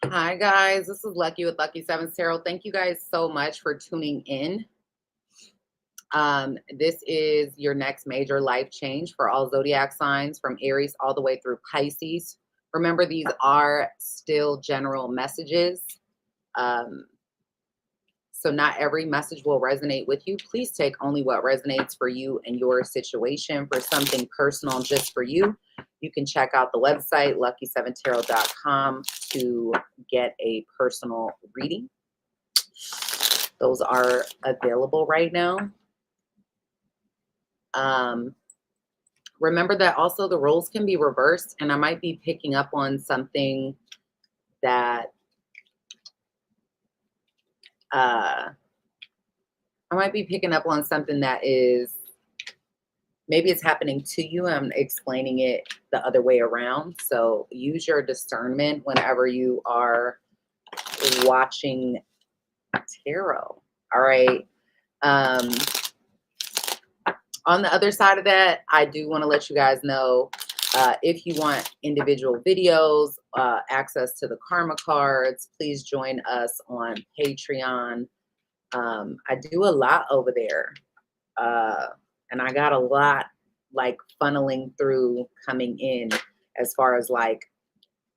Hi guys, this is Lucky with Lucky Sevens Tarot. Thank you guys so much for tuning in. This is your next major life change for all zodiac signs from Aries all the way through Pisces. Remember, these are still general messages. Um, so not every message will resonate with you. Please take only what resonates for you and your situation. For something personal just for you, you can check out the website, lucky7tarot.com, to get a personal reading. Those are available right now. Remember that also the roles can be reversed, and I might be picking up on something that is maybe it's happening to you. I'm explaining it the other way around. So use your discernment whenever you are watching tarot. All right. On the other side of that, I do want to let you guys know, if you want individual videos, access to the karma cards, please join us on Patreon. I do a lot over there. And I got a lot like funneling through coming in as far as like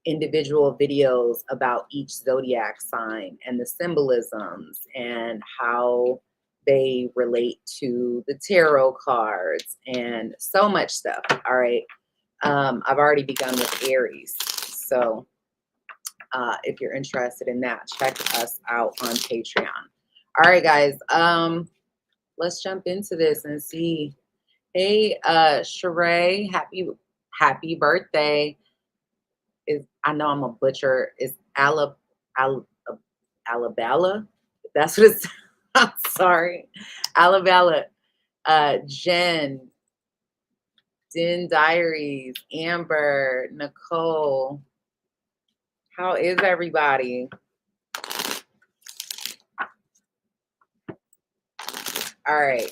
individual videos about each zodiac sign and the symbolisms and how they relate to the tarot cards and so much stuff. All right. I've already begun with Aries. So if you're interested in that, check us out on Patreon. All right, guys. Let's jump into this and see. Hey, Sheree, happy birthday. I know I'm a butcher. Is Alabama? That's what it's. I'm sorry, Alabama. Jen, Din Diaries, Amber, Nicole. How is everybody? All right.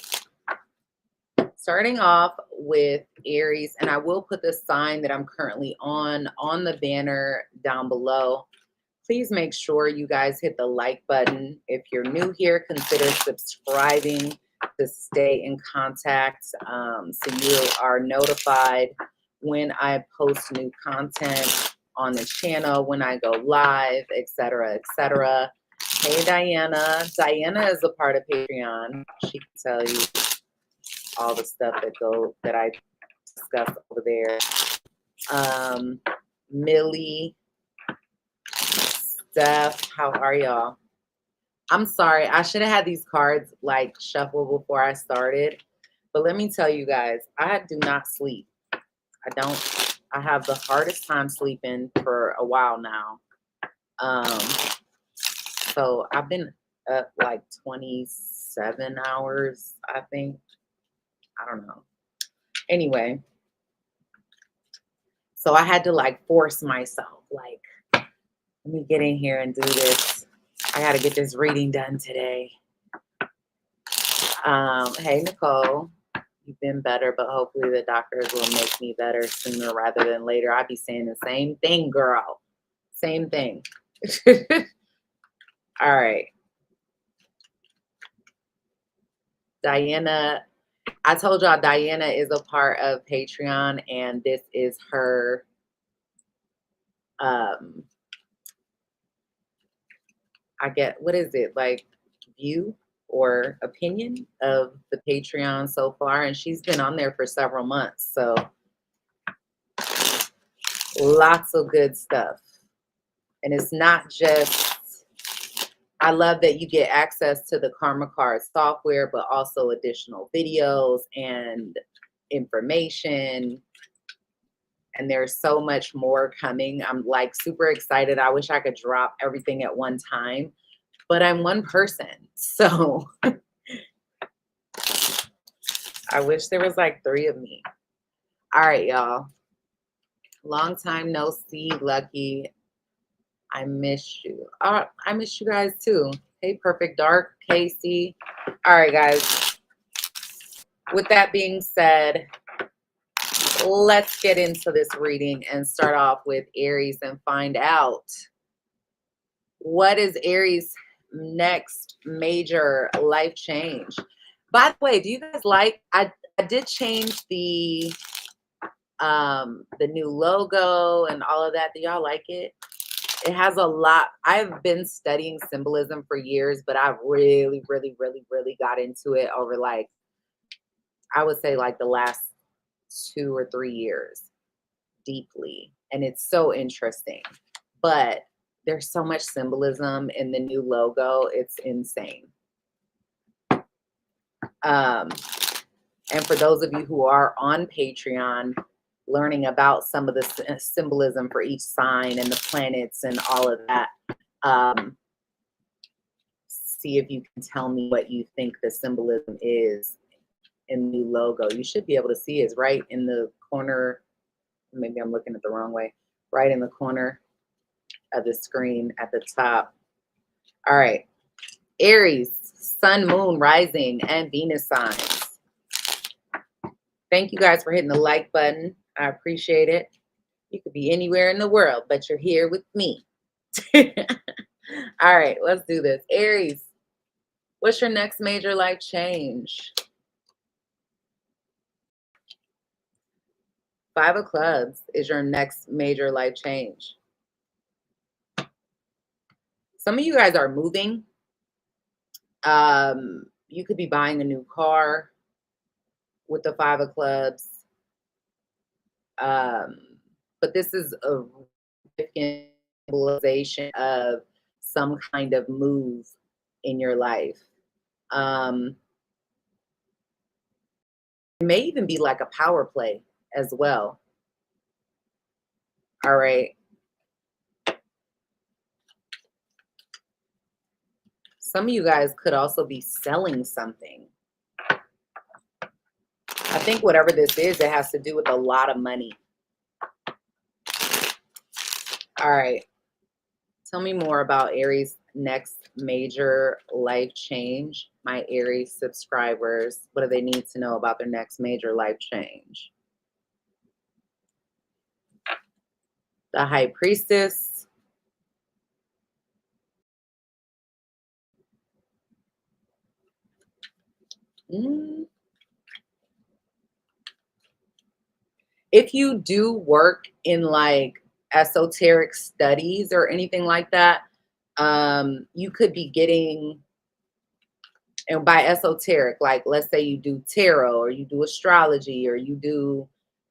Starting off with Aries, and I will put the sign that I'm currently on the banner down below. Please make sure you guys hit the like button. If you're new here, consider subscribing to stay in contact, so you are notified when I post new content on the channel, when I go live, etc., etc. Hey, Diana. Diana is a part of Patreon. She can tell you all the stuff that I discuss over there. Millie, Steph, how are y'all? I'm sorry, I should have had these cards like shuffled before I started, but let me tell you guys, I do not sleep. I have the hardest time sleeping for a while now. So I've been up like 27 hours, I think. I don't know. Anyway, so I had to like force myself, like, let me get in here and do this. I got to get this reading done today. Hey, Nicole, you've been better, but hopefully the doctors will make me better sooner rather than later. I be saying the same thing, girl. Same thing. All right. Diana, I told y'all Diana is a part of Patreon, and this is her I get, what is it, like view or opinion of the Patreon so far, and she's been on there for several months, so lots of good stuff. And it's not just, I love that you get access to the karma card software, but also additional videos and information. And there's so much more coming. I'm like super excited. I wish I could drop everything at one time, but I'm one person. So I wish there was like 3 of me. All right, y'all. Long time no see, Lucky. I miss you. I miss you guys too. Hey, Perfect Dark, Casey. All right, guys. With that being said, let's get into this reading and start off with Aries and find out What is Aries' next major life change? By the way, do you guys like, I did change the new logo and all of that. Do y'all like it? It has a lot. I've been studying symbolism for years, but I've really, really, really, really got into it over, like, I would say like the last 2 or 3 years deeply. And it's so interesting. But there's so much symbolism in the new logo. It's insane. And for those of you who are on Patreon, learning about some of the symbolism for each sign and the planets and all of that, see if you can tell me what you think the symbolism is in the new logo. You should be able to see it's right in the corner. Maybe I'm looking at the wrong way. Right in the corner of the screen at the top. All right. Aries, sun, moon, rising, and Venus signs. Thank you guys for hitting the like button. I appreciate it. You could be anywhere in the world, but you're here with me. All right, let's do this. Aries, what's your next major life change? 5 of Clubs is your next major life change. Some of you guys are moving. You could be buying a new car with the 5 of Clubs. But this is a symbolization of some kind of move in your life. It may even be like a power play as well. All right. Some of you guys could also be selling something. I think whatever this is, it has to do with a lot of money. All right. Tell me more about Aries' next major life change. My Aries subscribers, what do they need to know about their next major life change? The High Priestess. If you do work in like esoteric studies or anything like that, you could be getting, and by esoteric, like let's say you do tarot or you do astrology or you do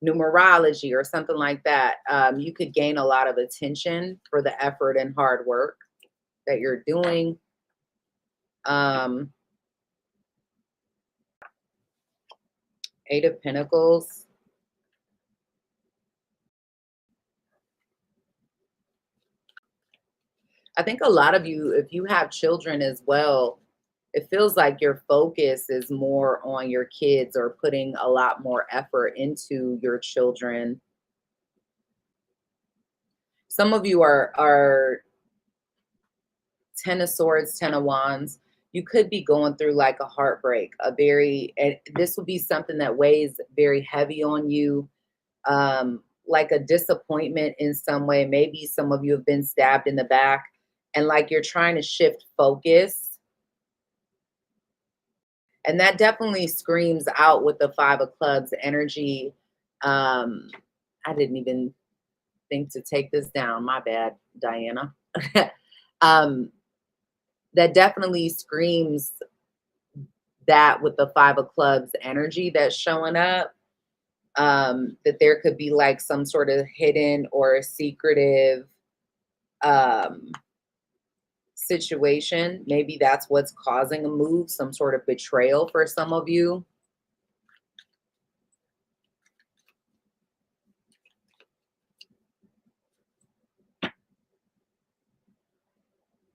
numerology or something like that, you could gain a lot of attention for the effort and hard work that you're doing. Eight of Pentacles. I think a lot of you, if you have children as well, it feels like your focus is more on your kids or putting a lot more effort into your children. Some of you are 10 of Swords, 10 of Wands. You could be going through like a heartbreak, and this will be something that weighs very heavy on you, like a disappointment in some way. Maybe some of you have been stabbed in the back and like you're trying to shift focus. And that definitely screams out with the 5 of Clubs energy. I didn't even think to take this down. My bad, Diana. That definitely screams that with the 5 of Clubs energy that's showing up. That there could be like some sort of hidden or secretive situation. Maybe that's what's causing a move, some sort of betrayal for some of you.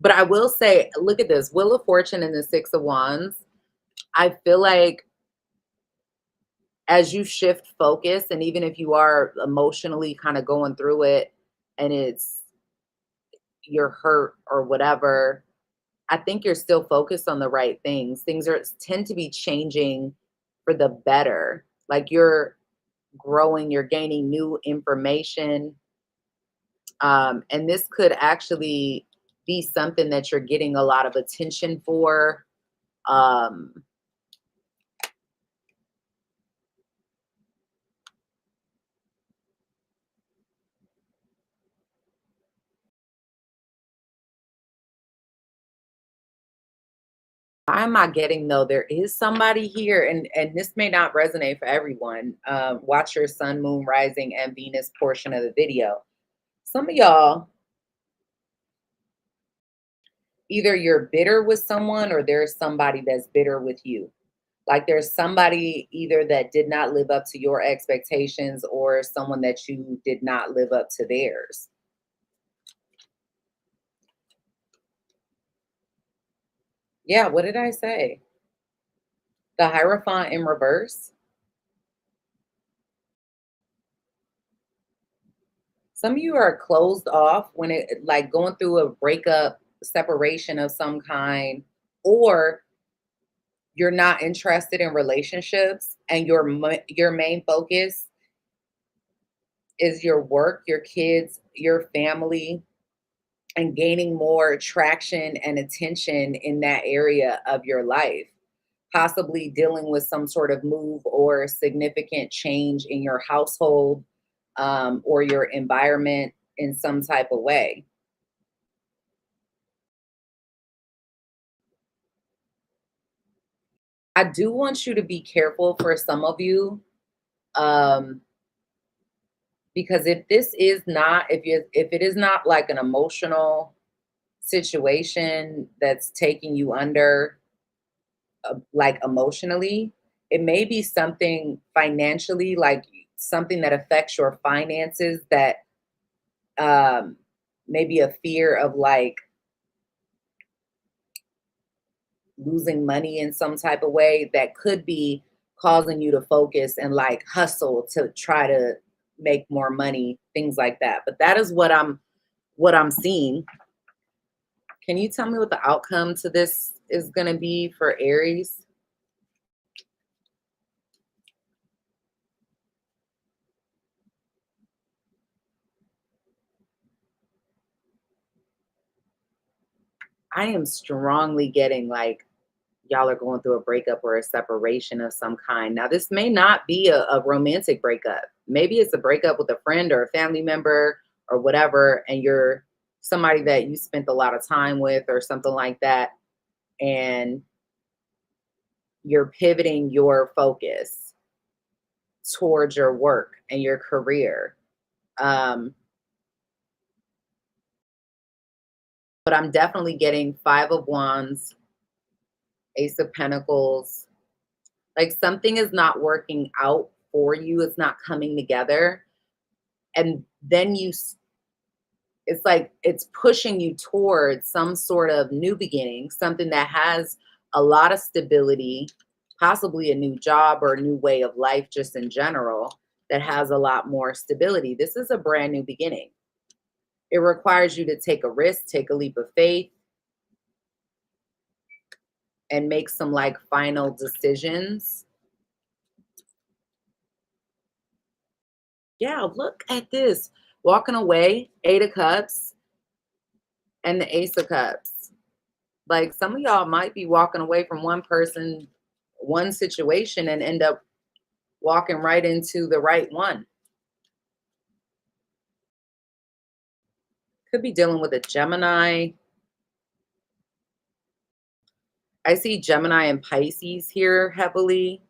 But I will say, look at this, Wheel of Fortune and the 6 of Wands. I feel like as you shift focus, and even if you are emotionally kind of going through it and you're hurt or whatever, I think you're still focused on the right things. Things tend to be changing for the better. Like you're growing, you're gaining new information. And this could actually be something that you're getting a lot of attention for. Um, why am I getting though? There is somebody here, and this may not resonate for everyone. Watch your sun, moon, rising, and Venus portion of the video. Some of y'all, either you're bitter with someone or there's somebody that's bitter with you. Like there's somebody either that did not live up to your expectations or someone that you did not live up to theirs. Yeah, what did I say? The Hierophant in reverse. Some of you are closed off when it like going through a breakup, separation of some kind, or you're not interested in relationships and your main focus is your work, your kids, your family, and gaining more traction and attention in that area of your life. Possibly dealing with some sort of move or significant change in your household, or your environment in some type of way. I do want you to be careful for some of you, um, because if this is not, if it is not like an emotional situation that's taking you under, like emotionally, it may be something financially, like something that affects your finances that, um, maybe a fear of like losing money in some type of way that could be causing you to focus and like hustle to try to make more money, things like that. But that is what I'm seeing. Can you tell me what the outcome to this is going to be for Aries? I am strongly getting like y'all are going through a breakup or a separation of some kind. Now, this may not be a romantic breakup. Maybe it's a breakup with a friend or a family member or whatever, and you're somebody that you spent a lot of time with or something like that, and you're pivoting your focus towards your work and your career. Um, but I'm definitely getting Five of Wands, Ace of Pentacles. Like something is not working out for you. It's not coming together. And then it's like it's pushing you towards some sort of new beginning, something that has a lot of stability, possibly a new job or a new way of life just in general that has a lot more stability. This is a brand new beginning. It requires you to take a risk, take a leap of faith, and make some like final decisions. Yeah, look at this. Walking away, Eight of Cups and the Ace of Cups. Like some of y'all might be walking away from one person, one situation, and end up walking right into the right one. Could be dealing with a Gemini. I see Gemini and Pisces here heavily.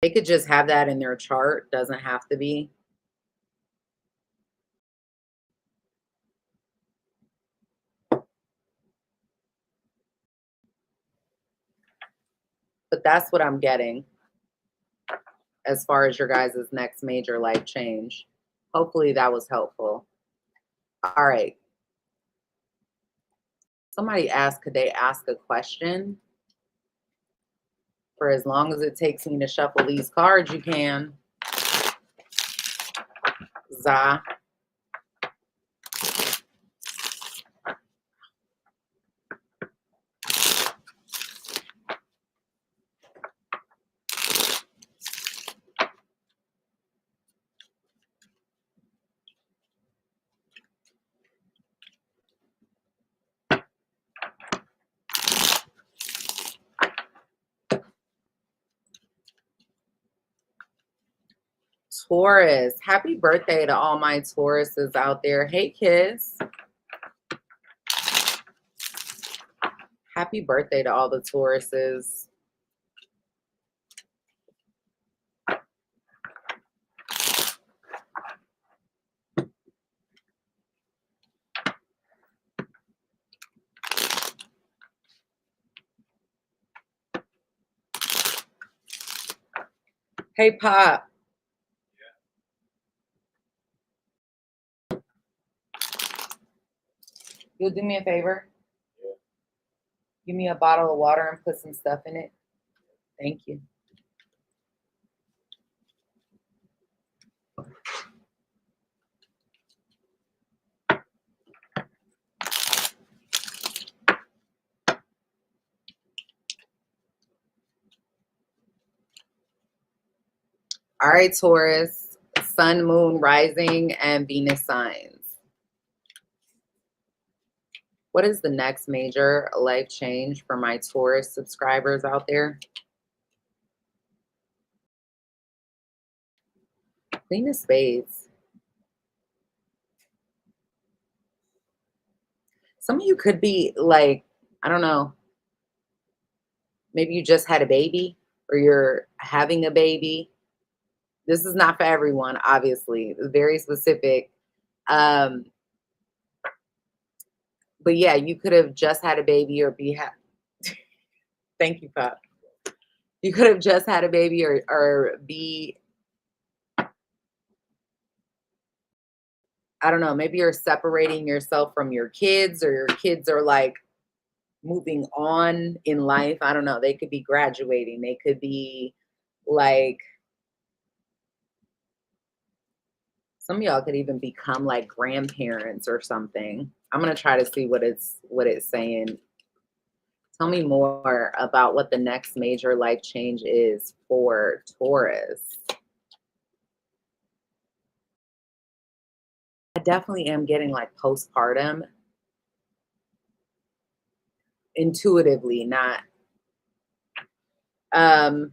They could just have that in their chart, doesn't have to be. But that's what I'm getting as far as your guys' next major life change. Hopefully that was helpful. All right. Somebody asked, could they ask a question? For as long as it takes me to shuffle these cards, you can. Za. Taurus, happy birthday to all my Tauruses out there. Hey, Kiss. Happy birthday to all the Tauruses. Hey, Pop. You'll do me a favor? Yeah. Give me a bottle of water and put some stuff in it. Thank you. All right, Taurus, Sun, Moon, Rising, and Venus signs. What is the next major life change for my Taurus subscribers out there? Queen of Spades. Some of you could be like, I don't know, maybe you just had a baby or you're having a baby. This is not for everyone, obviously. It's very specific. But yeah, you could have just had a baby or be thank you, Pop. You could have just had a baby or be, I don't know, maybe you're separating yourself from your kids or your kids are like moving on in life. I don't know. They could be graduating. They could be like, some of y'all could even become like grandparents or something. I'm going to try to see what it's saying. Tell me more about what the next major life change is for Taurus. I definitely am getting like postpartum intuitively, not. All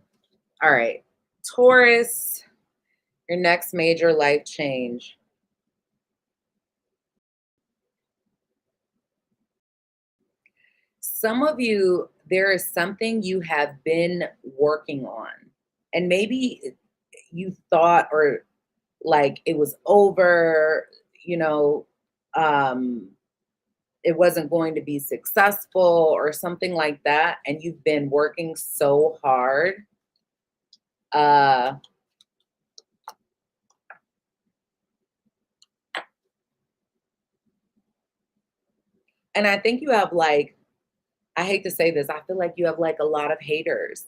right. Taurus, your next major life change. Some of you, there is something you have been working on, and maybe you thought or like it was over, you know, it wasn't going to be successful or something like that, and you've been working so hard. And I think you have like, I hate to say this, I feel like you have like a lot of haters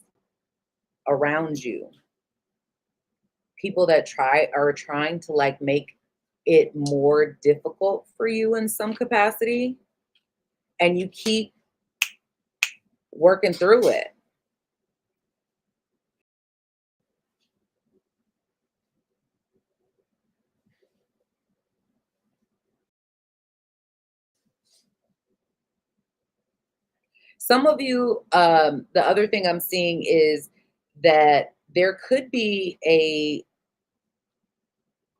around you. People that are trying to like make it more difficult for you in some capacity, and you keep working through it. Some of you, the other thing I'm seeing is that there could be a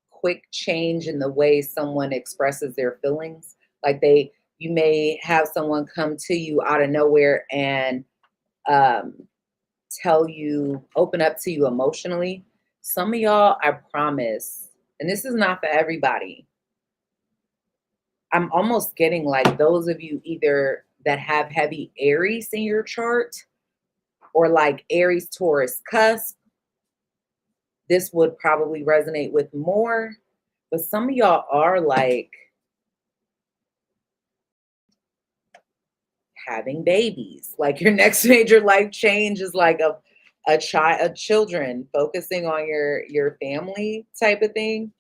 quick change in the way someone expresses their feelings. Like you may have someone come to you out of nowhere and open up to you emotionally. Some of y'all, I promise, and this is not for everybody, I'm almost getting like those of you either that have heavy Aries in your chart or like Aries Taurus cusp, this would probably resonate with more. But some of y'all are like having babies. Like your next major life change is like children, focusing on your family type of thing.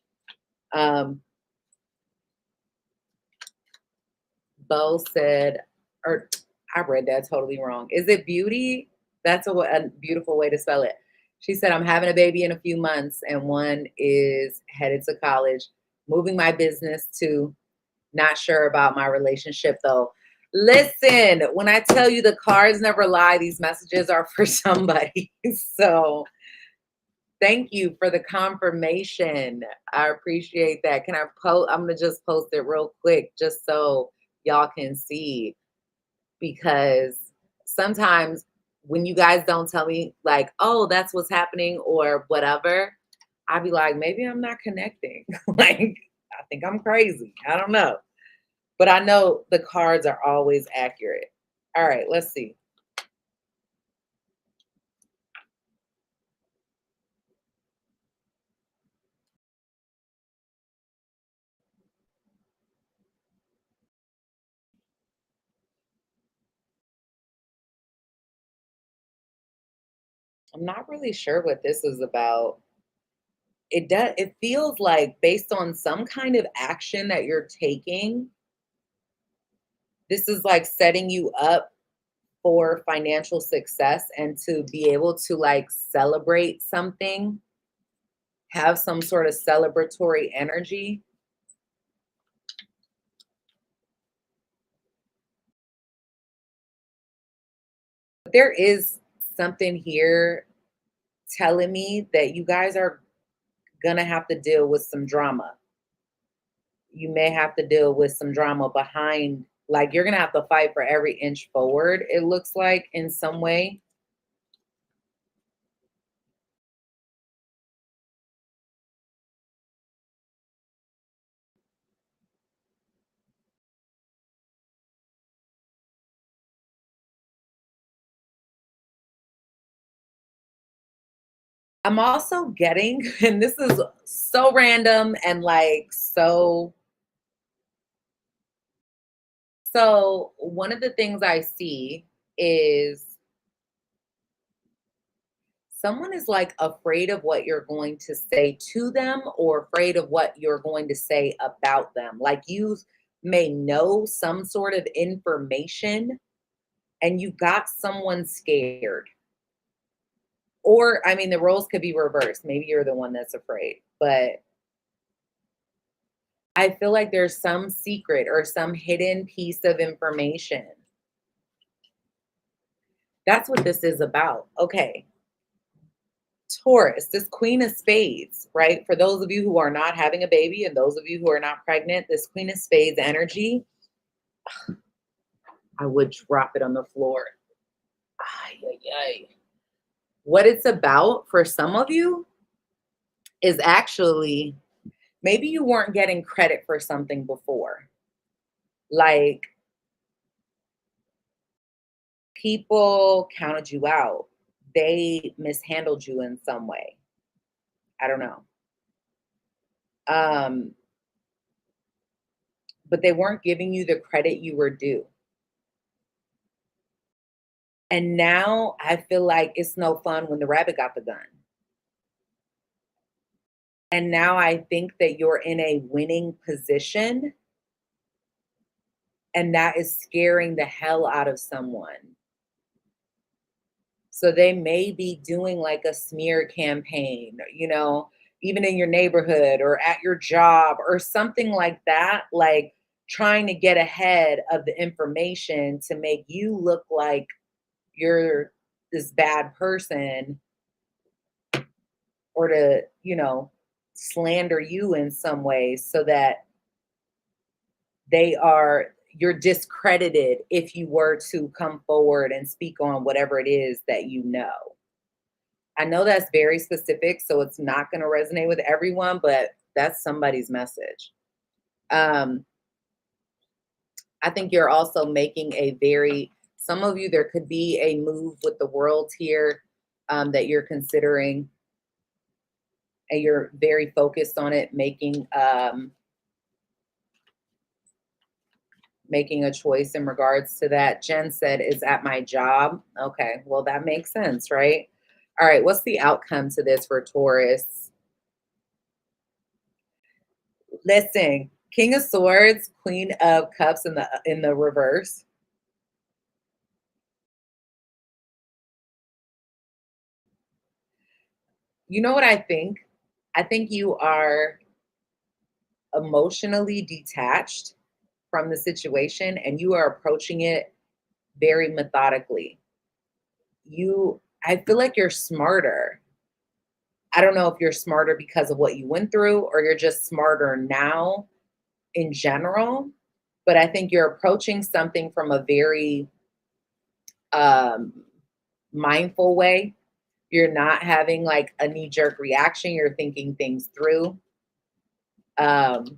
Bo said, or I read that totally wrong. Is it beauty? That's a beautiful way to spell it. She said, I'm having a baby in a few months and one is headed to college, moving my business to, not sure about my relationship though. Listen, when I tell you the cards never lie, these messages are for somebody. So Thank you for the confirmation. I appreciate that. Can I post? I'm gonna just post it real quick just so y'all can see, because sometimes when you guys don't tell me like, oh, that's what's happening or whatever, I'd be like, maybe I'm not connecting. Like, I think I'm crazy. I don't know. But I know the cards are always accurate. All right, let's see. I'm not really sure what this is about. It feels like based on some kind of action that you're taking, this is like setting you up for financial success and to be able to like celebrate something, have some sort of celebratory energy. There is something here telling me that you guys are gonna have to deal with some drama. You may have to deal with some drama behind, like you're gonna have to fight for every inch forward, it looks like, in some way. I'm also getting, and this is so random and like so one of the things I see is someone is like afraid of what you're going to say to them or afraid of what you're going to say about them. Like you may know some sort of information and you got someone scared. Or, I mean, the roles could be reversed. Maybe you're the one that's afraid, but I feel like there's some secret or some hidden piece of information. That's what this is about. Okay. Taurus, this Queen of Spades, right? For those of you who are not having a baby and those of you who are not pregnant, this Queen of Spades energy, I would drop it on the floor. Ay, ay, ay. What it's about for some of you is actually maybe you weren't getting credit for something before. Like people counted you out, they mishandled you in some way. I don't know. Um, but they weren't giving you the credit you were due. And now I feel like it's no fun when the rabbit got the gun. And now I think that you're in a winning position and that is scaring the hell out of someone. So they may be doing like a smear campaign, even in your neighborhood or at your job or something like that, like trying to get ahead of the information to make you look like you're this bad person or to, slander you in some way so that you're discredited if you were to come forward and speak on whatever it is that you know. I know that's very specific, so it's not going to resonate with everyone, but that's somebody's message. I think you're also making some of you, there could be a move with the world here that you're considering, and you're very focused on it, making a choice in regards to that. Jen said, is at my job. Okay, well, that makes sense, right? All right, what's the outcome to this for Taurus? Listen, King of Swords, Queen of Cups in the reverse. You know what I think? I think you are emotionally detached from the situation and you are approaching it very methodically. I feel like you're smarter. I don't know if you're smarter because of what you went through or you're just smarter now in general, but I think you're approaching something from a very um, mindful way. You're not having like a knee jerk reaction. You're thinking things through. Um,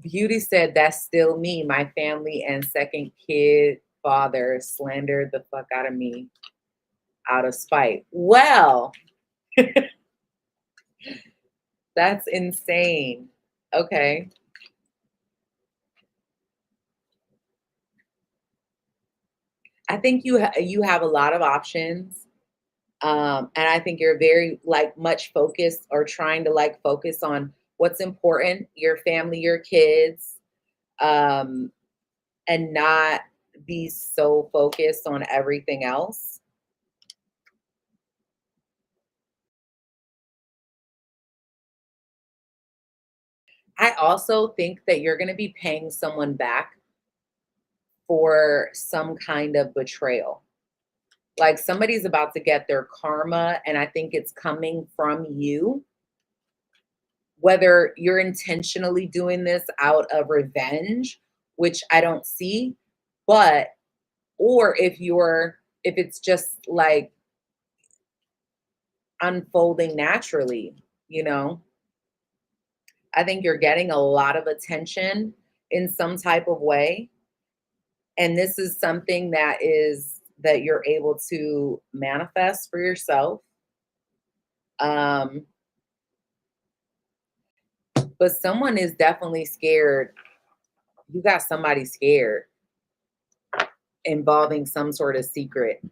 Beauty said, that's still me. My family and second kid father slandered the fuck out of me out of spite. Well, that's insane. Okay. I think you have a lot of options. And I think you're very like much focused or trying to like focus on what's important, your family, your kids, um, and not be so focused on everything else. I also think that you're going to be paying someone back for some kind of betrayal. Like somebody's about to get their karma, and I think it's coming from you. Whether you're intentionally doing this out of revenge, which I don't see, but or if it's just like unfolding naturally, you know. I think you're getting a lot of attention in some type of way, and this is something that you're able to manifest for yourself. Um, but someone is definitely scared. You got somebody scared involving some sort of secret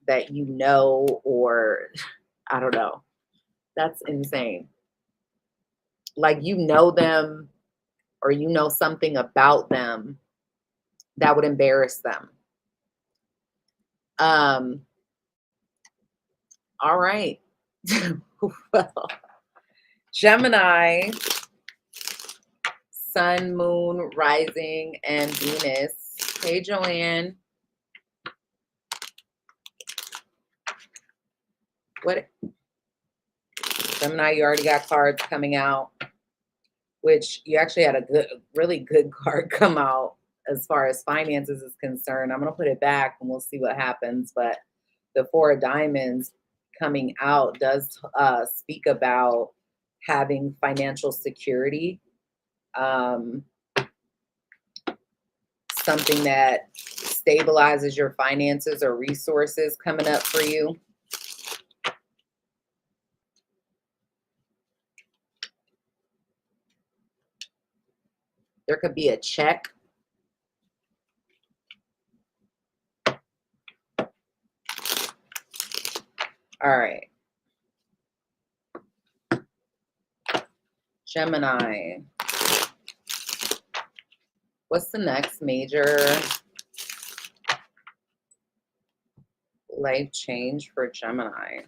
that you know, or I don't know. That's insane. Like you know them or you know something about them that would embarrass them. Um, all right. Well, Gemini, Sun, Moon, Rising, and Venus. Hey, Joanne. What? Gemini, you already got cards coming out, which you actually had a really good card come out as far as finances is concerned. I'm going to put it back and we'll see what happens. But the Four of Diamonds coming out does speak about having financial security. Something that stabilizes your finances or resources coming up for you. There could be a check. All right. Gemini. What's the next major life change for Gemini?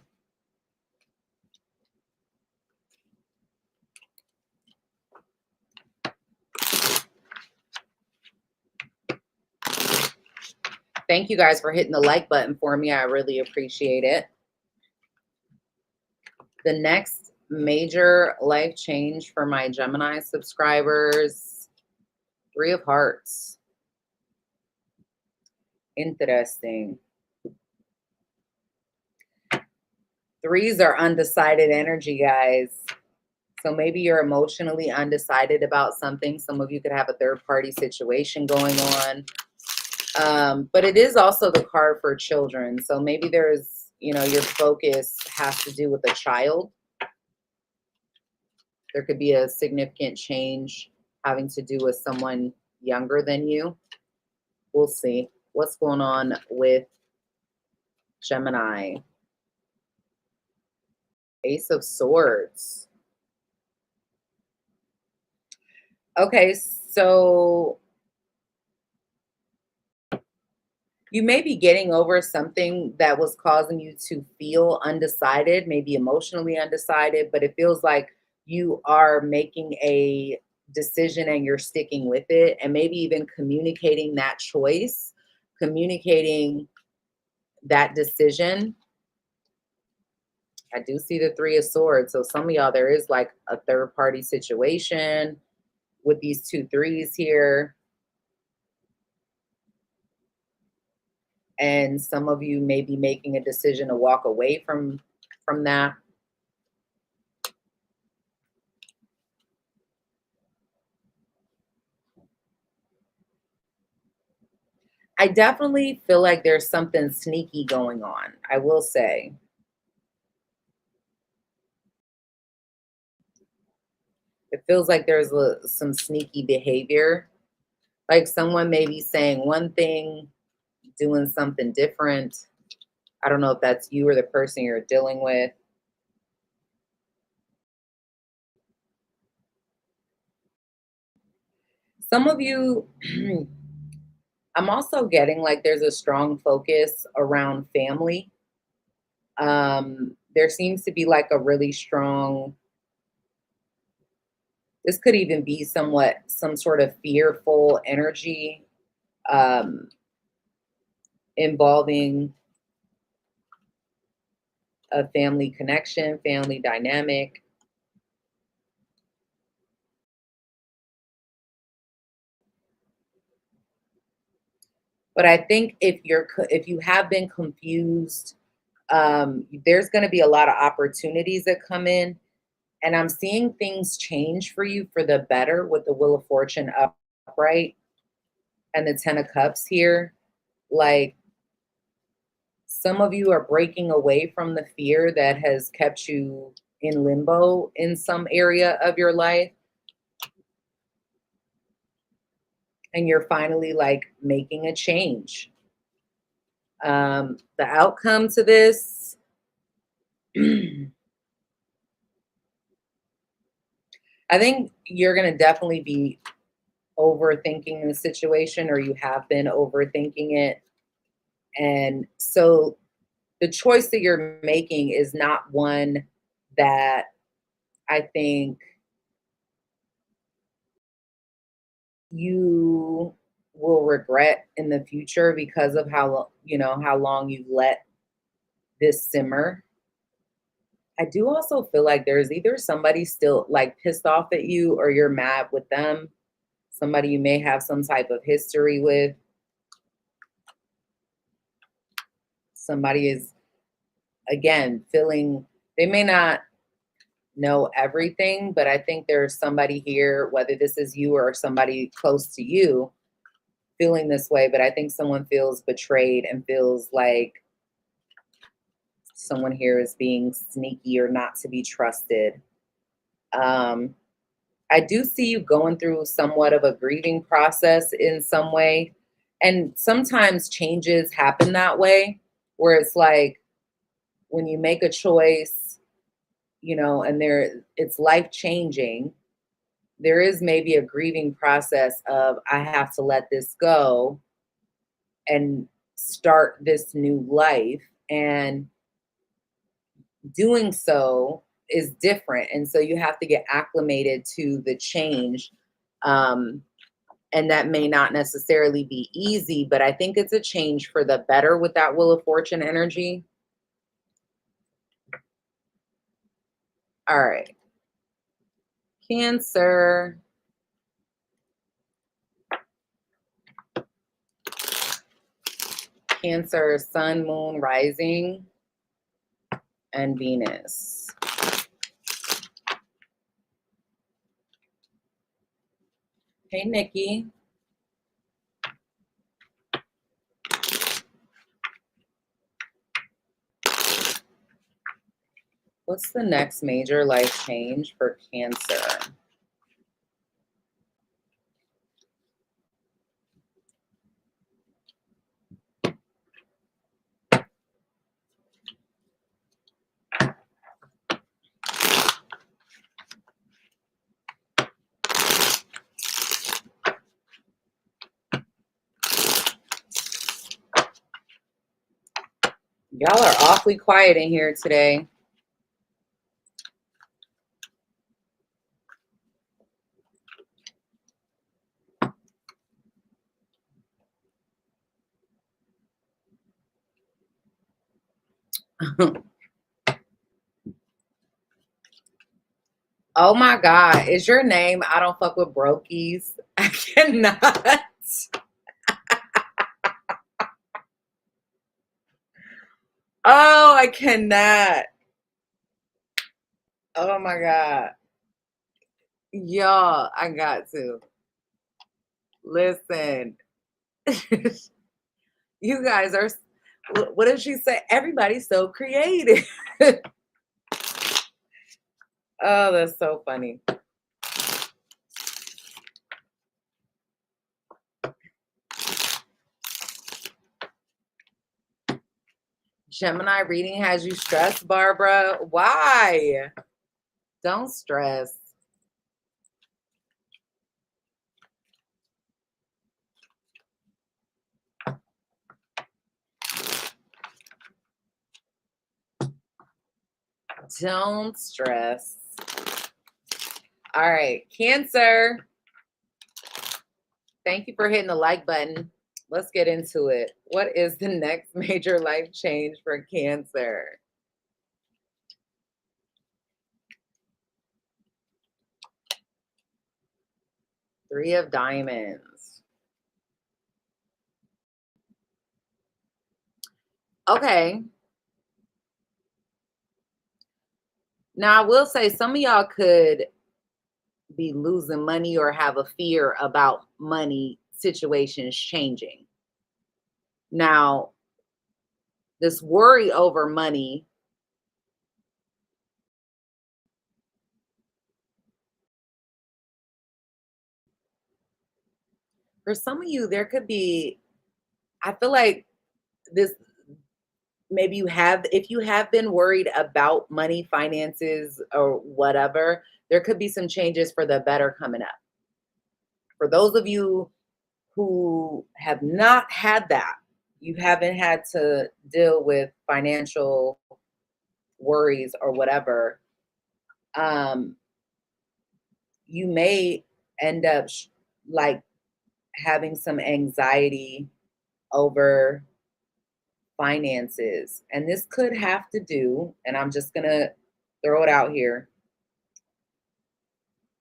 Thank you guys for hitting the like button for me. I really appreciate it. The next major life change for my Gemini subscribers, Three of Hearts. Interesting. Threes are undecided energy, guys. So maybe you're emotionally undecided about something. Some of you could have a third-party situation going on. But it is also the card for children. So maybe there's, your focus has to do with a child. There could be a significant change having to do with someone younger than you. We'll see what's going on with Gemini. Ace of Swords. Okay, so you may be getting over something that was causing you to feel undecided, maybe emotionally undecided, but it feels like you are making a decision and you're sticking with it, and maybe even communicating that choice, communicating that decision. I do see the Three of Swords. So some of y'all, there is like a third party situation with these two threes here. And some of you may be making a decision to walk away from that. I definitely feel like there's something sneaky going on, I will say. It feels like there's some sneaky behavior. Like someone may be saying one thing, doing something different. I don't know if that's you or the person you're dealing with. Some of you, I'm also getting like there's a strong focus around family. There seems to be like a really strong, this could even be somewhat some sort of fearful energy um, involving a family connection, family dynamic. But I think if you have been confused, there's going to be a lot of opportunities that come in, and I'm seeing things change for you for the better with the Wheel of Fortune upright and the Ten of Cups here. Like some of you are breaking away from the fear that has kept you in limbo in some area of your life. And you're finally like making a change. The outcome to this, I think you're going to definitely be overthinking the situation, or you have been overthinking it. And so the choice that you're making is not one that I think you will regret in the future because of how long you've let this simmer. I do also feel like there's either somebody still like pissed off at you or you're mad with them. Somebody you may have some type of history with. Somebody is, again, feeling, they may not know everything, but I think there's somebody here, whether this is you or somebody close to you, feeling this way. But I think someone feels betrayed and feels like someone here is being sneaky or not to be trusted. I do see you going through somewhat of a grieving process in some way. And sometimes changes happen that way, where it's like when you make a choice, and it's life changing, there is maybe a grieving process of I have to let this go and start this new life. And doing so is different. And so you have to get acclimated to the change. And that may not necessarily be easy, but I think it's a change for the better with that Wheel of Fortune energy. All right. Cancer. Cancer, Sun, Moon, Rising, and Venus. Hey, Nikki. What's the next major life change for Cancer? Y'all are awfully quiet in here today. Oh my God. Is your name I don't fuck with brokies? I cannot. Oh, I cannot. Oh my God. Y'all, I got to. Listen. You guys are, what did she say? Everybody's so creative. Oh, that's so funny. Gemini reading has you stressed, Barbara. Why? Don't stress. Don't stress. All right, Cancer. Thank you for hitting the like button. Let's get into it. What is the next major life change for Cancer? Three of Diamonds. Okay. Now, I will say some of y'all could be losing money or have a fear about money situations changing. Now, this worry over money, for some of you, there could be, I feel like this, maybe you have, if you have been worried about money, finances, or whatever, there could be some changes for the better coming up. For those of you who have not had that, you haven't had to deal with financial worries or whatever, you may end up like having some anxiety over finances. And this could have to do, and I'm just going to throw it out here,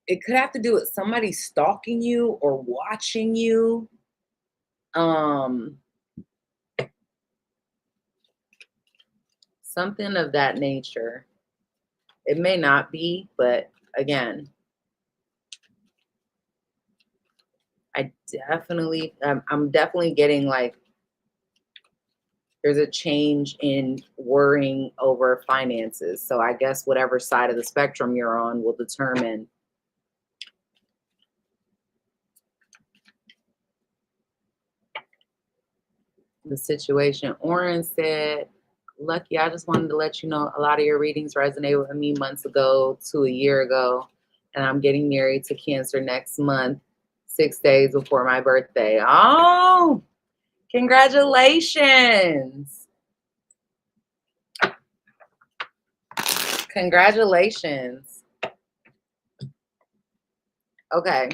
it could have to do with somebody stalking you or watching you. Something of that nature. It may not be, but again, I'm definitely getting like, there's a change in worrying over finances. So I guess whatever side of the spectrum you're on will determine the situation. Oren said, Lucky, I just wanted to let you know a lot of your readings resonated with me months ago to a year ago. And I'm getting married to Cancer next month, 6 days before my birthday. Oh, congratulations. Congratulations. Okay.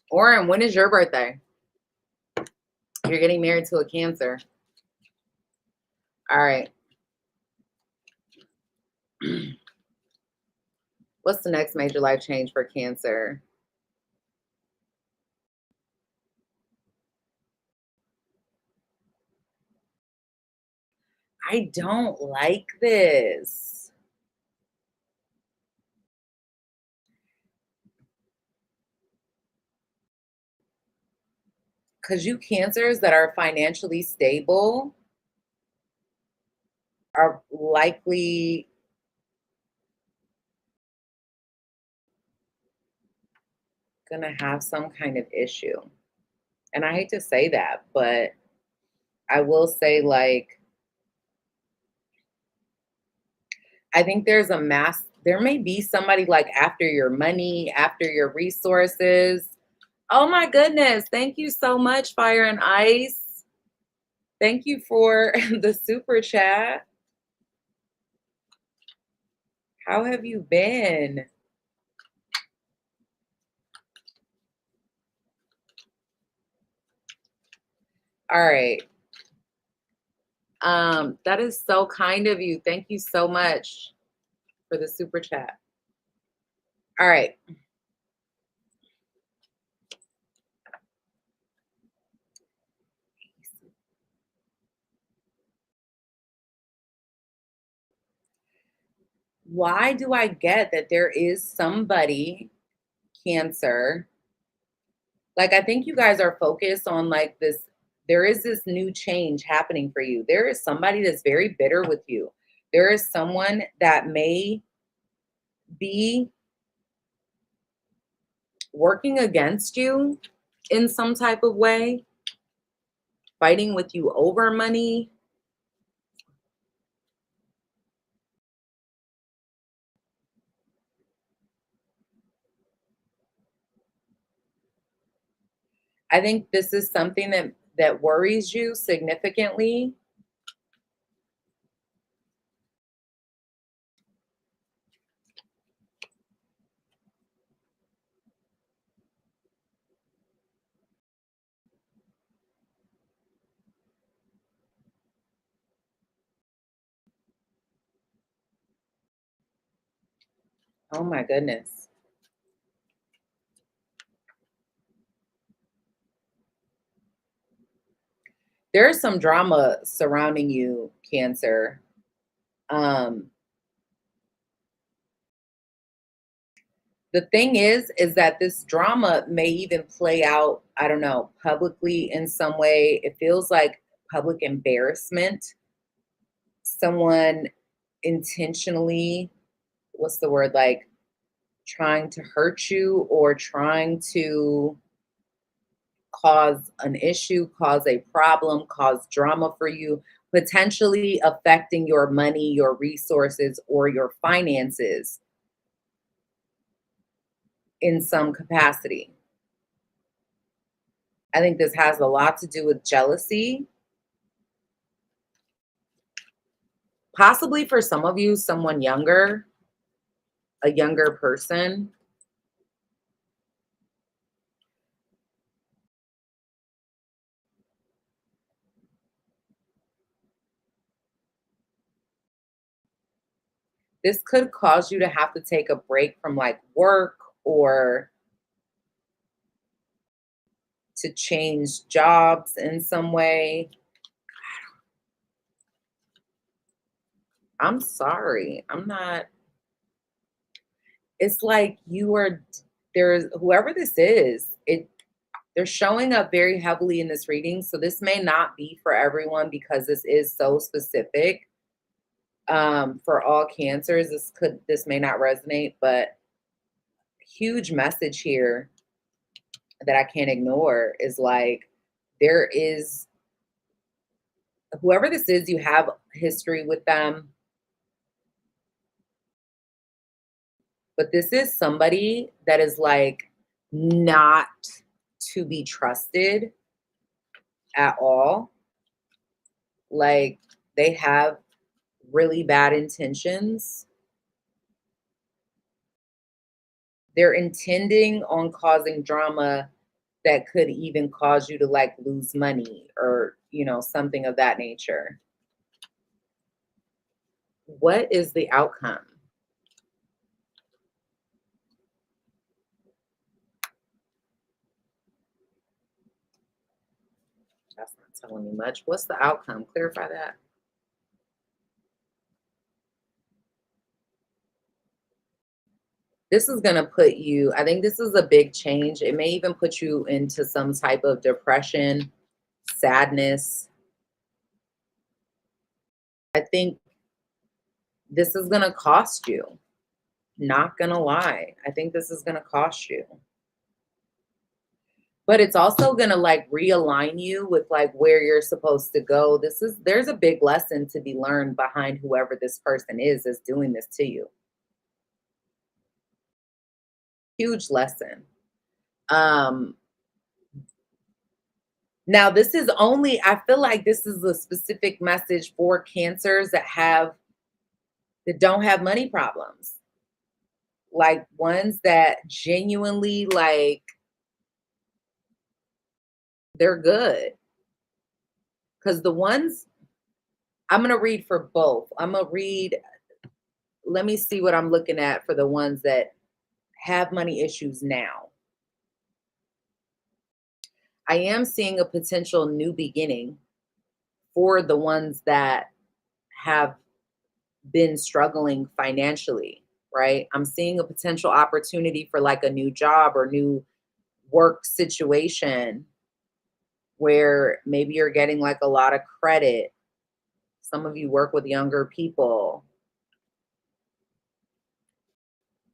Oren, when is your birthday? You're getting married to a Cancer. All right. What's the next major life change for Cancer? I don't like this. Because you Cancers that are financially stable are likely going to have some kind of issue. And I hate to say that, but I will say, like, I think there may be somebody like after your money, after your resources. Oh my goodness. Thank you so much, Fire and Ice. Thank you for the super chat. How have you been? All right. That is so kind of you. Thank you so much. for the super chat. All right. Why do I get that there is somebody, Cancer? Like, I think you guys are focused on like this. There is this new change happening for you. There is somebody that's very bitter with you. There is someone that may be working against you in some type of way, fighting with you over money. I think this is something that worries you significantly. Oh my goodness. There's some drama surrounding you, Cancer. Um, the thing is that this drama may even play out, I don't know, publicly in some way. It feels like public embarrassment. Someone intentionally, what's the word, like trying to hurt you or trying to cause an issue, cause a problem, cause drama for you, potentially affecting your money, your resources, or your finances in some capacity. I think this has a lot to do with jealousy. Possibly for some of you, someone younger, a younger person. This could cause you to have to take a break from like work or to change jobs in some way. I'm sorry. I'm not. It's like you are, there's whoever this is, they're showing up very heavily in this reading. So this may not be for everyone because this is so specific. For all cancers, this may not resonate, but huge message here that I can't ignore is like there is whoever this is, you have history with them, but this is somebody that is like not to be trusted at all. Like they have really bad intentions. They're intending on causing drama that could even cause you to like lose money or, something of that nature. What is the outcome? That's not telling me much. What's the outcome? Clarify that. This is going to put you, I think this is a big change. It may even put you into some type of depression, sadness. I think this is going to cost you. Not going to lie. I think this is going to cost you. But it's also going to like realign you with like where you're supposed to go. There's a big lesson to be learned behind whoever this person is that's doing this to you. Huge lesson. Now this is only, I feel like this is a specific message for cancers that don't have money problems. Like ones that genuinely like they're good. Because the ones I'm going to read for both. I'm going to read let me see what I'm looking at for the ones that have money issues now. I am seeing a potential new beginning for the ones that have been struggling financially, right? I'm seeing a potential opportunity for like a new job or new work situation where maybe you're getting like a lot of credit. Some of you work with younger people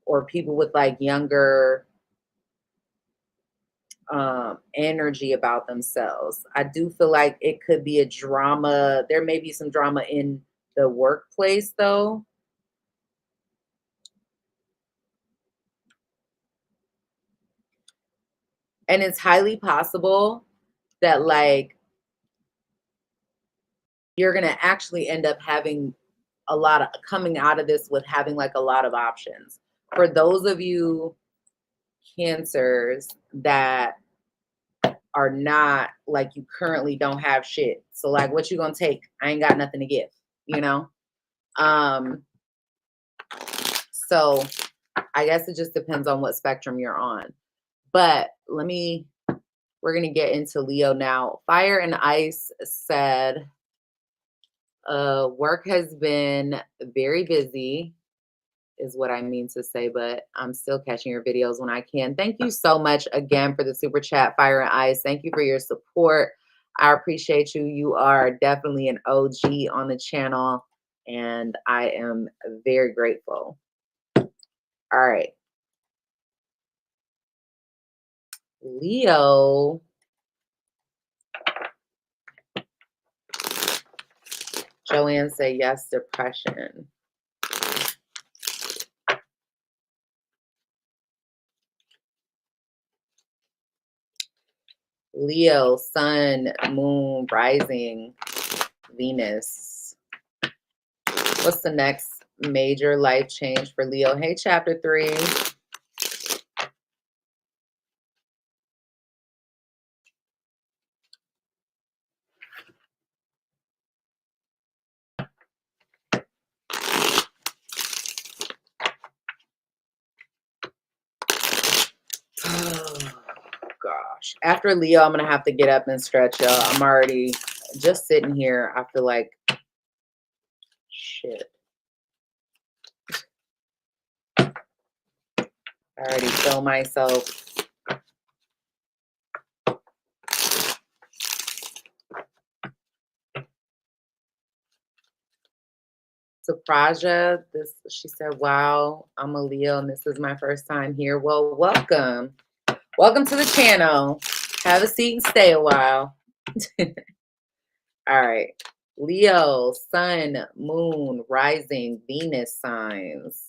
or people with like younger energy about themselves. I do feel like it could be a drama. There may be some drama in the workplace though. And it's highly possible that like you're going to actually end up having a lot of coming out of this with having like a lot of options. For those of you cancers that are not like you currently don't have shit. So like what you gonna take? I ain't got nothing to give, you know? So I guess it just depends on what spectrum you're on. But we're gonna get into Leo now. Fire and Ice said, work has been very busy, is what I mean to say, but I'm still catching your videos when I can. Thank you so much again for the super chat, Fire and Ice. Thank you for your support. I appreciate you. You are definitely an OG on the channel, and I am very grateful. All right. Leo. Joanne said yes, depression. Leo, sun, moon, rising, Venus. What's the next major life change for Leo? Hey, chapter 3. Oh, gosh. After Leo, I'm going to have to get up and stretch, y'all. I'm already just sitting here. I feel like shit. I already feel myself. Sapraja, she said, wow, I'm a Leo and this is my first time here. Well, welcome. Welcome to the channel. Have a seat and stay a while. All right. Leo, sun, moon, rising, Venus signs.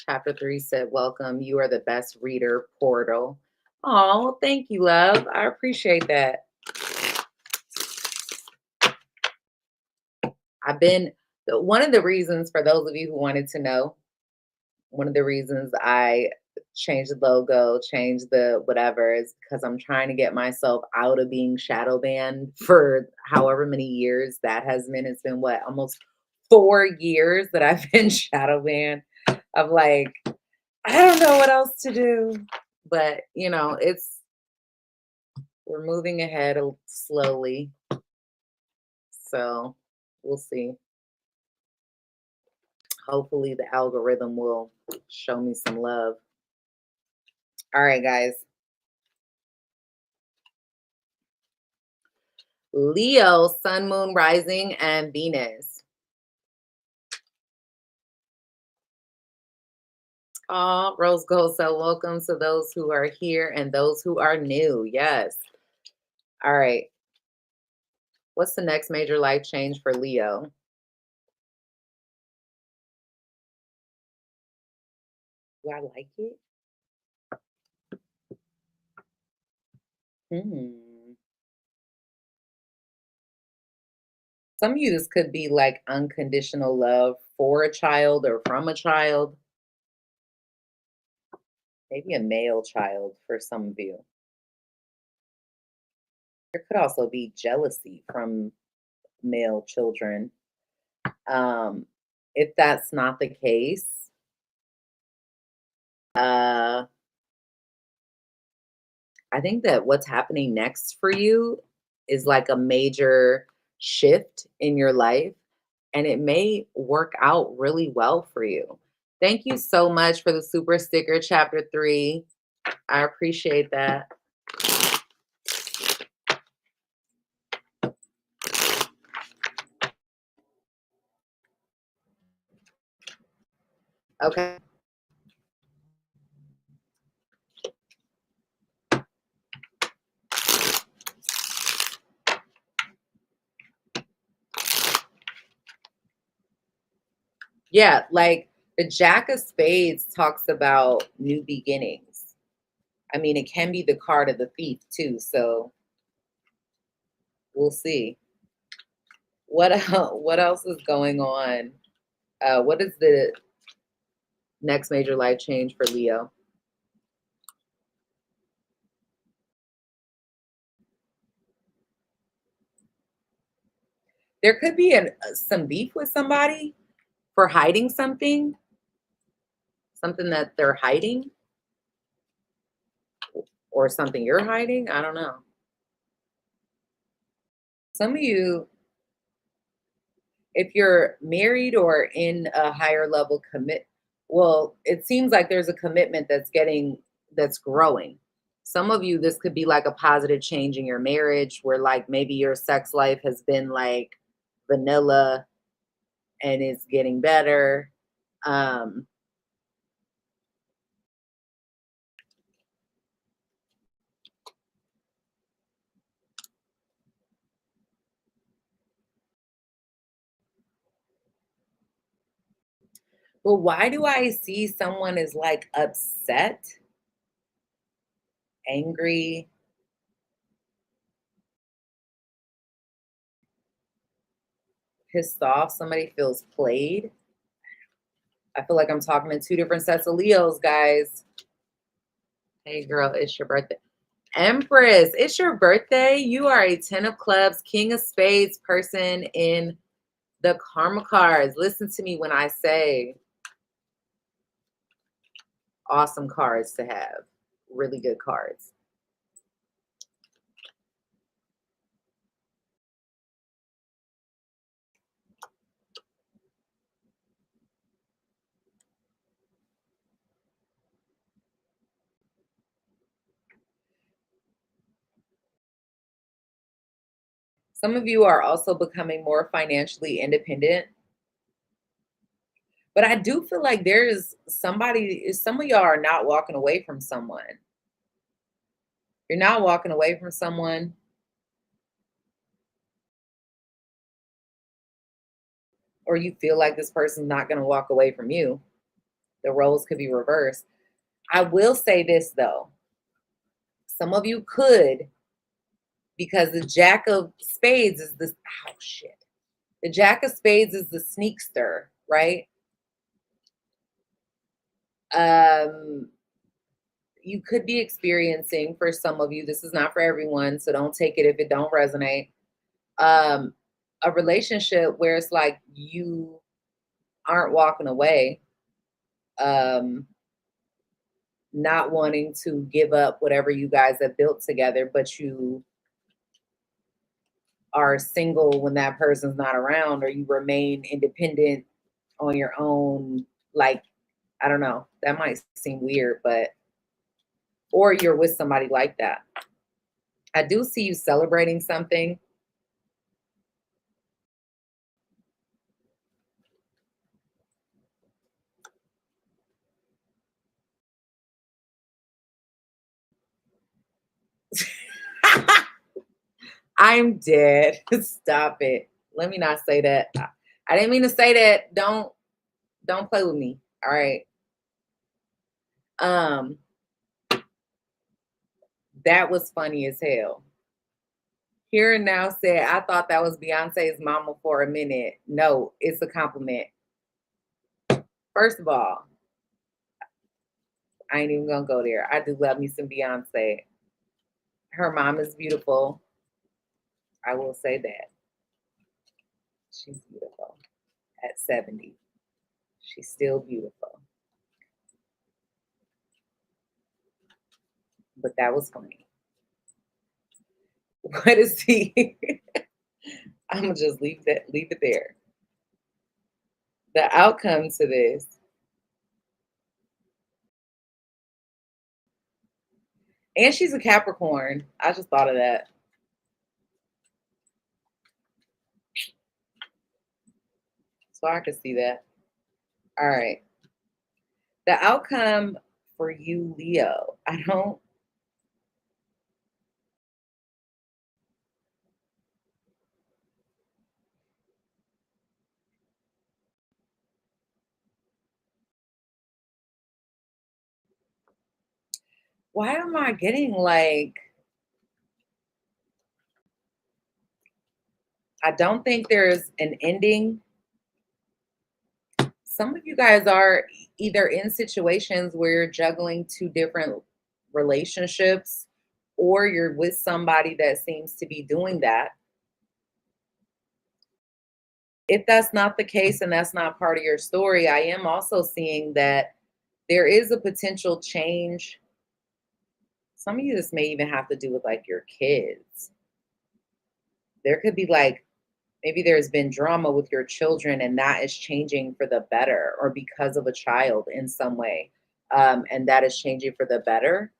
Chapter 3 said, welcome. You are the best reader, Portal. Oh, thank you, love. I appreciate that. One of the reasons, for those of you who wanted to know, one of the reasons I changed the logo, changed the whatever, is because I'm trying to get myself out of being shadow banned for however many years that has been. It's been what, almost 4 years that I've been shadow banned. I'm like, I don't know what else to do. But, you know, we're moving ahead slowly. So we'll see. Hopefully the algorithm will show me some love. All right, guys. Leo, sun, moon, rising, and Venus. Oh, Rose Gold, so welcome to those who are here and those who are new. Yes. All right. What's the next major life change for Leo? Do I like it? Some of you, this could be like unconditional love for a child or from a child. Maybe a male child for some of you. There could also be jealousy from male children. Um, if that's not the case, uh, I think that what's happening next for you is like a major shift in your life, and it may work out really well for you. Thank you so much for the super sticker, chapter 3. I appreciate that. Okay. Yeah, like the Jack of Spades talks about new beginnings. I mean, it can be the card of the thief too, so we'll see. What else is going on? What is the next major life change for Leo? There could be some beef with somebody for hiding something that they're hiding, or something you're hiding. I don't know. Some of you, if you're married or in a higher level well, it seems like there's a commitment that's growing. Some of you, this could be like a positive change in your marriage where like maybe your sex life has been like vanilla and it's getting better. Um, but why do I see someone is like upset, angry, pissed off? Somebody feels played. I feel like I'm talking to two different sets of Leos, guys. Hey, girl, it's your birthday. Empress, it's your birthday. You are a 10 of clubs, king of spades person in the karma cards. Listen to me when I say awesome cards to have. Really good cards. Some of you are also becoming more financially independent. But I do feel like there's somebody, some of y'all are not walking away from someone. You're not walking away from someone. Or you feel like this person's not going to walk away from you. The roles could be reversed. I will say this though. Some of you could, because the Jack of Spades is this, oh shit. The Jack of Spades is the sneakster, right? You could be experiencing, for some of you, this is not for everyone, so don't take it if it don't resonate. A relationship where it's like you aren't walking away, not wanting to give up whatever you guys have built together, but you are single when that person's not around, or you remain independent on your own. Like, I don't know, that might seem weird, but or you're with somebody like that. I do see you celebrating something. I'm dead. Stop it. Let me not say that. I didn't mean to say that. Don't play with me. All right. Um, that was funny as hell. Here and Now said, I thought that was Beyonce's mama for a minute. No, it's a compliment. First of all, I ain't even gonna go there. I do love me some Beyonce. Her mom is beautiful. I will say that. She's beautiful. At 70. She's still beautiful. But that was funny. What is he? I'm gonna just leave it there. The outcome to this. And she's a Capricorn. I just thought of that. So I could see that. All right. The outcome for you, Leo. Why am I getting like, I don't think there's an ending. Some of you guys are either in situations where you're juggling two different relationships, or you're with somebody that seems to be doing that. If that's not the case and that's not part of your story, I am also seeing that there is a potential change. Some of you, this may even have to do with like your kids. There could be like, maybe there's been drama with your children and that is changing for the better, or because of a child in some way. And that is changing for the better.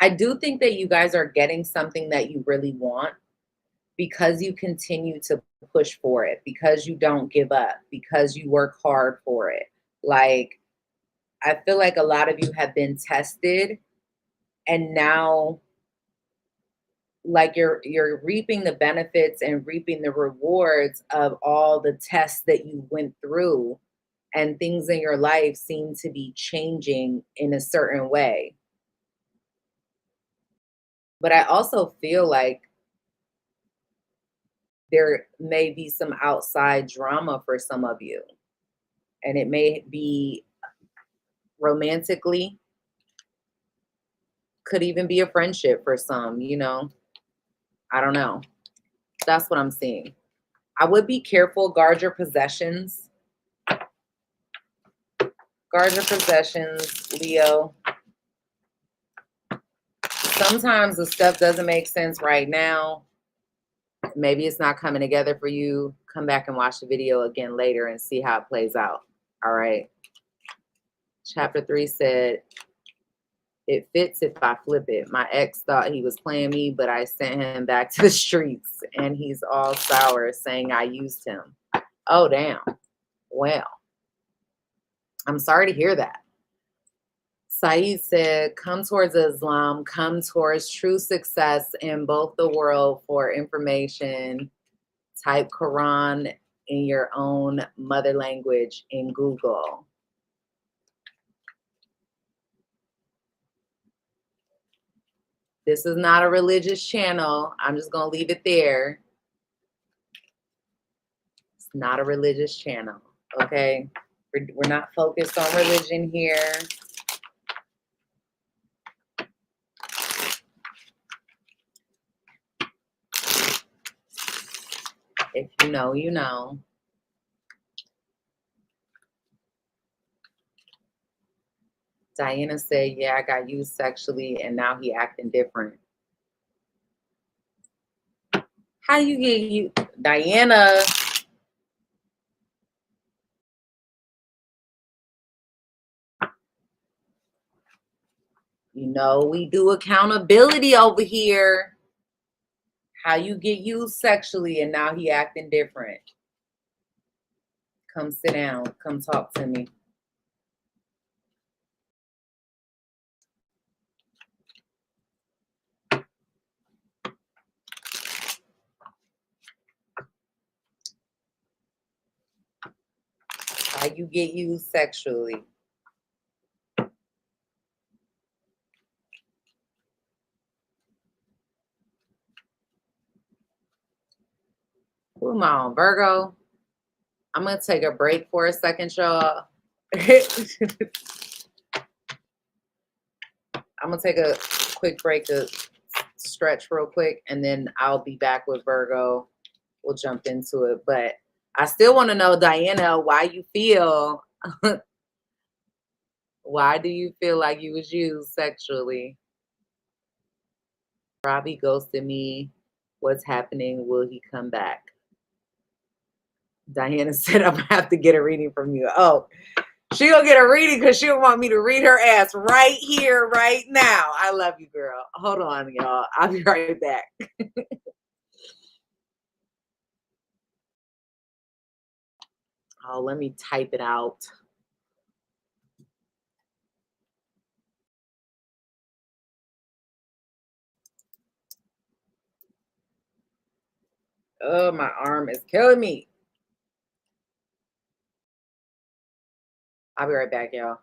I do think that you guys are getting something that you really want because you continue to push for it, because you don't give up, because you work hard for it. Like, I feel like a lot of you have been tested, and now like you're reaping the benefits and reaping the rewards of all the tests that you went through, and things in your life seem to be changing in a certain way. But I also feel like there may be some outside drama for some of you, and it may be romantically, could even be a friendship for some, I don't know. That's what I'm seeing. I would be careful. Guard your possessions. Guard your possessions, Leo. Sometimes the stuff doesn't make sense right now. Maybe it's not coming together for you. Come back and watch the video again later and see how it plays out. All right. Chapter 3 said, it fits if I flip it. My ex thought he was playing me, but I sent him back to the streets, and he's all sour saying I used him. Oh, damn. Well, I'm sorry to hear that. Saeed said, come towards Islam, come towards true success in both the world. For information, type Quran in your own mother language in Google. This is not a religious channel. I'm just going to leave it there. It's not a religious channel, okay? We're not focused on religion here. If you know, you know. Diana said, yeah, I got used sexually and now he acting different. How you get you, Diana? You know, we do accountability over here. How you get used sexually and now he acting different? Come sit down. Come talk to me. Why you get used sexually. Who am I on? Virgo? I'm going to take a break for a second, y'all. I'm going to take a quick break to stretch real quick, and then I'll be back with Virgo. We'll jump into it. But I still want to know, Diana, why you feel, why do you feel like you was used sexually? Robbie ghosted me. What's happening? Will he come back? Diana said, I'm going to have to get a reading from you. Oh, she gonna get a reading because she don't want me to read her ass right here, right now. I love you, girl. Hold on, y'all. I'll be right back. Oh, let me type it out. Oh, my arm is killing me. I'll be right back, y'all.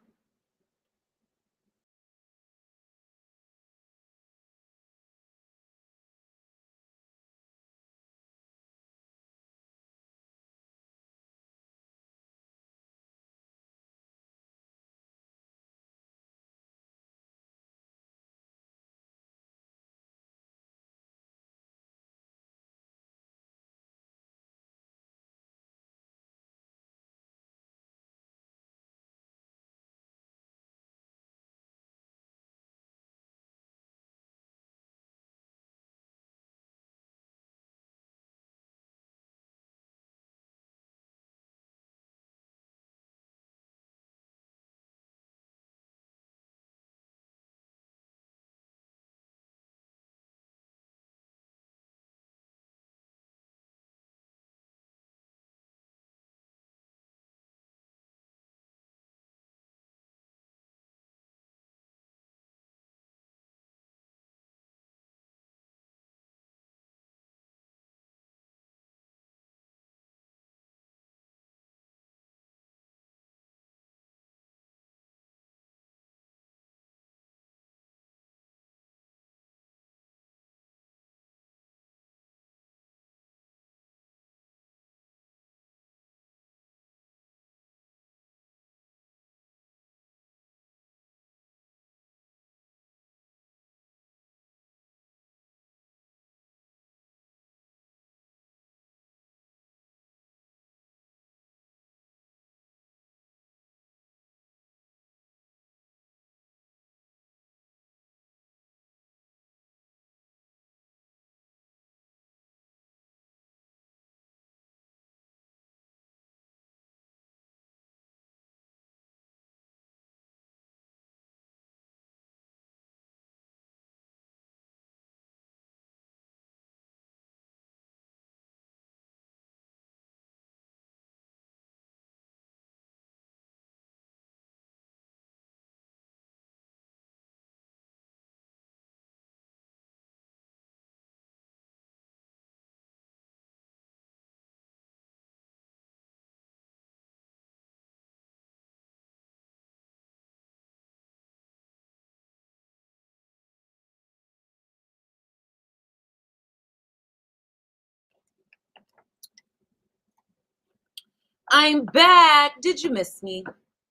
I'm back. Did you miss me?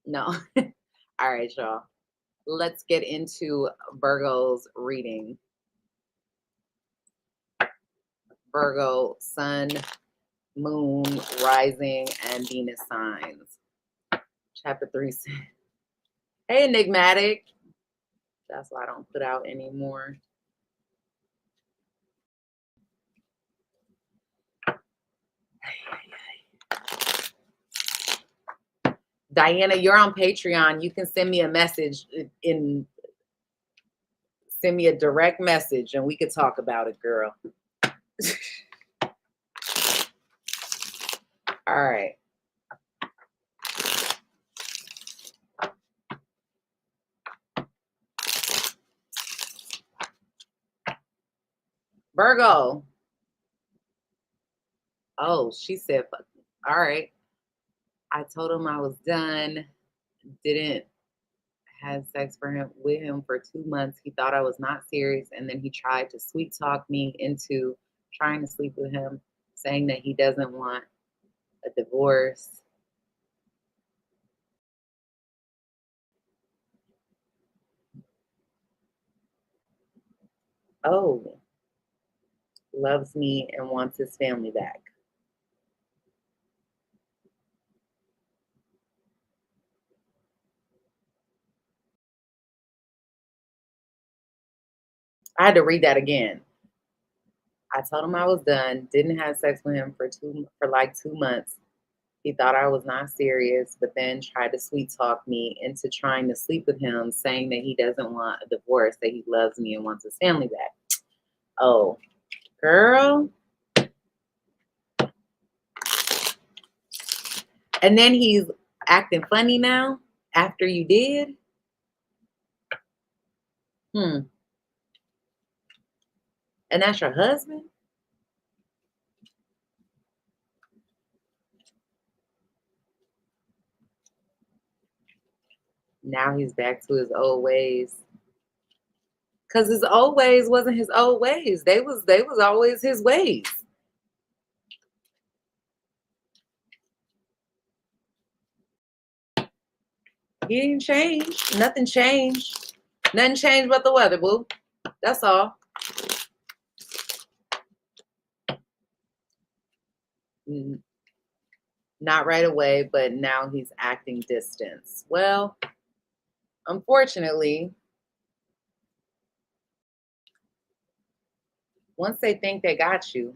No. All right, y'all. Let's get into Virgo's reading. Virgo, sun, moon, rising, and Venus signs. Chapter 3. Hey, enigmatic. That's why I don't put out anymore. Diana, you're on Patreon. You can send me a message send me a direct message and we could talk about it, girl. All right. Virgo. Oh, she said, all right. I told him I was done. Didn't have sex with him for 2 months. He thought I was not serious, and then he tried to sweet talk me into trying to sleep with him, saying that he doesn't want a divorce. Oh, loves me and wants his family back. I had to read that again. I told him I was done, didn't have sex with him for like 2 months. He thought I was not serious, but then tried to sweet talk me into trying to sleep with him, saying that he doesn't want a divorce, that he loves me and wants his family back. Oh, girl. And then he's acting funny now after you did? Hmm. And that's your husband? Now he's back to his old ways. Cause his old ways wasn't his old ways. They was always his ways. He didn't change. Nothing changed. Nothing changed but the weather, boo. That's all. Mm, not right away, but now he's acting distance. Well, unfortunately, once they think they got you,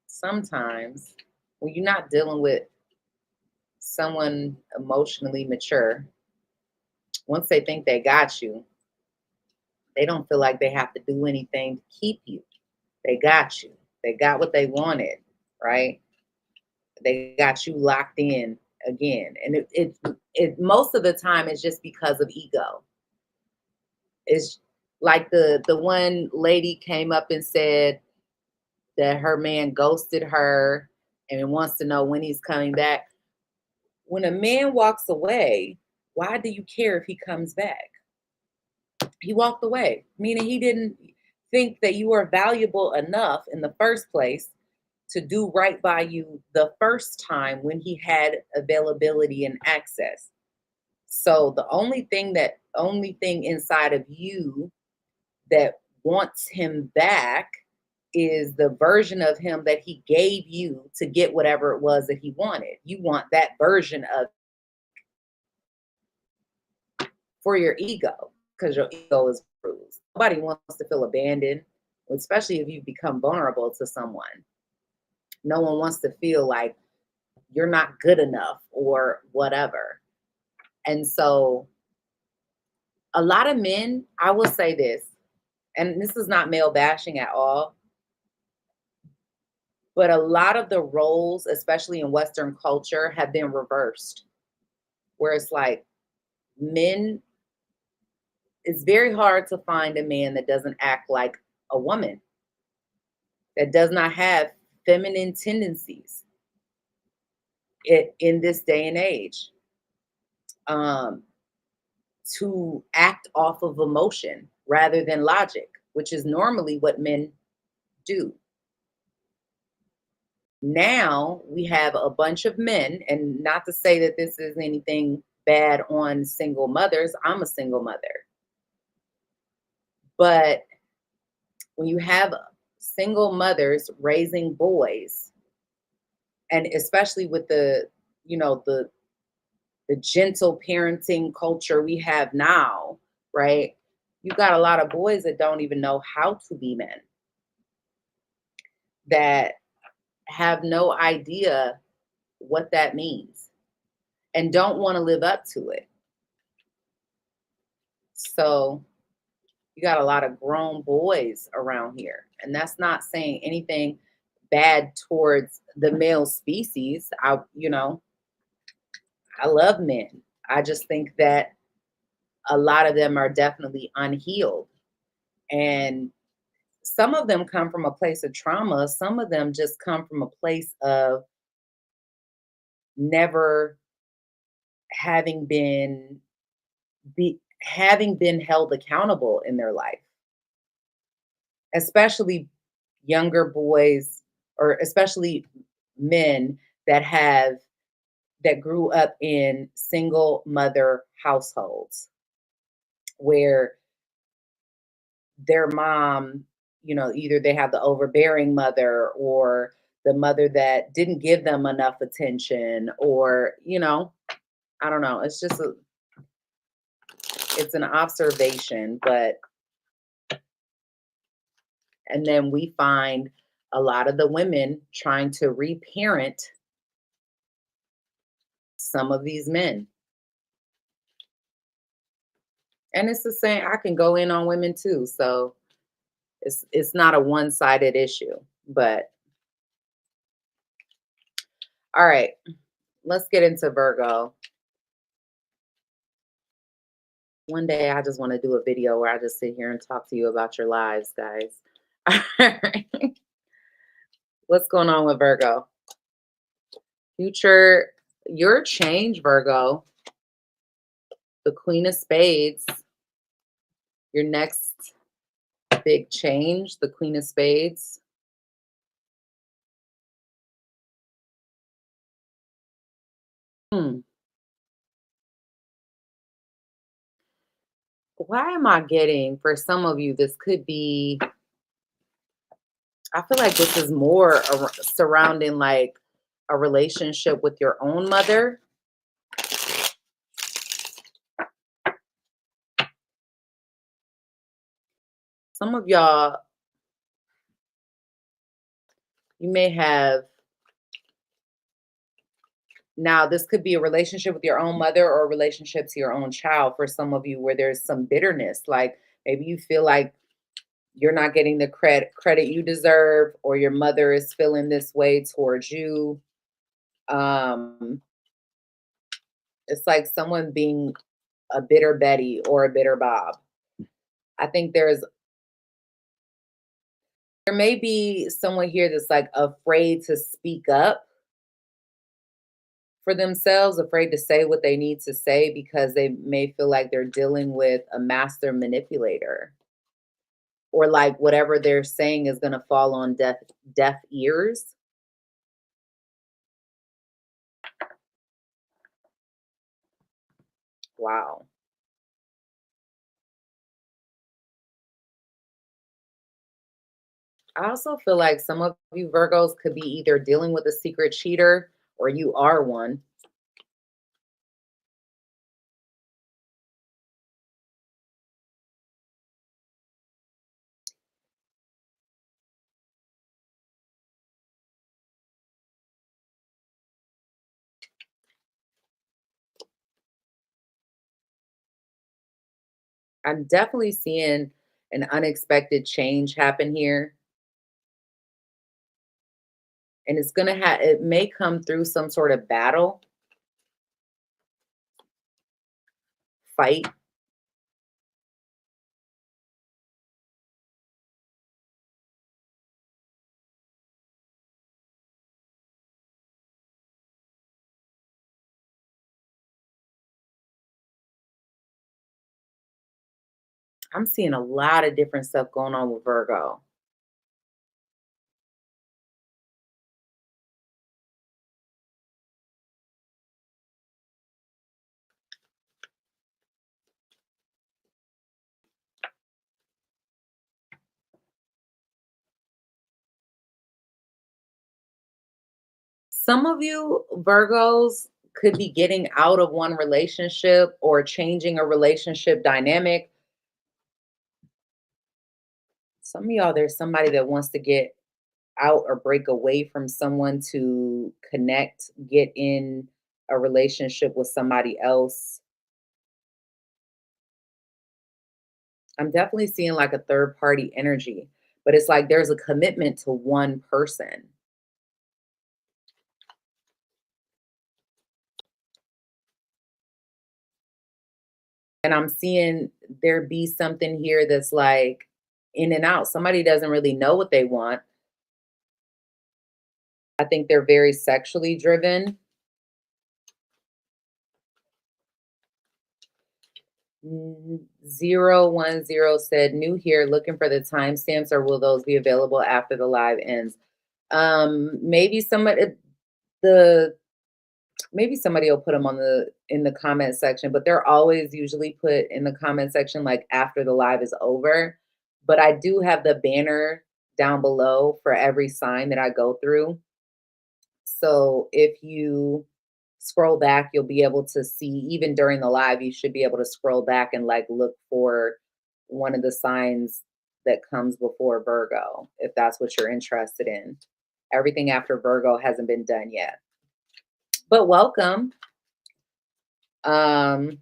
sometimes when you're not dealing with someone emotionally mature, once they think they got you, they don't feel like they have to do anything to keep you. They got you. They got what they wanted, right? They got you locked in again. And it most of the time it's just because of ego. It's like the one lady came up and said that her man ghosted her and wants to know when he's coming back. When a man walks away, why do you care if he comes back? He walked away, meaning he didn't think that you were valuable enough in the first place to do right by you the first time when he had availability and access. So the only thing inside of you that wants him back is the version of him that he gave you to get whatever it was that he wanted. You want that version of for your ego because your ego is bruised. Nobody wants to feel abandoned, especially if you become vulnerable to someone. No one wants to feel like you're not good enough or whatever. And so a lot of men, I will say this, and this is not male bashing at all, but a lot of the roles, especially in Western culture, have been reversed, where it's like men, it's very hard to find a man that doesn't act like a woman, that does not have feminine tendencies in this day and age, um, to act off of emotion rather than logic, which is normally what men do. Now we have a bunch of men, and not to say that this is anything bad on single mothers. I'm a single mother. But when you have single mothers raising boys, and especially with you know, the gentle parenting culture we have now, right? You got a lot of boys that don't even know how to be men, that have no idea what that means and don't want to live up to it. So you got a lot of grown boys around here. And that's not saying anything bad towards the male species. I love men. I just think that a lot of them are definitely unhealed. And some of them come from a place of trauma. Some of them just come from a place of never having having been held accountable in their life, especially younger boys, or especially men that have that grew up in single mother households where their mom, either they have the overbearing mother, or the mother that didn't give them enough attention, or, I don't know. It's an observation, but, and then we find a lot of the women trying to reparent some of these men. And it's the same. I can go in on women too. So it's not a one-sided issue, but all right, let's get into Virgo. One day I just want to do a video where I just sit here and talk to you about your lives, guys. All right. What's going on with Virgo? Future, your change, Virgo. The Queen of Spades. Your next big change, the Queen of Spades. Why am I getting, for some of you, this could be, I feel like this is more surrounding like a relationship with your own mother. Some of y'all, you may have, now this could be a relationship with your own mother or a relationship to your own child for some of you, where there's some bitterness. Like maybe you feel like you're not getting the credit you deserve, or your mother is feeling this way towards you. It's like someone being a bitter Betty or a bitter Bob. I think there may be someone here that's like afraid to speak up for themselves, afraid to say what they need to say because they may feel like they're dealing with a master manipulator, or like whatever they're saying is going to fall on deaf ears. Wow. I also feel like some of you Virgos could be either dealing with a secret cheater or you are one. I'm definitely seeing an unexpected change happen here. And it's going to it may come through some sort of battle, fight. I'm seeing a lot of different stuff going on with Virgo. Some of you Virgos could be getting out of one relationship or changing a relationship dynamic. Some of y'all, there's somebody that wants to get out or break away from someone to connect, get in a relationship with somebody else. I'm definitely seeing like a third party energy, but it's like there's a commitment to one person. And I'm seeing there be something here that's like in and out. Somebody doesn't really know what they want. I think they're very sexually driven. 010 said, new here, looking for the timestamps, or will those be available after the live ends? Maybe the maybe somebody will put them on in the comment section, but they're always usually put in the comment section like after the live is over. But I do have the banner down below for every sign that I go through. So if you scroll back, you'll be able to see, even during the live, you should be able to scroll back and like look for one of the signs that comes before Virgo, if that's what you're interested in. Everything after Virgo hasn't been done yet. But welcome. I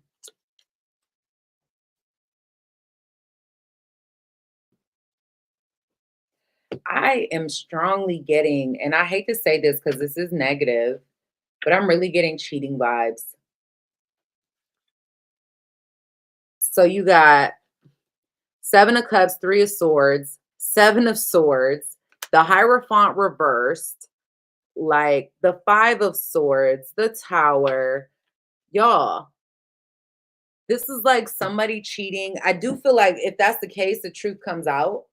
am strongly getting, and I hate to say this because this is negative, but I'm really getting cheating vibes. So you got 7 of Cups, 3 of Swords, 7 of Swords, the Hierophant reversed, like the 5 of Swords, the Tower. Y'all, this is like somebody cheating. I do feel like if that's the case, the truth comes out.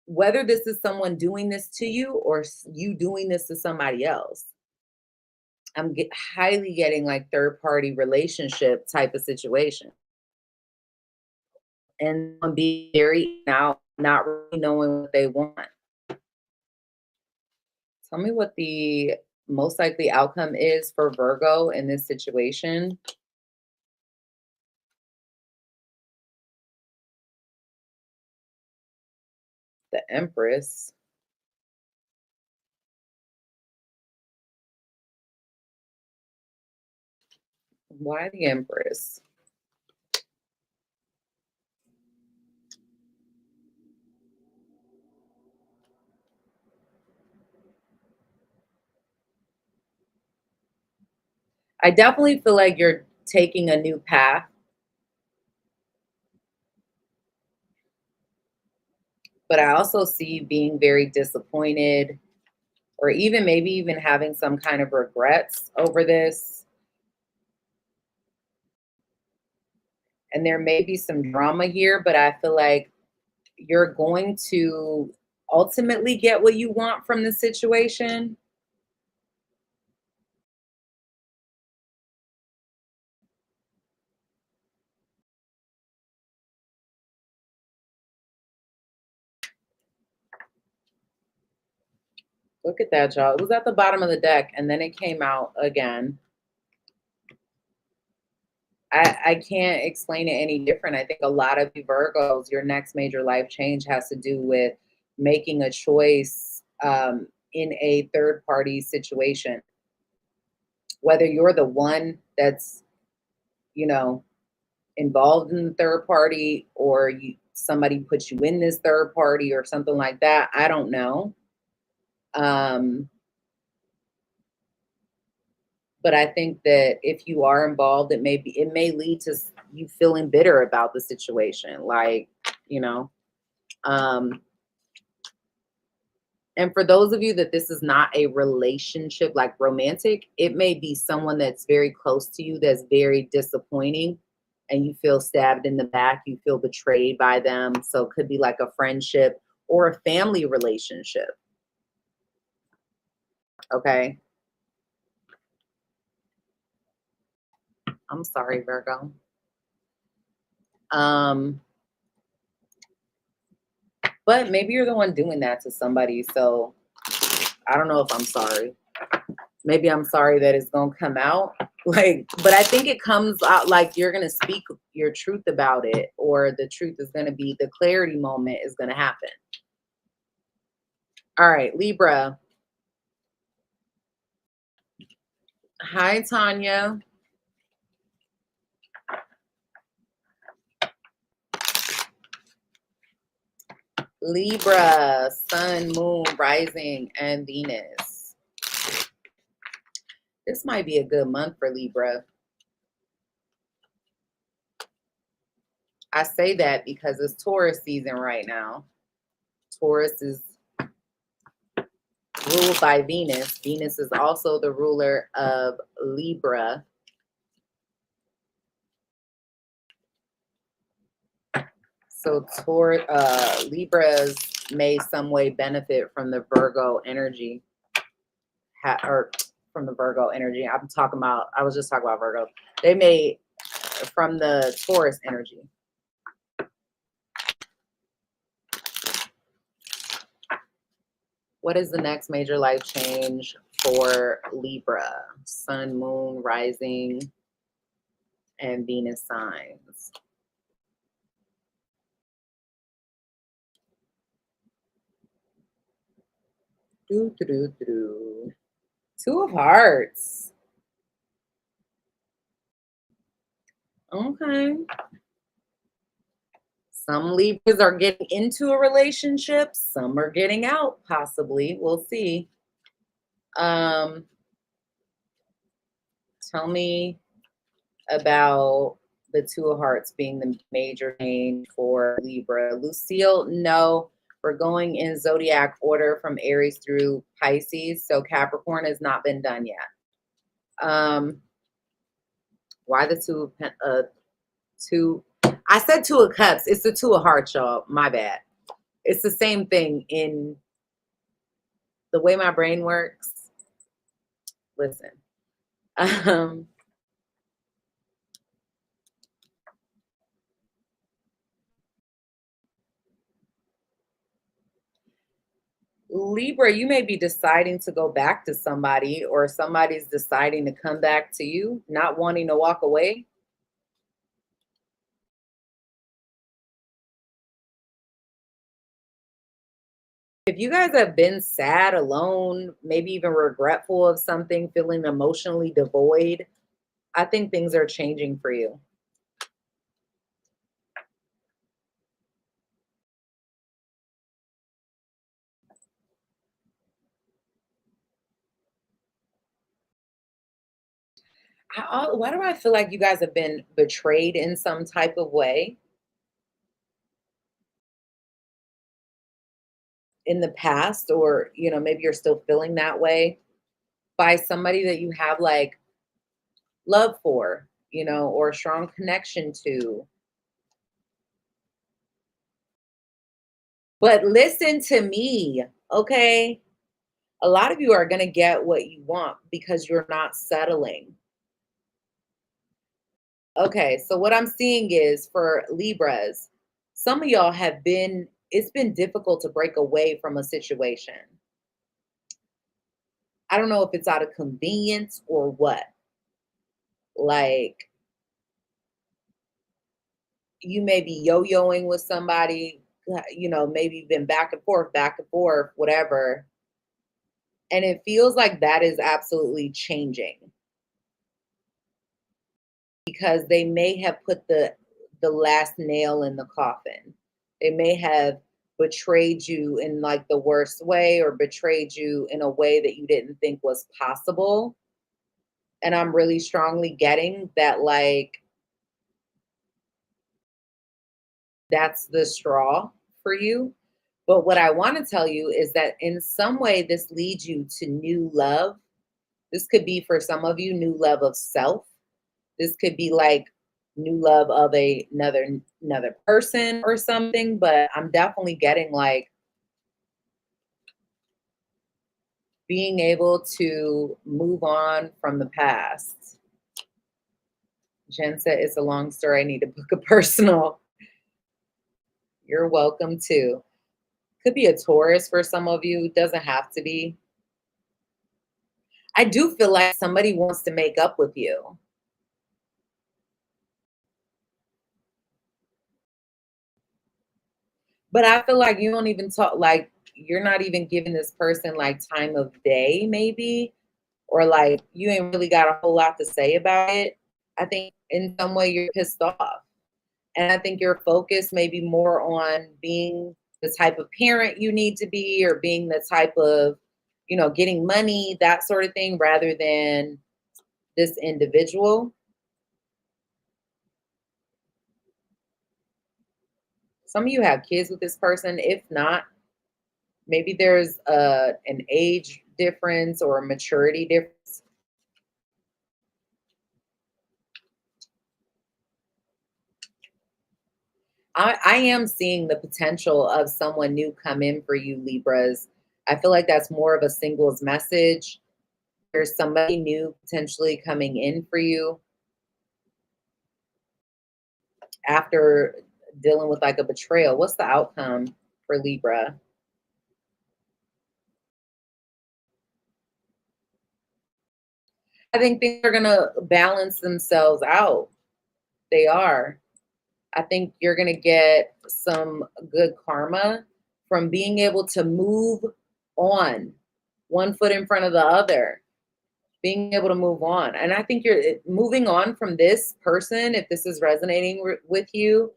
Whether this is someone doing this to you or you doing this to somebody else. I'm highly getting like third party relationship type of situation. And I'm being very now, not really knowing what they want. Tell me what the most likely outcome is for Virgo in this situation. The Empress. Why the Empress? I definitely feel like you're taking a new path. But I also see you being very disappointed, or even maybe even having some kind of regrets over this. And there may be some drama here, but I feel like you're going to ultimately get what you want from the situation. Look at that, y'all. It was at the bottom of the deck and then it came out again. I can't explain it any different. I think a lot of you Virgos, your next major life change has to do with making a choice in a third party situation. Whether you're the one that's, you know, involved in the third party, or somebody puts you in this third party or something like that. I don't know. Um, but I think that if you are involved, it may lead to you feeling bitter about the situation. Like, you know, um, and for those of you that this is not a relationship, like romantic, it may be someone that's very close to you that's very disappointing, and you feel stabbed in the back, you feel betrayed by them. So it could be like a friendship or a family relationship. Okay. I'm sorry, Virgo. Um, but maybe you're the one doing that to somebody. So I don't know if I'm sorry. Maybe I'm sorry that it's gonna come out. Like, but I think it comes out like you're gonna speak your truth about it, or the truth is gonna be, the clarity moment is gonna happen. All right, Libra. Hi, Tanya. Libra, Sun, Moon, Rising, and Venus. This might be a good month for Libra. I say that because it's Taurus season right now. Taurus is ruled by Venus. Venus is also the ruler of Libra. So Libras may some way benefit from the Virgo energy, or from the Virgo energy. I was just talking about Virgo. They may from the Taurus energy. What is the next major life change for Libra? Sun, moon, rising, and Venus signs. Two of Hearts. Okay. Some Libras are getting into a relationship. Some are getting out, possibly. We'll see. Tell me about the Two of Hearts being the major change for Libra. Lucille, no. We're going in zodiac order from Aries through Pisces. So Capricorn has not been done yet. Why the two? I said Two of Cups. It's the Two of Hearts, y'all. My bad. It's the same thing in the way my brain works. Listen. Libra, you may be deciding to go back to somebody, or somebody's deciding to come back to you, not wanting to walk away. If you guys have been sad, alone, maybe even regretful of something, feeling emotionally devoid, I think things are changing for you. Why do I feel like you guys have been betrayed in some type of way in the past, or maybe you're still feeling that way by somebody that you have like love for, or a strong connection to. But listen to me, okay? A lot of you are going to get what you want because you're not settling. Okay, so what I'm seeing is for Libras, some of y'all it's been difficult to break away from a situation. I don't know if it's out of convenience or what. Like, you may be yo-yoing with somebody, maybe you've been back and forth, whatever. And it feels like that is absolutely changing, because they may have put the last nail in the coffin. They may have betrayed you in like the worst way, or betrayed you in a way that you didn't think was possible. And I'm really strongly getting that, like, that's the straw for you. But what I want to tell you is that in some way, this leads you to new love. This could be for some of you, new love of self. This could be like new love of another person or something. But I'm definitely getting like being able to move on from the past. Jen said, it's a long story. I need to book a personal. You're welcome too. Could be a Taurus for some of you. Doesn't have to be. I do feel like somebody wants to make up with you. But I feel like you don't even talk, like you're not even giving this person like time of day, maybe, or like you ain't really got a whole lot to say about it. I think in some way you're pissed off. And I think your focus may be more on being the type of parent you need to be, or being the type of, getting money, that sort of thing, rather than this individual. Some of you have kids with this person. If not, maybe there's an age difference or a maturity difference. I am seeing the potential of someone new come in for you, Libras. I feel like that's more of a singles message. There's somebody new potentially coming in for you after dealing with like a betrayal. What's the outcome for Libra? I think things are going to balance themselves out. They are. I think you're going to get some good karma from being able to move on, one foot in front of the other, being able to move on. And I think you're moving on from this person, if this is resonating with you,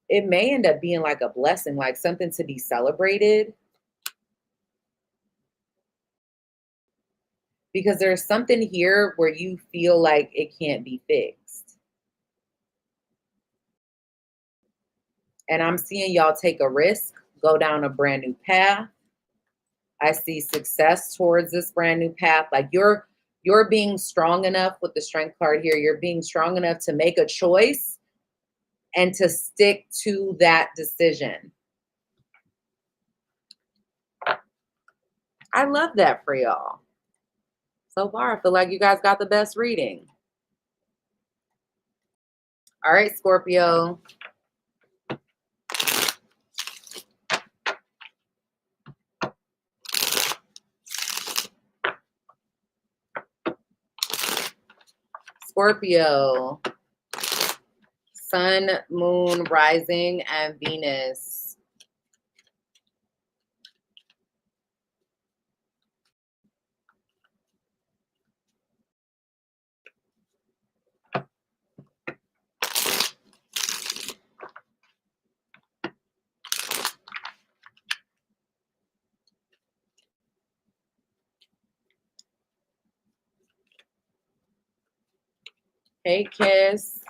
it may end up being like a blessing, like something to be celebrated, because there's something here where you feel like it can't be fixed. And I'm seeing y'all take a risk, go down a brand new path. I see success towards this brand new path. Like you're being strong enough with the strength card here. You're being strong enough to make a choice and to stick to that decision. I love that for y'all. So far, I feel like you guys got the best reading. All right, Scorpio. Scorpio. Sun, Moon, Rising, and Venus. Hey, Kiss.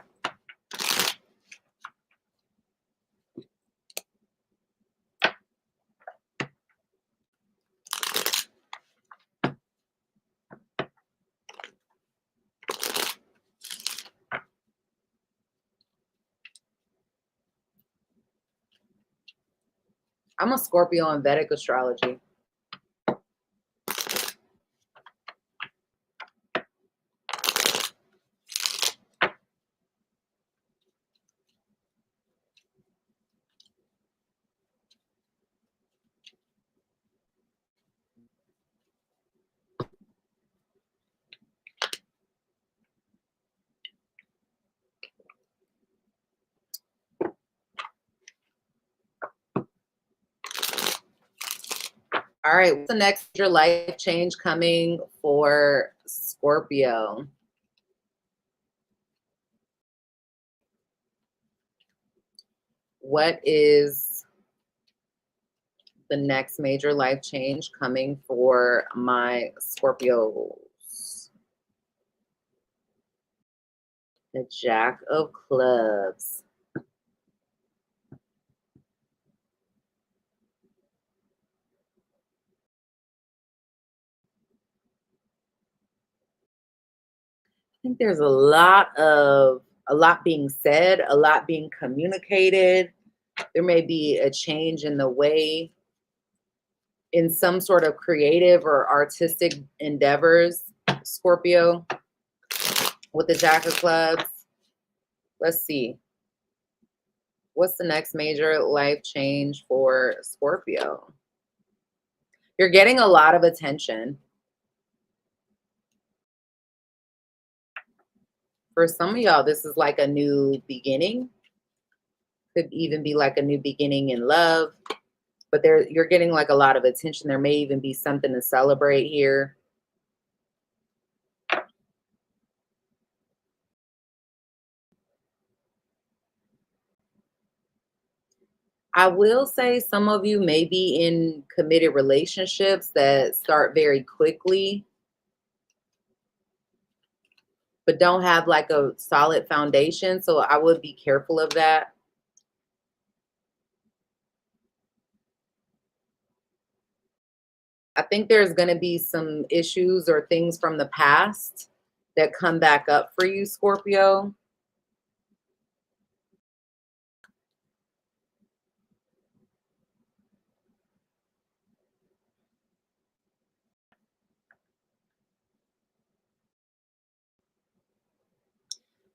I'm a Scorpio in Vedic astrology. All right, what's the next major life change coming for Scorpio? What is the next major life change coming for my Scorpios? The Jack of Clubs. I think there's a lot being said, a lot being communicated. There may be a change in the way, in some sort of creative or artistic endeavors, Scorpio, with the Jack of Clubs. Let's see. What's the next major life change for Scorpio? You're getting a lot of attention. For some of y'all, this is like a new beginning. Could even be like a new beginning in love. But you're getting like a lot of attention. There may even be something to celebrate here. I will say some of you may be in committed relationships that start very quickly, but don't have like a solid foundation. So I would be careful of that. I think there's going to be some issues or things from the past that come back up for you, Scorpio.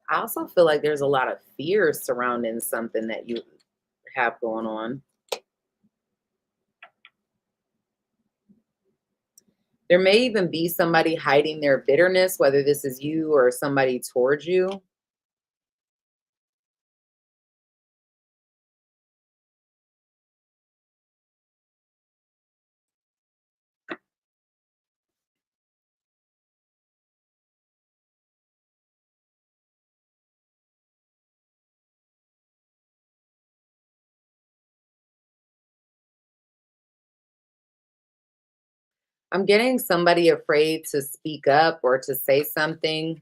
I also feel like there's a lot of fear surrounding something that you have going on. There may even be somebody hiding their bitterness, whether this is you or somebody towards you. I'm getting somebody afraid to speak up or to say something.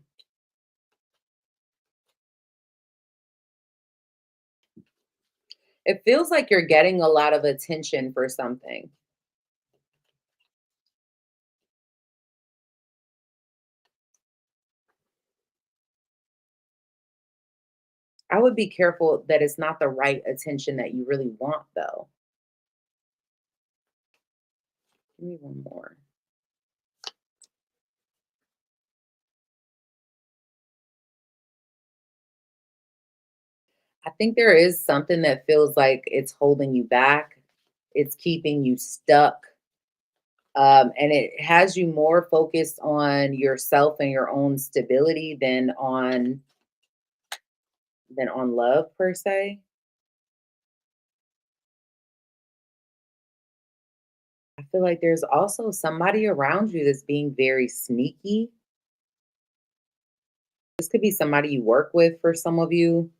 It feels like you're getting a lot of attention for something. I would be careful that it's not the right attention that you really want, though. Give me one more. I think there is something that feels like it's holding you back. It's keeping you stuck. And it has you more focused on yourself and your own stability than on love per se. I feel like there's also somebody around you that's being very sneaky. This could be somebody you work with for some of you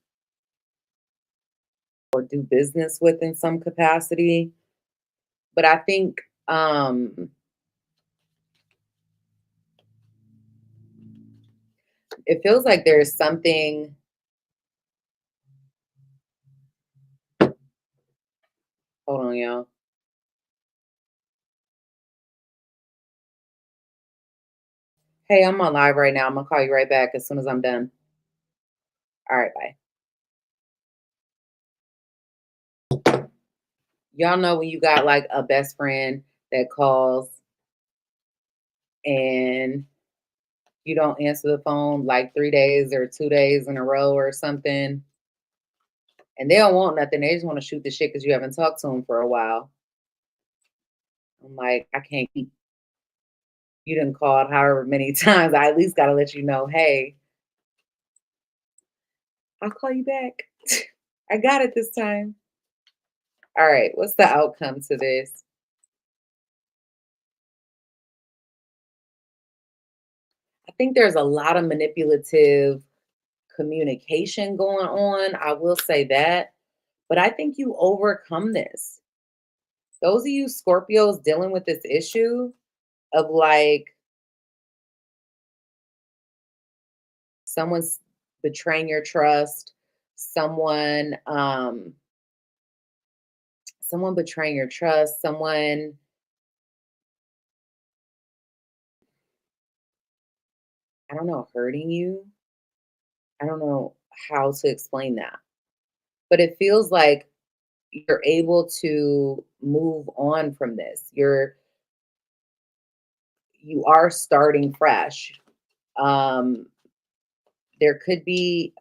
or do business with in some capacity. But I think it feels like there's something. Hold on, y'all. Hey, I'm on live right now. I'm gonna call you right back as soon as I'm done. All right, bye. Y'all know when you got like a best friend that calls and you don't answer the phone like 3 days or 2 days in a row or something, and they don't want nothing. They just want to shoot the shit because you haven't talked to them for a while. I'm like, I can't keep. You done called however many times. I at least got to let you know, hey, I'll call you back. I got it this time. All right, what's the outcome to this? I think there's a lot of manipulative communication going on. I will say that. But I think you overcome this. Those of you Scorpios dealing with this issue of like someone's betraying your trust, someone betraying your trust, someone, I don't know, hurting you. I don't know how to explain that. But it feels like you're able to move on from this. You are starting fresh. Um, there could be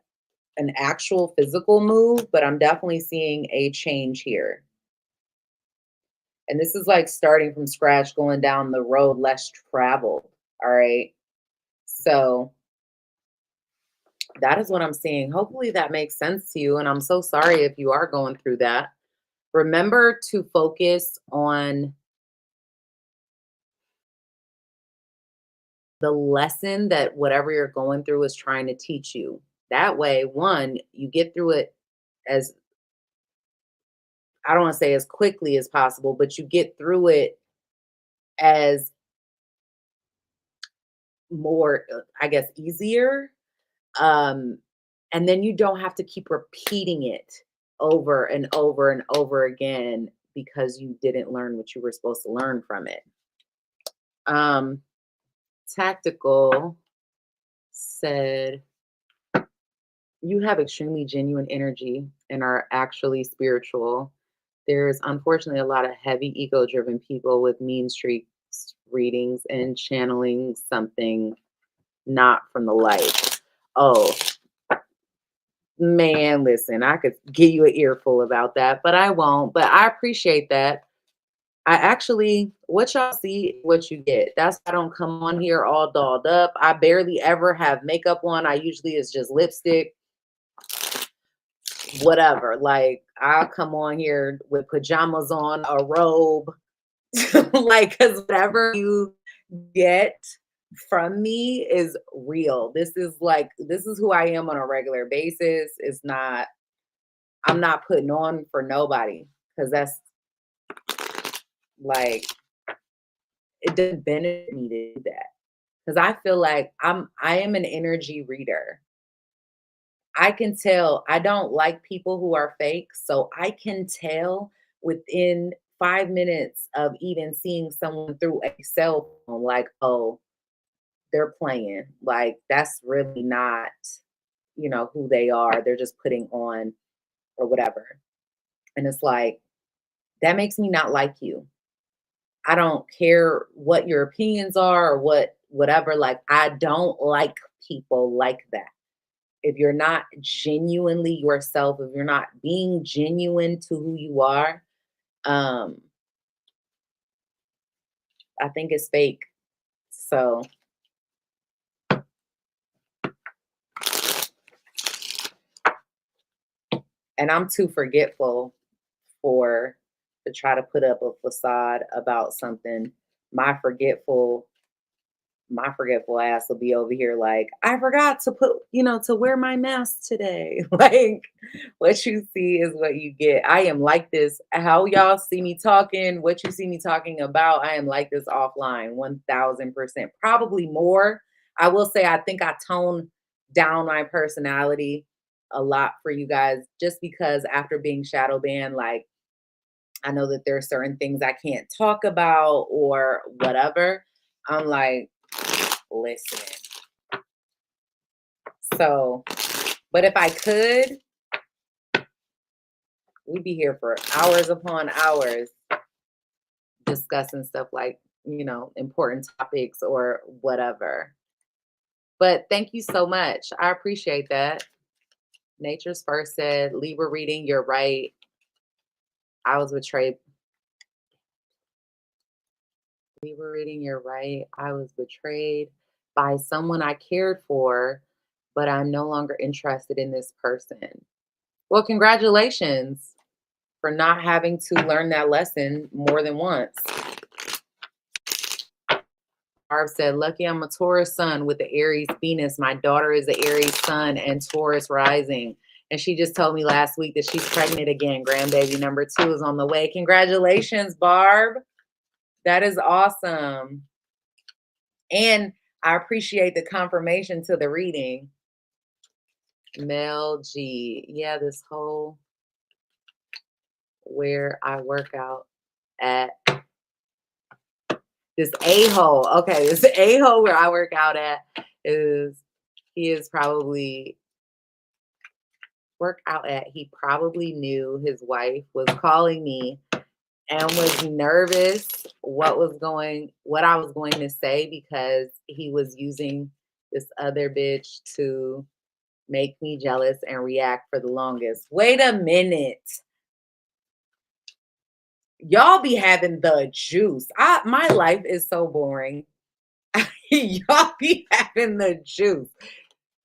an actual physical move, but I'm definitely seeing a change here. And this is like starting from scratch, going down the road less traveled. All right. So that is what I'm seeing. Hopefully that makes sense to you. And I'm so sorry if you are going through that. Remember to focus on the lesson that whatever you're going through is trying to teach you. That way, one, you get through it as, I don't want to say as quickly as possible, but you get through it as more, I guess, easier. Um, and then you don't have to keep repeating it over and over and over again because you didn't learn what you were supposed to learn from it. Um, Tactical said, you have extremely genuine energy and are actually spiritual. There's unfortunately a lot of heavy ego driven people with mean streaks readings and channeling something not from the light. Oh, man, listen, I could give you an earful about that, but I won't. But I appreciate that. I actually, what y'all see, what you get. That's why I don't come on here all dolled up. I barely ever have makeup on. I usually it's just lipstick, whatever. Like I'll come on here with pajamas on, a robe, like because whatever you get from me is real. This is who I am on a regular basis. It's not, I'm not putting on for nobody because that's like, it doesn't benefit me to do that. Because I feel like I am an energy reader. I can tell I don't like people who are fake. So I can tell within 5 minutes of even seeing someone through a cell phone, like, oh, they're playing. Like that's really not, who they are. They're just putting on or whatever. And it's like, that makes me not like you. I don't care what your opinions are or whatever. Like, I don't like people like that. If you're not genuinely yourself, if you're not being genuine to who you are, um, I think it's fake. So, and I'm too forgetful to try to put up a facade about something. My forgetful my forgetful ass will be over here like, I forgot to put, to wear my mask today. Like, what you see is what you get. I am like this. How y'all see me talking, what you see me talking about, I am like this offline, 1000%, probably more. I will say, I think I tone down my personality a lot for you guys, just because after being shadow banned, like, I know that there are certain things I can't talk about or whatever. I'm like, listen. So, but if I could, we'd be here for hours upon hours discussing stuff like, important topics or whatever. But thank you so much. I appreciate that. Nature's First said, Libra reading, you're right. I was betrayed. Libra reading, you're right. I was betrayed by someone I cared for, but I'm no longer interested in this person. Well, congratulations for not having to learn that lesson more than once. Barb said, lucky I'm a Taurus sun with the Aries Venus. My daughter is the Aries sun and Taurus rising. And she just told me last week that she's pregnant again. Grandbaby number 2 is on the way. Congratulations, Barb. That is awesome. And I appreciate the confirmation to the reading. Mel G. Yeah, this whole where I work out at. This a-hole. Okay, this a-hole where I work out at he probably he probably knew his wife was calling me and was nervous what I was going to say, because he was using this other bitch to make me jealous and react for the longest. Wait a minute. Y'all be having the juice. My life is so boring. Y'all be having the juice.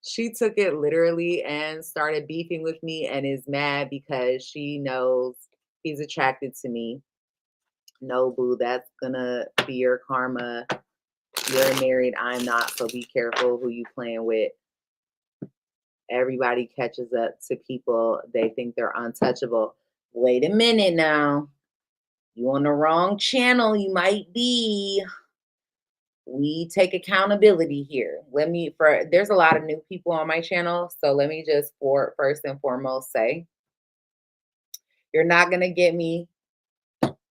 She took it literally and started beefing with me and is mad because she knows he's attracted to me. No, boo, that's gonna be your karma. You're married, I'm not, so be careful who you playing with. Everybody catches up to people they think they're untouchable. Wait a minute now. You on the wrong channel, you might be. We take accountability here. There's a lot of new people on my channel, so let me just first and foremost say, you're not gonna get me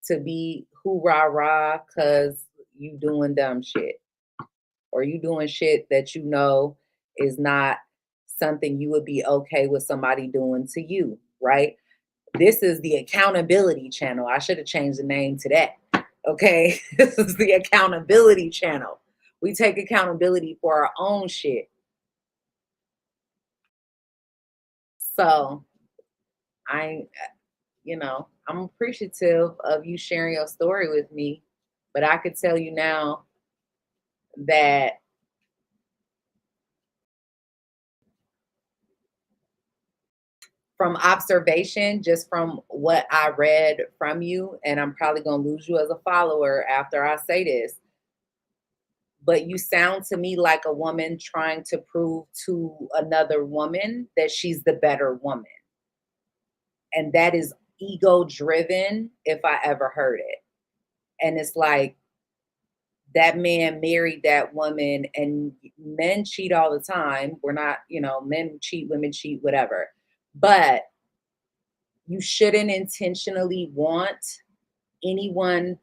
to be hoorah rah because you doing dumb shit, or you doing shit that is not something you would be okay with somebody doing to you, right? This is the accountability channel. I should have changed the name to that. Okay. This is the accountability channel. We take accountability for our own shit. So I'm appreciative of you sharing your story with me, but I could tell you now that from observation, just from what I read from you, and I'm probably going to lose you as a follower after I say this, but you sound to me like a woman trying to prove to another woman that she's the better woman. And that is ego driven, if I ever heard it. And it's like, that man married that woman, and men cheat all the time. We're not, men cheat, women cheat, whatever. But you shouldn't intentionally want anyone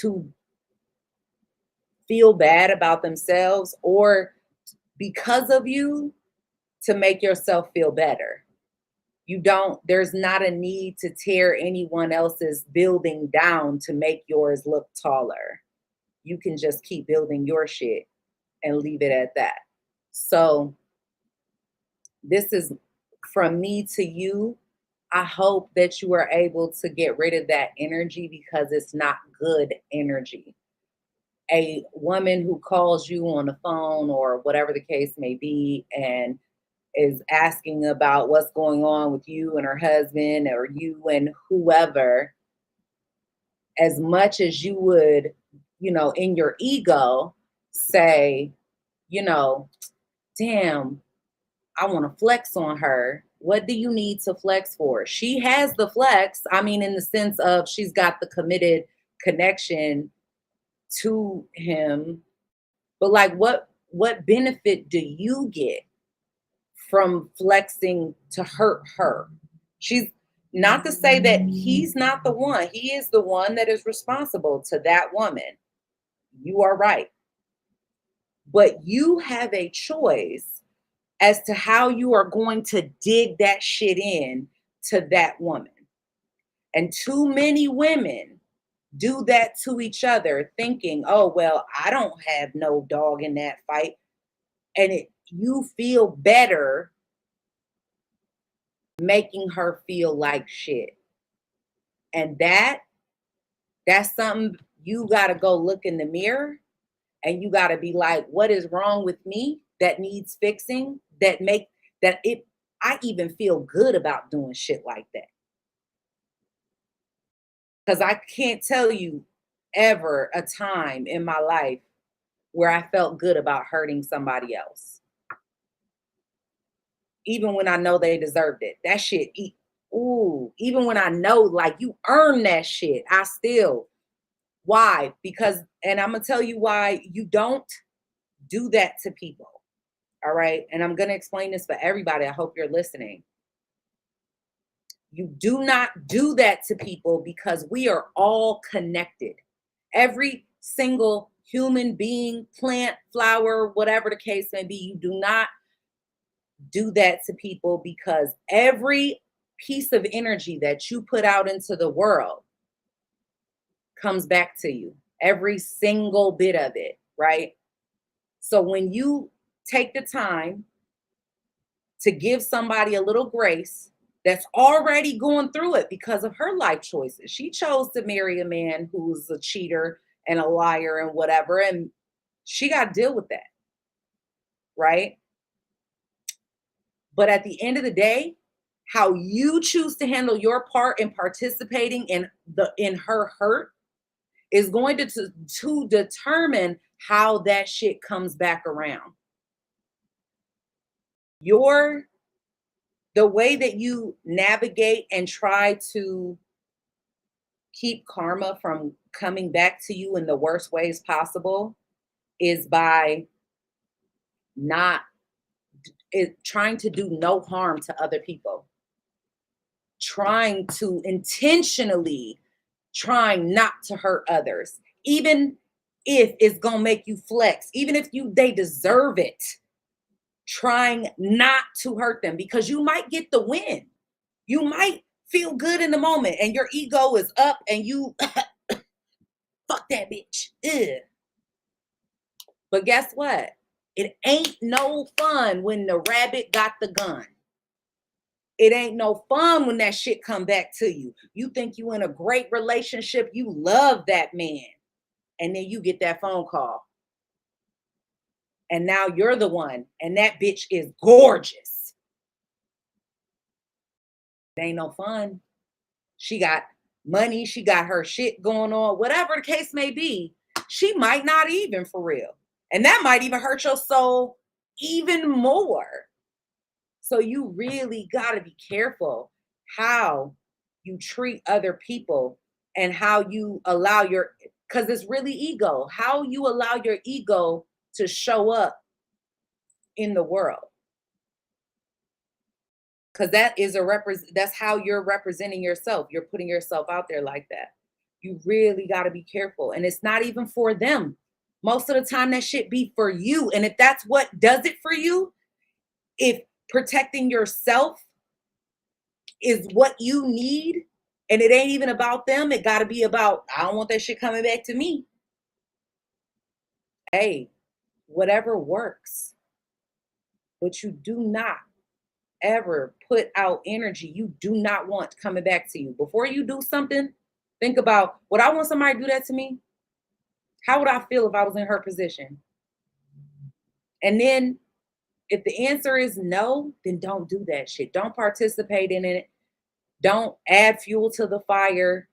to feel bad about themselves or because of you to make yourself feel better. There's not a need to tear anyone else's building down to make yours look taller. You can just keep building your shit and leave it at that. So this is from me to you. I hope that you are able to get rid of that energy because it's not good energy. A woman who calls you on the phone or whatever the case may be and is asking about what's going on with you and her husband or you and whoever, as much as you would, in your ego say, damn, I want to flex on her. What do you need to flex for? She has the flex. I mean, in the sense of she's got the committed connection to him. But like, what benefit do you get from flexing to hurt her? She's not to say that he's not the one. He is the one that is responsible to that woman. You are right. But you have a choice as to how you are going to dig that shit in to that woman. And too many women do that to each other thinking, oh, well, I don't have no dog in that fight. And you feel better making her feel like shit. And that's something you got to go look in the mirror and you got to be like, what is wrong with me that needs fixing I even feel good about doing shit like that. Because I can't tell you ever a time in my life where I felt good about hurting somebody else. Even when I know they deserved it. That shit, even when I know like you earned that shit, I still. Why? Because, and I'm going to tell you why you don't do that to people. All right. And I'm going to explain this for everybody. I hope you're listening. You do not do that to people because we are all connected. Every single human being, plant, flower, whatever the case may be, you do not do that to people because every piece of energy that you put out into the world comes back to you. Every single bit of it, right? So when you take the time to give somebody a little grace that's already going through it because of her life choices. She chose to marry a man who's a cheater and a liar and whatever, and she got to deal with that, right? But at the end of the day, how you choose to handle your part in participating in her hurt is going to determine how that shit comes back around. The way that you navigate and try to keep karma from coming back to you in the worst ways possible is by trying to do no harm to other people. Trying to intentionally trying not to hurt others. Even if it's gonna make you flex, even if they deserve it, trying not to hurt them, because you might get the win. You might feel good in the moment and your ego is up and you fuck that bitch. Ugh. But guess what? It ain't no fun when the rabbit got the gun. It ain't no fun when that shit come back to you. You think you in a great relationship, you love that man, and then you get that phone call. And now you're the one, and that bitch is gorgeous. It ain't no fun. She got money, she got her shit going on, whatever the case may be. She might not even, for real. And that might even hurt your soul even more. So you really got to be careful how you treat other people and how you allow because it's really ego, how you allow your ego to show up in the world. Because that's how you're representing yourself. You're putting yourself out there like that. You really got to be careful. And it's not even for them. Most of the time that shit be for you. And if that's what does it for you, if protecting yourself is what you need, and it ain't even about them, it got to be about, I don't want that shit coming back to me. Hey, whatever works. But you do not ever put out energy you do not want coming back to you. Before you do something, think about, would I want somebody to do that to me? How would I feel if I was in her position? And then if the answer is no, then don't do that shit. Don't participate in it. Don't add fuel to the fire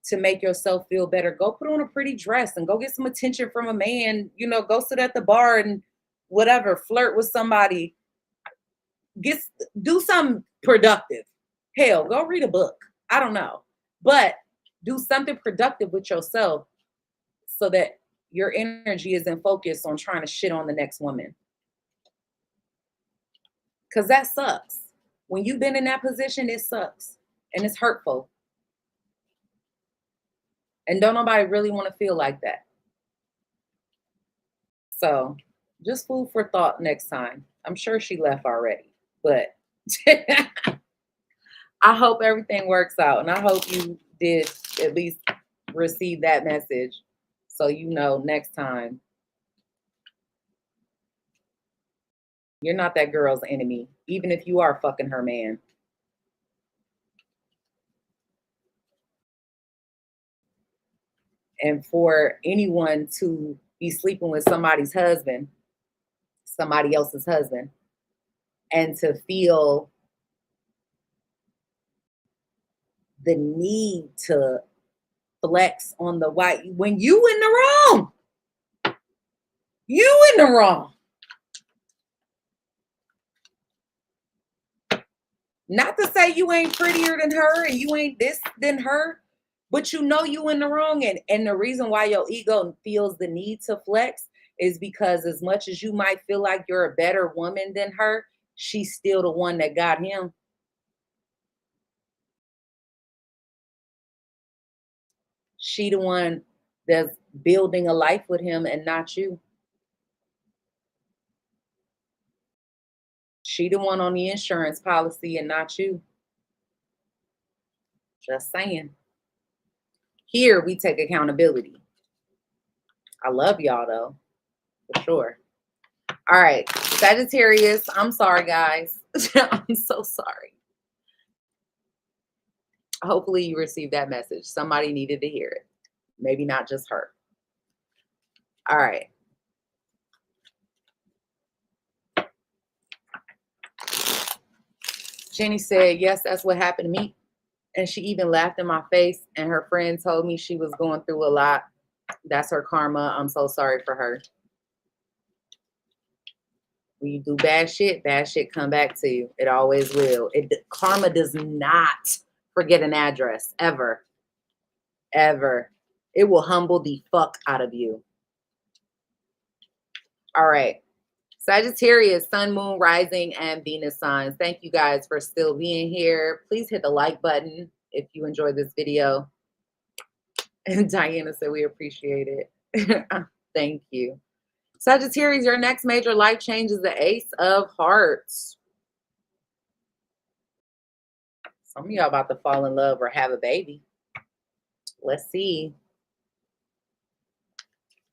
to make yourself feel better. Go put on a pretty dress and go get some attention from a man. You know, go sit at the bar and whatever, flirt with somebody. Do something productive. Hell, go read a book. I don't know. But do something productive with yourself so that your energy is in focus on trying to shit on the next woman. Because that sucks. When you've been in that position, it sucks. And it's hurtful. And don't nobody really want to feel like that. So just food for thought next time. I'm sure she left already. But I hope everything works out. And I hope you did at least receive that message. So you know next time, you're not that girl's enemy, even if you are fucking her man. And for anyone to be sleeping with somebody's husband, somebody else's husband, and to feel the need to flex on the white, when you in the wrong, you in the wrong. Not to say you ain't prettier than her and you ain't this than her, but you know you in the wrong. And the reason why your ego feels the need to flex is because as much as you might feel like you're a better woman than her, she's still the one that got him. She the one that's building a life with him and not you. She the one on the insurance policy and not you. Just saying. Here we take accountability. I love y'all though, for sure. All right, Sagittarius, I'm sorry guys. I'm so sorry. Hopefully you received that message. Somebody needed to hear it. Maybe not just her. All right. Jenny said, yes, that's what happened to me. And she even laughed in my face. And her friend told me she was going through a lot. That's her karma. I'm so sorry for her. When you do bad shit come back to you. It always will. Karma does not forget an address, ever. Ever. It will humble the fuck out of you. All right. Sagittarius, Sun, Moon, Rising, and Venus signs. Thank you guys for still being here. Please hit the like button if you enjoyed this video. And Diana said we appreciate it. Thank you. Sagittarius, your next major life change is the Ace of Hearts. Some of y'all about to fall in love or have a baby. Let's see.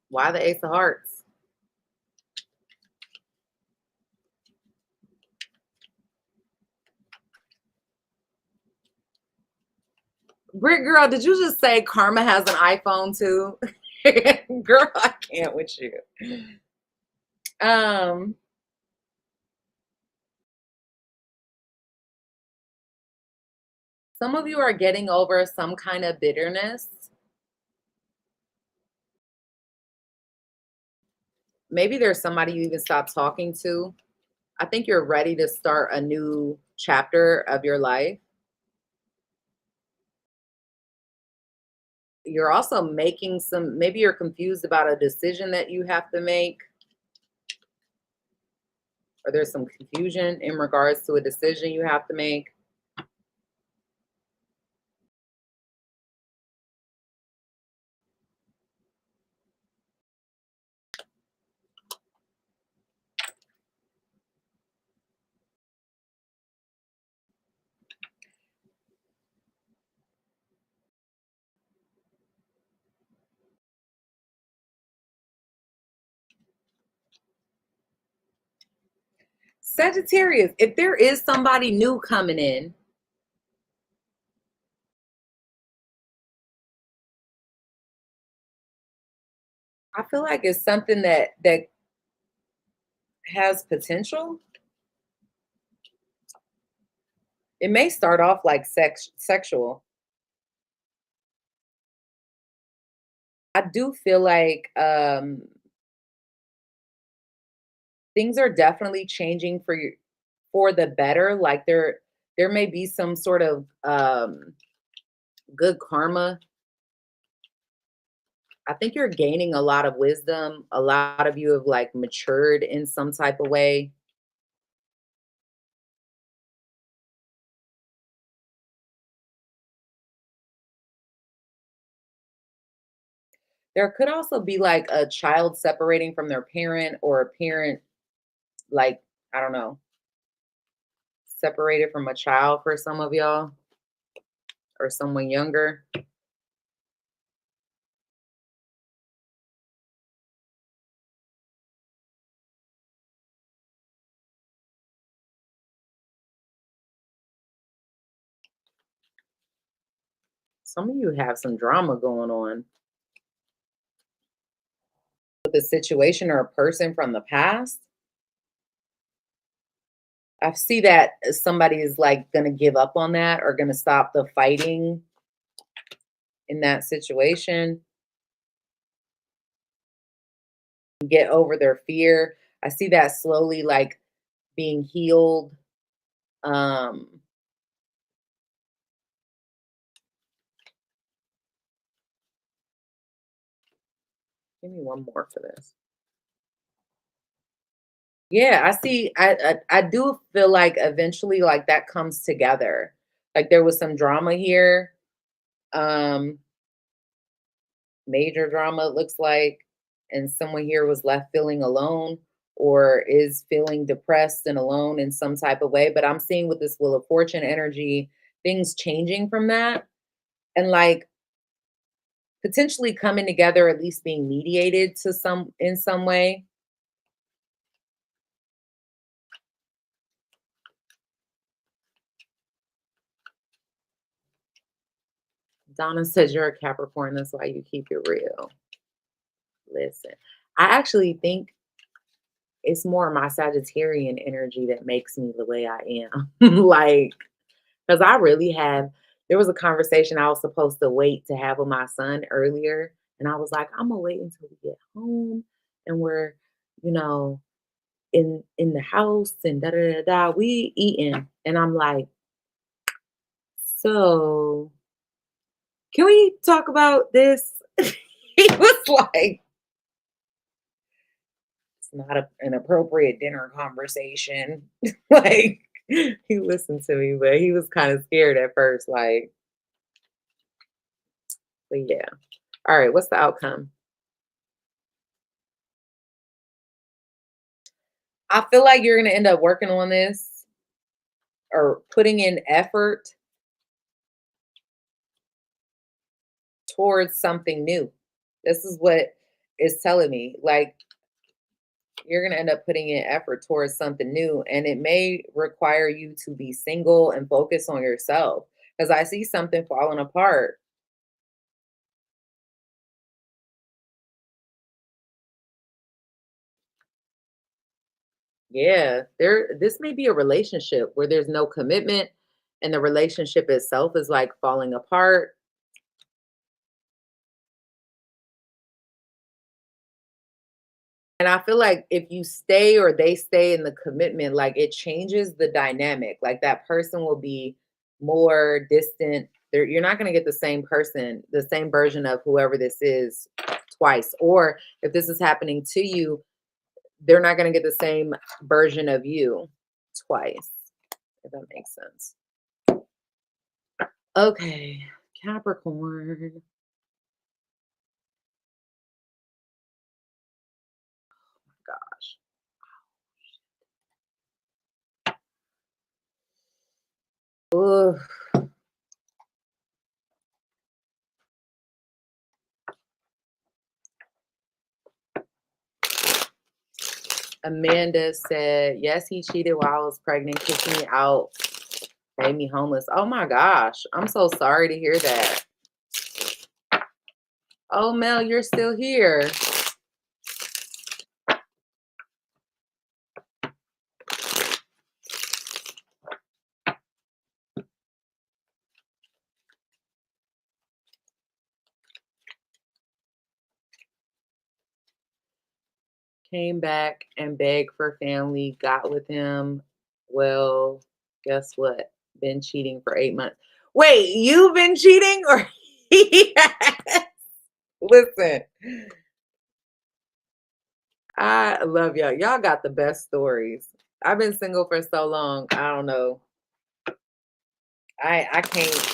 Why the Ace of Hearts? Britt girl, did you just say Karma has an iPhone too? Girl, I can't with you. Some of you are getting over some kind of bitterness. Maybe there's somebody you even stopped talking to. I think you're ready to start a new chapter of your life. You're also making some, maybe you're confused about a decision that you have to make. Or there's some confusion in regards to a decision you have to make. Sagittarius, if there is somebody new coming in, I feel like it's something that has potential. It may start off like sexual. I do feel like things are definitely changing for you for the better. Like there may be some sort of good karma. I think you're gaining a lot of wisdom. A lot of you have like matured in some type of way. There could also be like a child separating from their parent, or a parent, like, I don't know, separated from a child for some of y'all, or someone younger. Some of you have some drama going on with a situation or a person from the past. I see that somebody is like going to give up on that, or going to stop the fighting in that situation, get over their fear. I see that slowly like being healed. Um, Give me one more for this. Yeah, I see. I do feel like eventually, like that comes together. Like there was some drama here, um, major drama, it looks like, and someone here was left feeling alone, or is feeling depressed and alone in some type of way. But I'm seeing with this Wheel of Fortune energy, things changing from that, and like potentially coming together, at least being mediated to some in some way. Donna says you're a Capricorn, that's why you keep it real. Listen, I actually think it's more my Sagittarian energy that makes me the way I am. Like, because I really have, there was a conversation I was supposed to wait to have with my son earlier. And I was like, I'm gonna wait until we get home and we're, you know, in the house and da da da da. We eating. And I'm like, so can we talk about this? He was like, it's not an appropriate dinner conversation. Like, he listened to me, but he was kind of scared at first. Like, but yeah. All right, what's the outcome? I feel like you're going to end up working on this or putting in effort towards something new. This is what it's telling me. Like, you're going to end up putting in effort towards something new, and it may require you to be single and focus on yourself, because I see something falling apart. Yeah, this may be a relationship where there's no commitment and the relationship itself is like falling apart. And I feel like if you stay or they stay in the commitment, like it changes the dynamic. Like that person will be more distant. You're not going to get the same person, the same version of whoever this is twice. Or if this is happening to you, they're not going to get the same version of you twice, if that makes sense. Okay, Capricorn. Gosh. Ugh. Amanda said, yes, he cheated while I was pregnant, kicked me out, made me homeless. Oh my gosh. I'm so sorry to hear that. Oh, Mel, you're still here. Came back and begged for family, got with him. Well, guess what? Been cheating for 8 months. Wait, you've been cheating or he has? Listen, I love y'all. Y'all got the best stories. I've been single for so long. I don't know. I can't.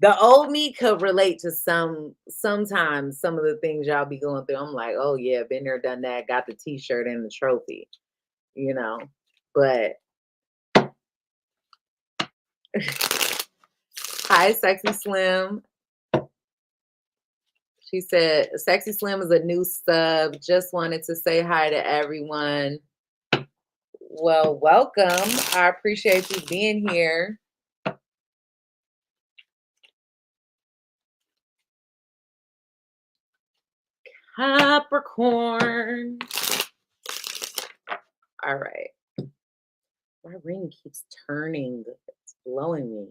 The old me could relate to sometimes some of the things y'all be going through. I'm like, oh yeah, been there, done that, got the t-shirt and the trophy, you know. But hi, Sexy Slim. She said, Sexy Slim is a new sub. Just wanted to say hi to everyone. Well, welcome. I appreciate you being here. Capricorn. All right. My ring keeps turning. It's blowing me.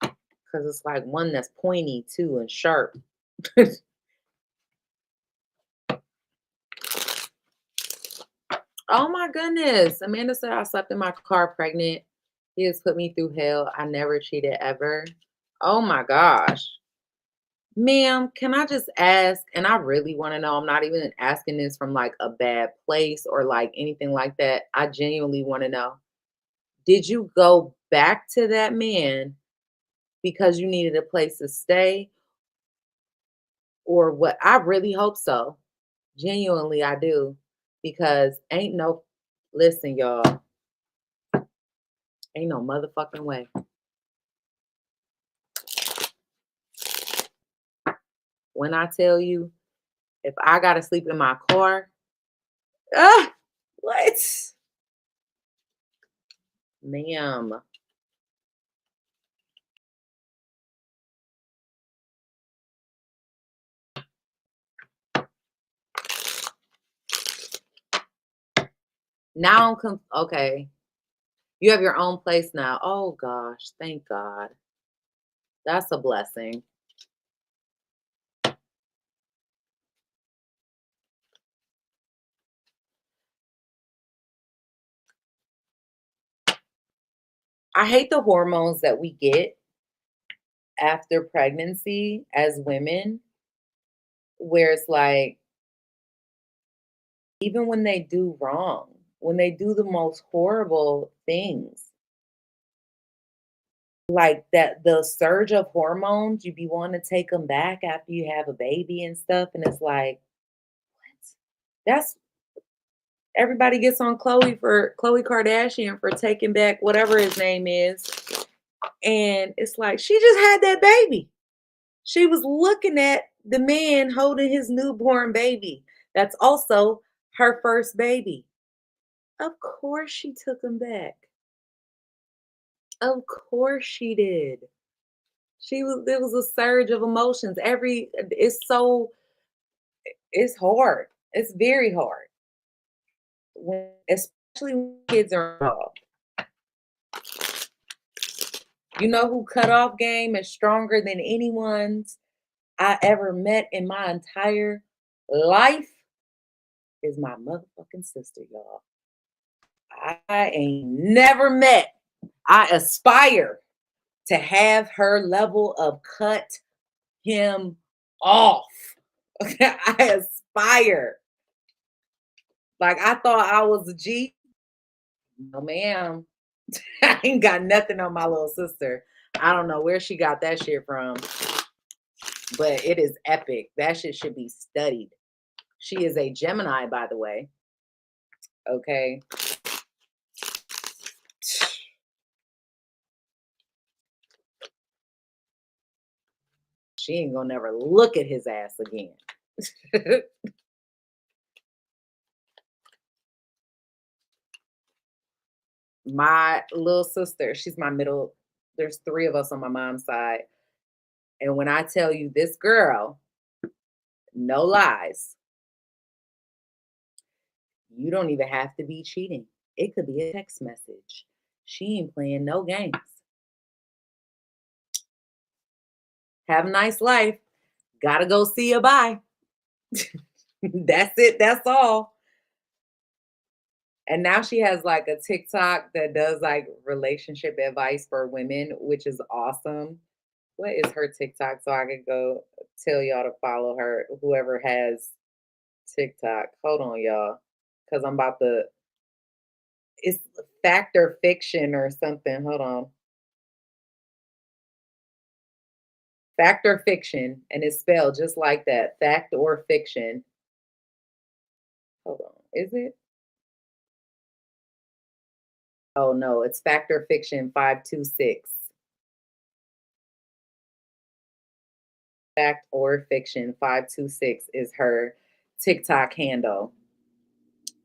Because it's like one that's pointy too and sharp. Oh my goodness. Amanda said I slept in my car pregnant. He has put me through hell. I never cheated ever. Oh my gosh. Ma'am, can I just ask? And I really want to know. I'm not even asking this from like a bad place or like anything like that. I genuinely want to know. Did you go back to that man because you needed a place to stay or what? I really hope so. Genuinely, I do. Because ain't no, listen, y'all, ain't no motherfucking way. When I tell you, if I gotta sleep in my car, ah, what? Ma'am. Now okay. You have your own place now. Oh gosh, thank God. That's a blessing. I hate the hormones that we get after pregnancy as women, where it's like, even when they do wrong, when they do the most horrible things, like that, the surge of hormones, you be wanting to take them back after you have a baby and stuff. And it's like, what? That's everybody gets on Khloe Kardashian for taking back whatever his name is. And it's like she just had that baby. She was looking at the man holding his newborn baby. That's also her first baby. Of course she took him back. Of course she did. There was a surge of emotions. It's hard. It's very hard. Especially when kids are involved. You know who cutoff game is stronger than anyone's I ever met in my entire life is my motherfucking sister, y'all. I ain't never met. I aspire to have her level of cut him off. I aspire. Like I thought I was a G. No, ma'am. I ain't got nothing on my little sister. I don't know where she got that shit from, but it is epic. That shit should be studied. She is a Gemini, by the way. Okay. She ain't gonna never look at his ass again. My little sister, she's my middle. There's 3 of us on my mom's side. And when I tell you this girl, no lies, you don't even have to be cheating. It could be a text message. She ain't playing no games. Have a nice life. Gotta go see you. Bye. That's it. That's all. And now she has like a TikTok that does like relationship advice for women, which is awesome. What is her TikTok? So I could go tell y'all to follow her, whoever has TikTok. Hold on, y'all. Because I'm about to, it's fact or fiction or something. Hold on. Fact or fiction. And it's spelled just like that. Fact or fiction. Hold on. Is it? Oh no, it's Fact or Fiction 526. Fact or Fiction 526 is her TikTok handle.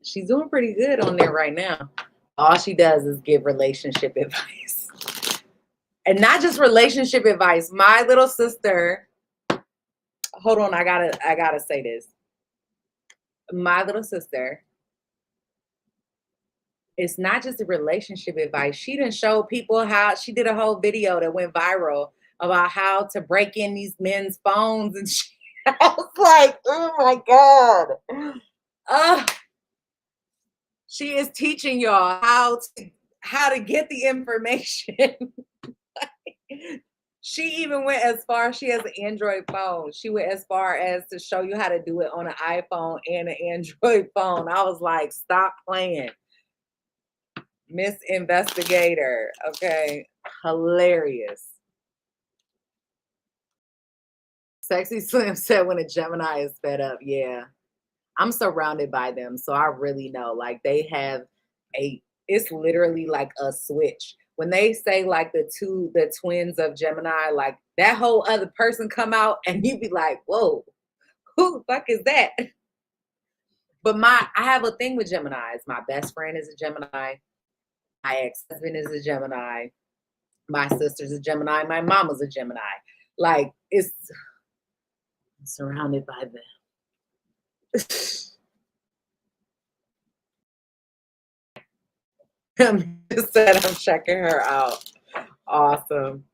She's doing pretty good on there right now. All she does is give relationship advice. And not just relationship advice. My little sister, hold on, I gotta say this. My little sister, it's not just a relationship advice. She didn't show people how she did a whole video that went viral about how to break in these men's phones and shit. I was like, oh my God. She is teaching y'all how to get the information. She even went as far, she has an Android phone. She went as far as to show you how to do it on an iPhone and an Android phone. I was like, stop playing. Miss Investigator. Okay. Hilarious. Sexy Slim said when a Gemini is fed up. Yeah. I'm surrounded by them. So I really know. Like they have it's literally like a switch. When they say like the twins of Gemini, like that whole other person come out and you be like, whoa, who the fuck is that? But I have a thing with Geminis. My best friend is a Gemini. My ex-husband is a Gemini. My sister's a Gemini. My mama's a Gemini. Like I'm surrounded by them. Just said I'm checking her out. Awesome.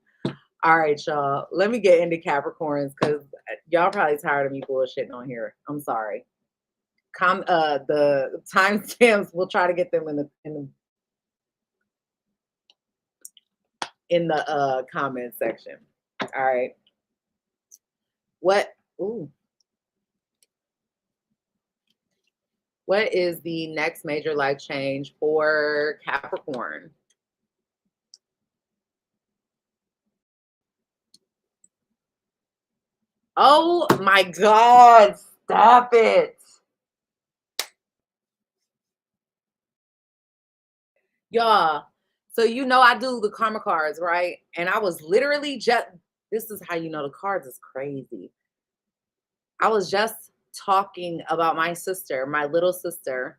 All right, y'all. Let me get into Capricorns because y'all probably tired of me bullshitting on here. I'm sorry. The timestamps, we'll try to get them in the comment section. All right. What is the next major life change for Capricorn? Oh my God, stop it. Y'all, so you know I do the karma cards, right? And I was literally just, this is how you know the cards is crazy. I was just talking about my sister, my little sister,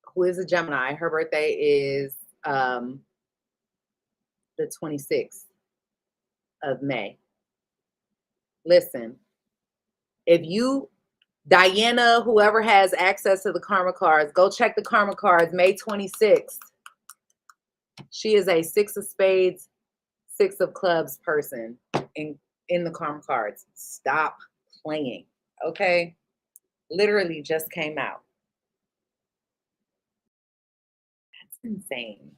who is a Gemini. Her birthday is the 26th of May. Listen, if you, Diana, whoever has access to the karma cards, go check the karma cards, May 26th. She is a six of spades, six of clubs person in the karma cards. Stop playing, okay? Literally just came out. That's insane.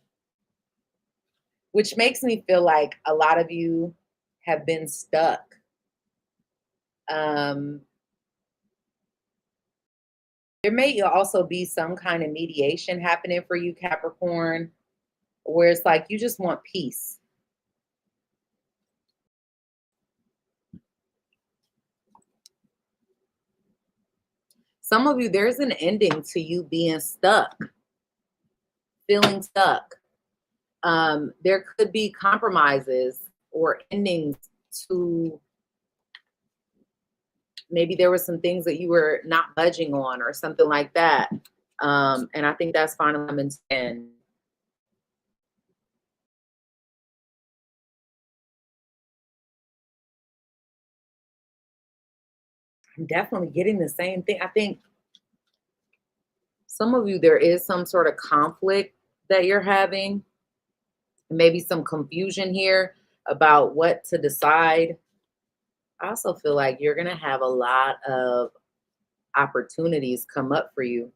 Which makes me feel like a lot of you have been stuck. There may also be some kind of mediation happening for you, Capricorn, where it's like you just want peace. Some of you, there's an ending to you being stuck, feeling stuck. There could be compromises or endings to, maybe there were some things that you were not budging on or something like that. And I think that's finally coming to an end. I'm definitely getting the same thing. I think some of you, there is some sort of conflict that you're having, maybe some confusion here about what to decide. I also feel like you're going to have a lot of opportunities come up for you.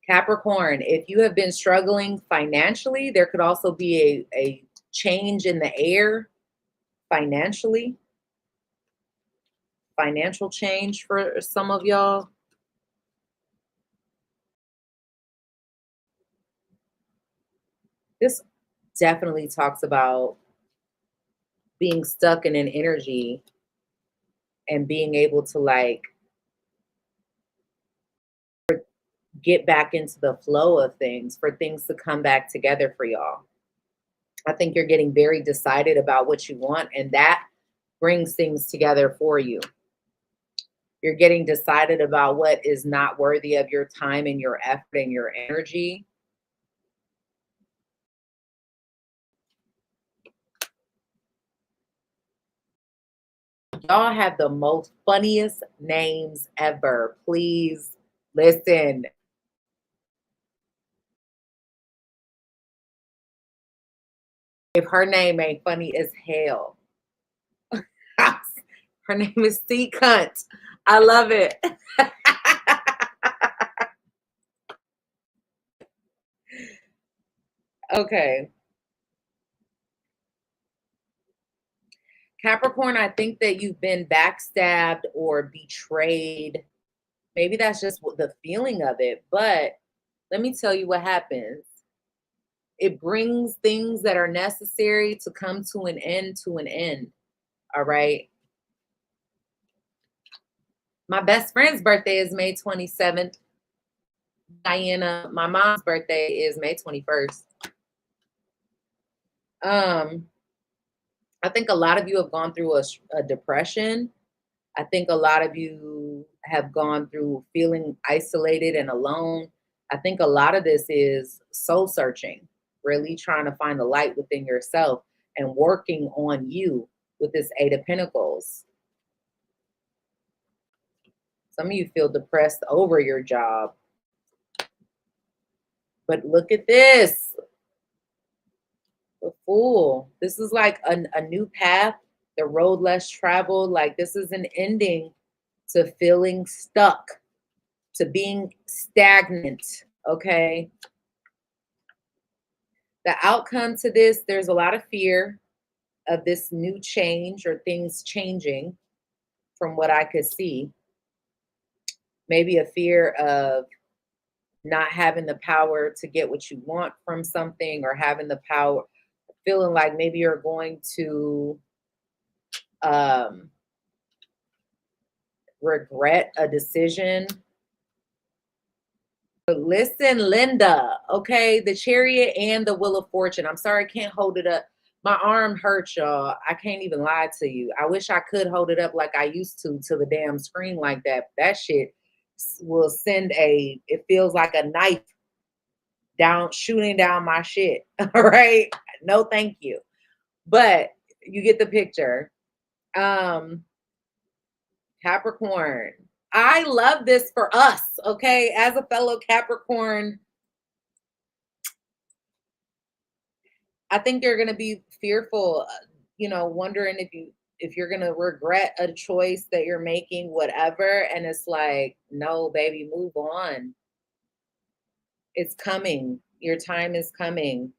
Capricorn, if you have been struggling financially, there could also be a change in the air financially. Financial change for some of y'all. This definitely talks about being stuck in an energy and being able to like get back into the flow of things, for things to come back together for y'all. I think you're getting very decided about what you want, and that brings things together for you. You're getting decided about what is not worthy of your time and your effort and your energy. Y'all have the most funniest names ever. Please listen. If her name ain't funny as hell. Her name is C Cunt. I love it. Okay. Capricorn, I think that you've been backstabbed or betrayed. Maybe that's just the feeling of it. But let me tell you what happens. It brings things that are necessary to come to an end All right. My best friend's birthday is May 27th. Diana, my mom's birthday is May 21st. I think a lot of you have gone through a depression. I think a lot of you have gone through feeling isolated and alone. I think a lot of this is soul searching, really trying to find the light within yourself and working on you with this Eight of Pentacles. Some of you feel depressed over your job. But look at this. The Fool. This is like a new path, the road less traveled. Like this is an ending to feeling stuck, to being stagnant, okay? The outcome to this, there's a lot of fear of this new change or things changing from what I could see. Maybe a fear of not having the power to get what you want from something, or having the power, feeling like maybe you're going to regret a decision. Listen, Linda, okay, the Chariot and the Wheel of Fortune. I'm sorry I can't hold it up. My arm hurts, y'all. I can't even lie to you. I wish I could hold it up like I used to the damn screen like that. That shit will send it feels like a knife down, shooting down my shit. All right. No, thank you. But you get the picture. Capricorn. I love this for us, okay? As a fellow Capricorn, I think you're going to be fearful, wondering if you're going to regret a choice that you're making, whatever, and it's like, no, baby, move on. It's coming. Your time is coming.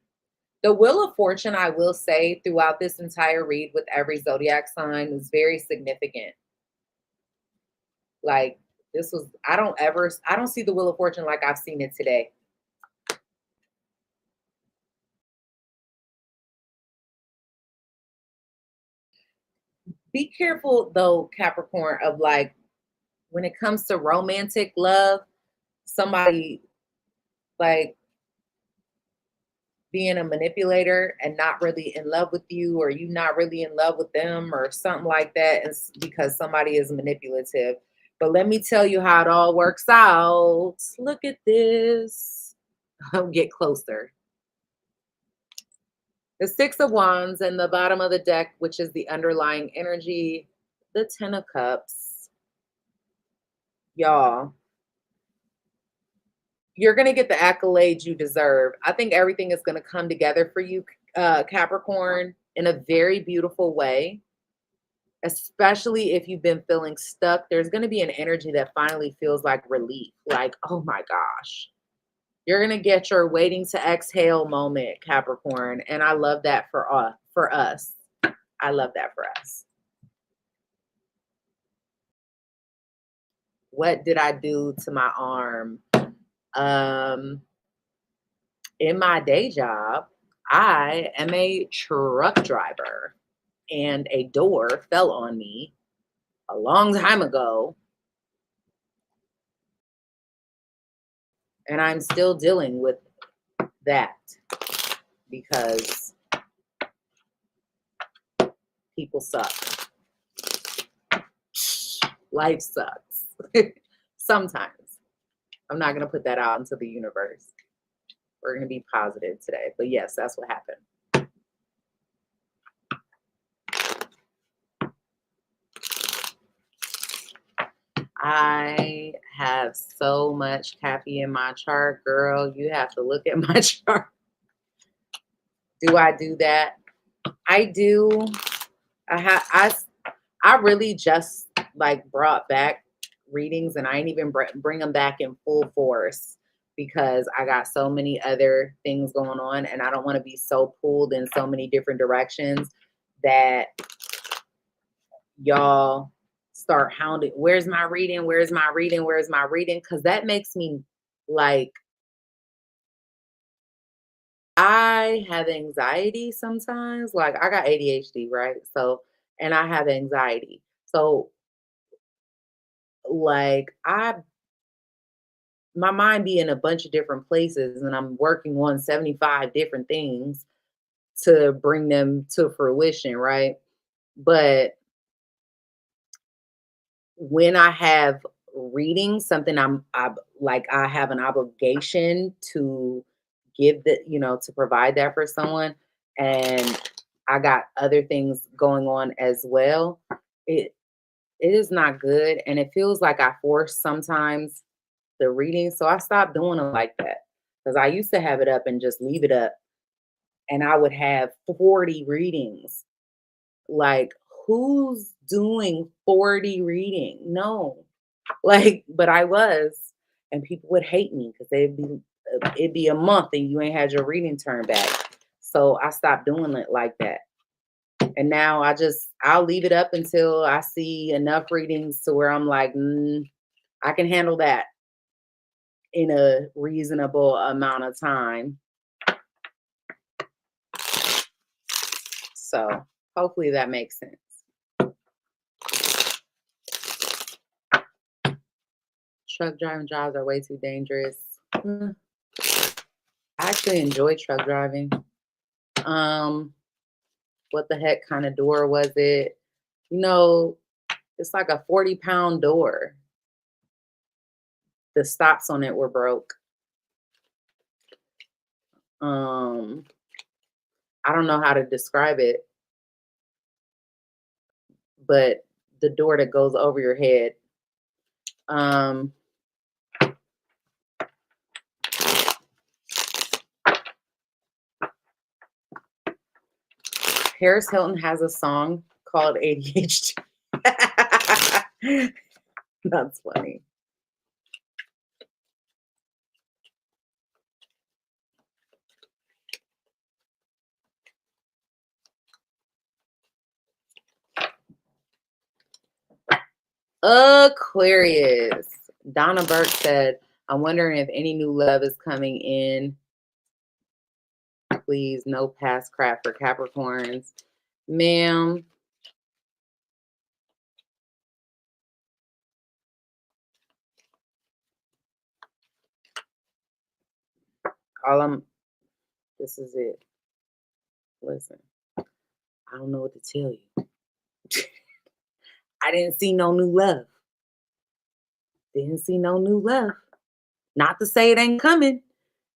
The Wheel of Fortune, I will say, throughout this entire read with every zodiac sign is very significant. Like, I don't see the Wheel of Fortune like I've seen it today. Be careful though, Capricorn, of like when it comes to romantic love, somebody like being a manipulator and not really in love with you, or you not really in love with them, or something like that, is because somebody is manipulative. But let me tell you how it all works out. Look at this. I'll get closer. The Six of Wands and the bottom of the deck, which is the underlying energy, the Ten of Cups. Y'all, you're going to get the accolades you deserve. I think everything is going to come together for you, Capricorn, in a very beautiful way, especially if you've been feeling stuck. There's going to be an energy that finally feels like relief, like, oh my gosh. You're going to get your waiting to exhale moment, Capricorn, and I love that for us. I love that for us. What did I do to my arm? In my day job, I am a truck driver, and a door fell on me a long time ago, and I'm still dealing with that because people suck. Life sucks. Sometimes. I'm not going to put that out into the universe. We're going to be positive today. But yes, that's what happened. I have so much Cappy in my chart, girl. You have to look at my chart. Do I do that? I do. I really just like brought back readings, and I ain't even bring them back in full force because I got so many other things going on, and I don't want to be so pulled in so many different directions that y'all start hounding. Where's my reading? Where's my reading? Where's my reading? Because that makes me like, I have anxiety sometimes. Like, I got ADHD, right? So, and I have anxiety. So, like, my mind be in a bunch of different places, and I'm working on 75 different things to bring them to fruition, right? But when I have reading something, I have an obligation to give to provide that for someone, and I got other things going on as well. It is not good, and it feels like I force sometimes the reading. So I stopped doing it like that, because I used to have it up and just leave it up, and I would have 40 readings. Like, who's doing 40 reading? No. Like, but I was, and people would hate me because it'd be a month and you ain't had your reading turned back. So I stopped doing it like that. And now I'll leave it up until I see enough readings to where I'm like, I can handle that in a reasonable amount of time. So hopefully that makes sense. Truck driving jobs are way too dangerous. Mm, I actually enjoy truck driving. What the heck kind of door was it? You know, it's like a 40-pound door. The stops on it were broke. Um, I don't know how to describe it, but the door that goes over your head. Um, Paris Hilton has a song called ADHD. That's funny. Aquarius. Donna Burke said, I'm wondering if any new love is coming in. Please, no past crap for Capricorns. Ma'am, this is it. Listen, I don't know what to tell you. I didn't see no new love. Didn't see no new love. Not to say it ain't coming.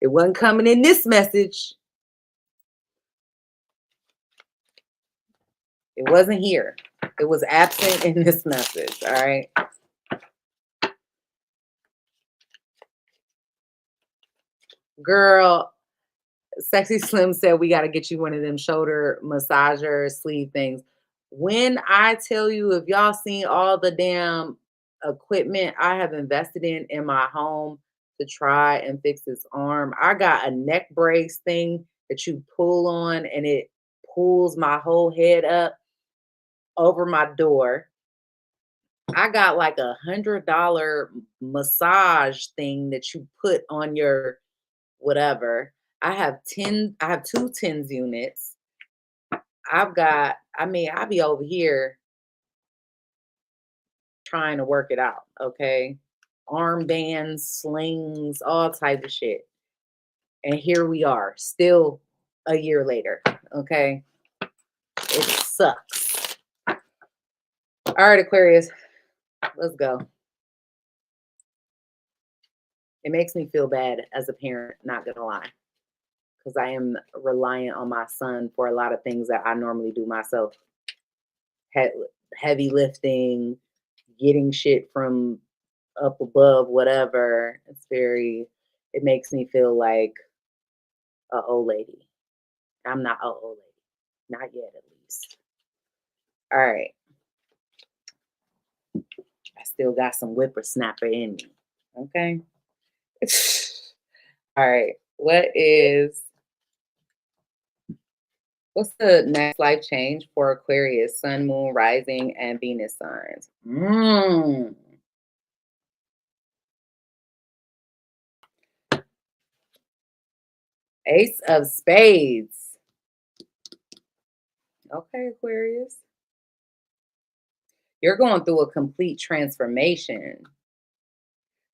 It wasn't coming in this message. It wasn't here. It was absent in this message. All right. Girl, Sexy Slim said we got to get you one of them shoulder massager sleeve things. When I tell you, if y'all seen all the damn equipment I have invested in my home to try and fix this arm, I got a neck brace thing that you pull on and it pulls my whole head up over my door. I got like $100 massage thing that you put on your whatever. I have 2 tens units. I be over here trying to work it out, okay? Armbands, slings, all type of shit. And here we are, still a year later, okay? It sucks. All right, Aquarius, let's go. It makes me feel bad as a parent, not gonna lie, because I am reliant on my son for a lot of things that I normally do myself. Heavy lifting, getting shit from up above, whatever. It makes me feel like a old lady. I'm not a old lady. Not yet, at least. All right. I still got some whippersnapper in me. Okay. All right. What's the next life change for Aquarius, Sun, Moon, Rising, and Venus signs? Ace of Spades. Okay, Aquarius. You're going through a complete transformation.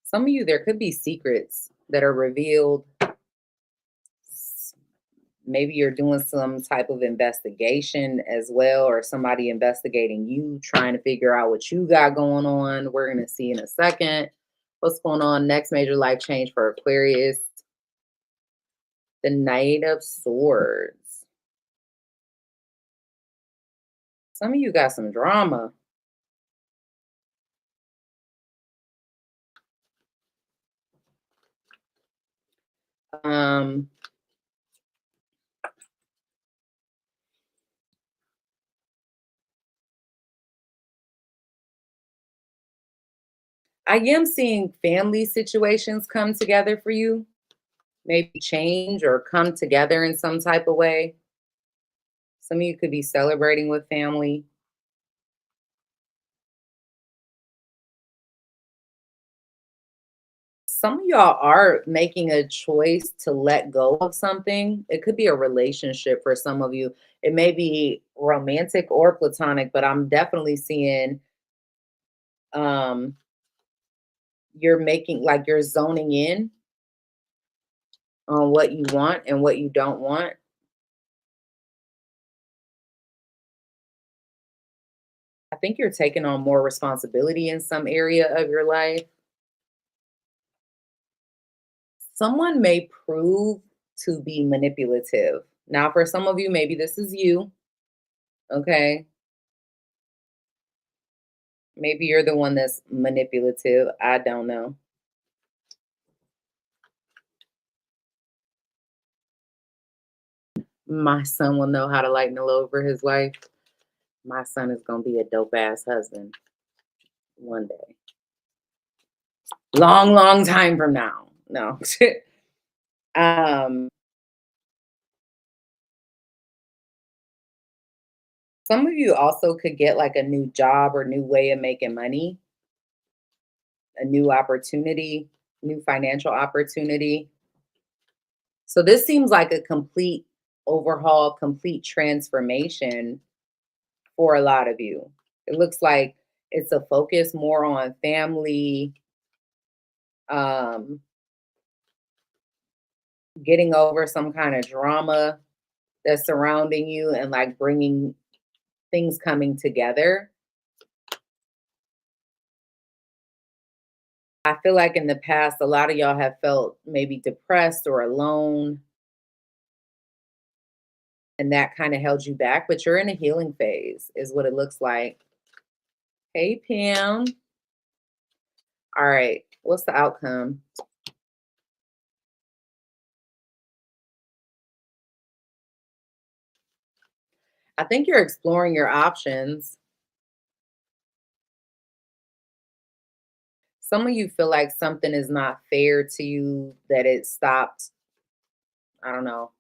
Some of you, there could be secrets that are revealed. Maybe you're doing some type of investigation as well, or somebody investigating you, trying to figure out what you got going on. We're going to see in a second what's going on. Next major life change for Aquarius, the Knight of Swords. Some of you got some drama. I am seeing family situations come together for you, maybe change or come together in some type of way. Some of you could be celebrating with family. Some of y'all are making a choice to let go of something. It could be a relationship for some of you. It may be romantic or platonic, but I'm definitely seeing you're making, like, you're zoning in on what you want and what you don't want. I think you're taking on more responsibility in some area of your life. Someone may prove to be manipulative. Now, for some of you, maybe this is you, okay? Maybe you're the one that's manipulative. I don't know. My son will know how to lighten the load for his wife. My son is going to be a dope ass husband one day. Long, long time from now. No. um, some of you also could get like a new job or new way of making money, a new opportunity, new financial opportunity. So this seems like a complete overhaul, complete transformation for a lot of you. It looks like it's a focus more on family, um, getting over some kind of drama that's surrounding you and like bringing things coming together. I feel like in the past, a lot of y'all have felt maybe depressed or alone, and that kind of held you back, but you're in a healing phase, is what it looks like. Hey, Pam. All right. What's the outcome? I think you're exploring your options. Some of you feel like something is not fair to you, that it stopped. I don't know.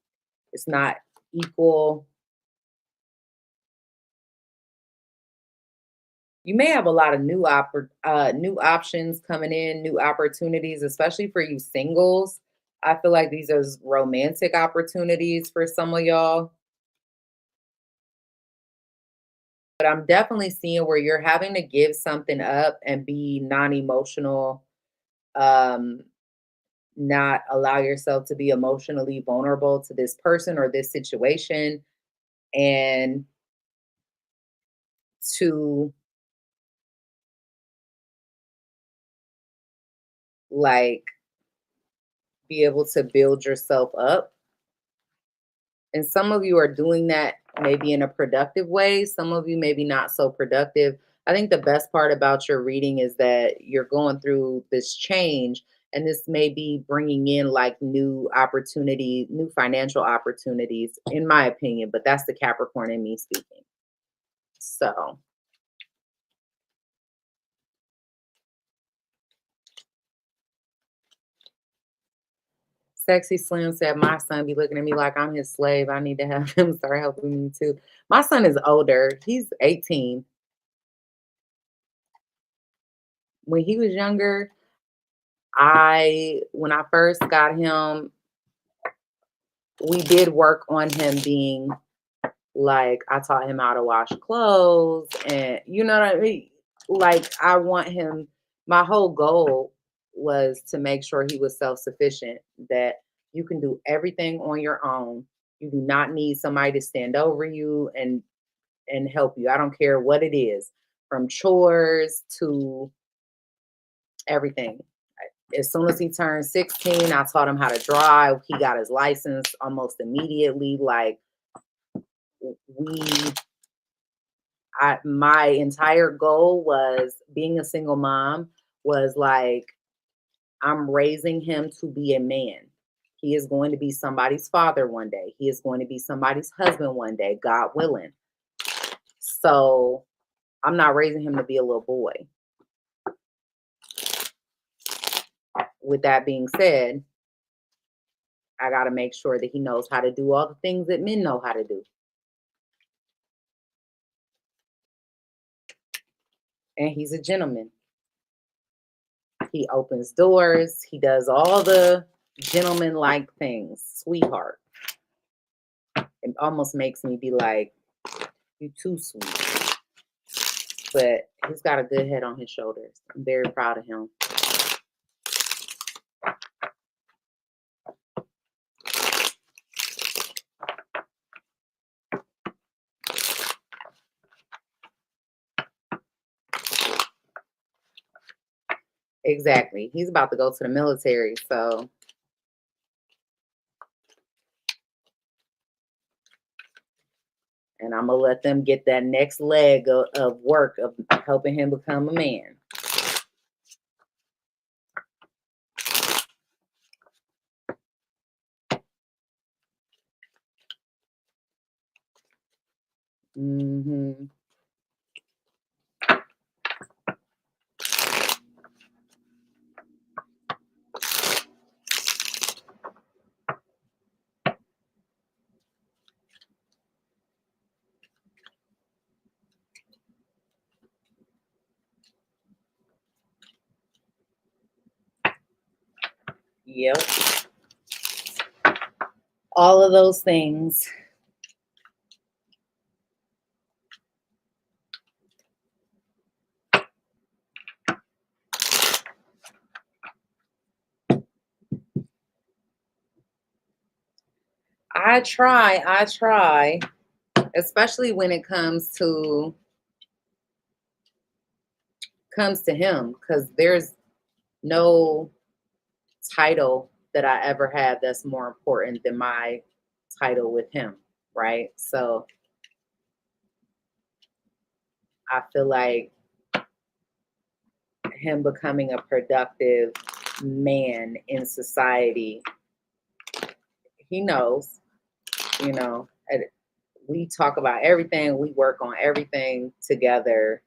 It's not equal. You may have a lot of new options coming in, new opportunities, especially for you singles. I feel like these are romantic opportunities for some of y'all. But I'm definitely seeing where you're having to give something up and be non-emotional, um, not allow yourself to be emotionally vulnerable to this person or this situation, and to like be able to build yourself up. And some of you are doing that maybe in a productive way. Some of you maybe not so productive. I think the best part about your reading is that you're going through this change, and this may be bringing in like new opportunity, new financial opportunities, in my opinion. But that's the Capricorn in me speaking. So Sexy Slim said, my son be looking at me like I'm his slave. I need to have him start helping me too. My son is older. He's 18. When he was younger, when I first got him, we did work on him being like, I taught him how to wash clothes, and you know what I mean? Like, I want him, my whole goal was to make sure he was self-sufficient, that you can do everything on your own. You do not need somebody to stand over you and help you. I don't care what it is, from chores to everything. As soon as he turned 16, I taught him how to drive. He got his license almost immediately. Like, we my entire goal was, being a single mom was like, I'm raising him to be a man. He is going to be somebody's father one day. He is going to be somebody's husband one day, God willing. So I'm not raising him to be a little boy. With that being said, I got to make sure that he knows how to do all the things that men know how to do. And he's a gentleman. He opens doors. He does all the gentleman-like things. Sweetheart. It almost makes me be like, you too sweet. But he's got a good head on his shoulders. I'm very proud of him. Exactly. He's about to go to the military, so and I'm gonna let them get that next leg of work of helping him become a man. Hmm. Yep. All of those things. I try, especially when it comes to him, because there's no title that I ever had that's more important than my title with him, right? So I feel like him becoming a productive man in society, he knows, you know, we talk about everything, we work on everything together.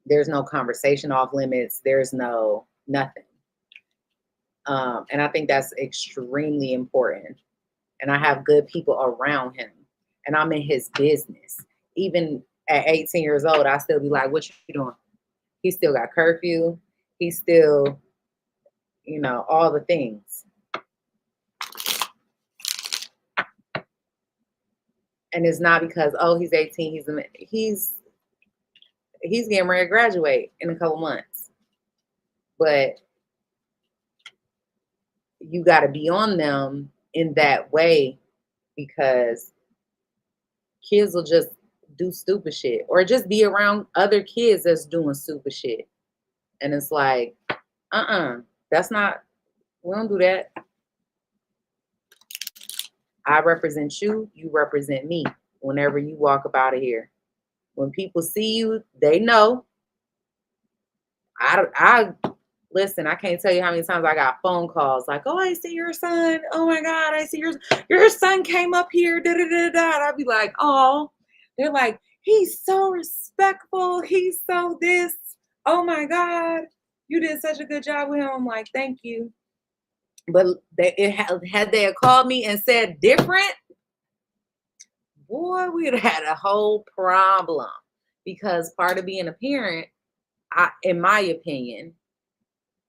There's no conversation off limits, there's no nothing. And I think that's extremely important. And I have good people around him, and I'm in his business. Even at 18 years old, I still be like, "What you doing?" He still got curfew. He still, all the things. And it's not because he's 18. He's getting ready to graduate in a couple months, but you got to be on them in that way because kids will just do stupid shit or just be around other kids that's doing stupid shit. And it's like, that's not, we don't do that. I represent you, you represent me whenever you walk up out of here. When people see you, they know. I listen, I can't tell you how many times I got phone calls like, "Oh, I see your son. Oh my God, I see your son came up here." Da da da da. I'd be like, "Oh," they're like, "He's so respectful. He's so this. Oh my God, you did such a good job with him." I'm like, "Thank you." But had they called me and said different, boy, we'd have had a whole problem. Because part of being a parent, in my opinion,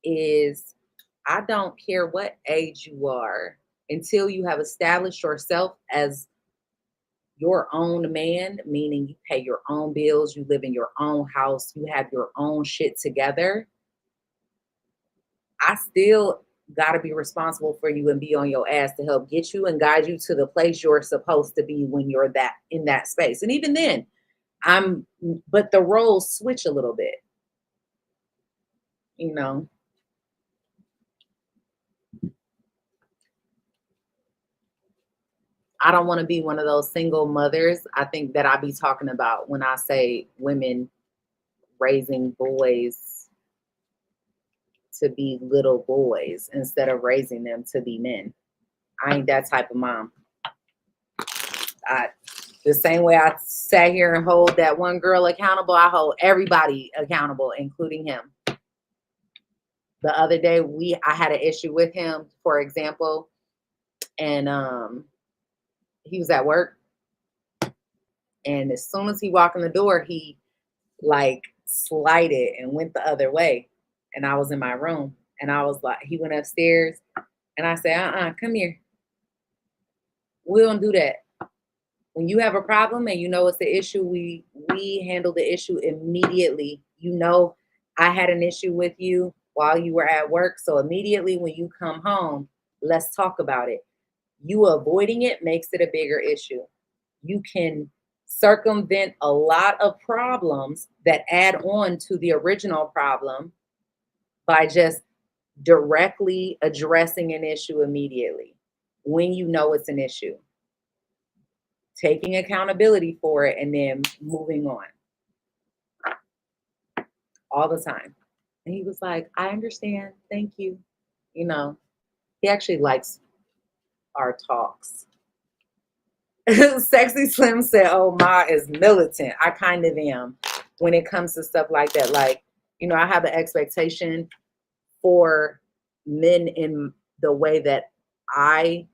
is I don't care what age you are until you have established yourself as your own man, meaning you pay your own bills, you live in your own house, you have your own shit together. I still got to be responsible for you and be on your ass to help get you and guide you to the place you're supposed to be when you're that in that space. And even then, but the roles switch a little bit, you know. I don't want to be one of those single mothers. I think that I be talking about when I say women raising boys to be little boys instead of raising them to be men. I ain't that type of mom. I the same way I sat here and hold that one girl accountable, I hold everybody accountable, including him. The other day I had an issue with him, for example, and he was at work, and as soon as he walked in the door, he like slided and went the other way. And I was in my room, and I was like, he went upstairs, and I said, come here. We don't do that. When you have a problem and you know it's the issue, we handle the issue immediately. You know, I had an issue with you while you were at work. So immediately when you come home, let's talk about it. You avoiding it makes it a bigger issue. You can circumvent a lot of problems that add on to the original problem by just directly addressing an issue immediately when you know it's an issue, taking accountability for it, and then moving on all the time. And he was like, I understand. Thank you. You know, he actually likes our talks. Sexy Slim said, oh, Ma is militant. I kind of am when it comes to stuff like that. Like, you know, I have an expectation for men in the way that I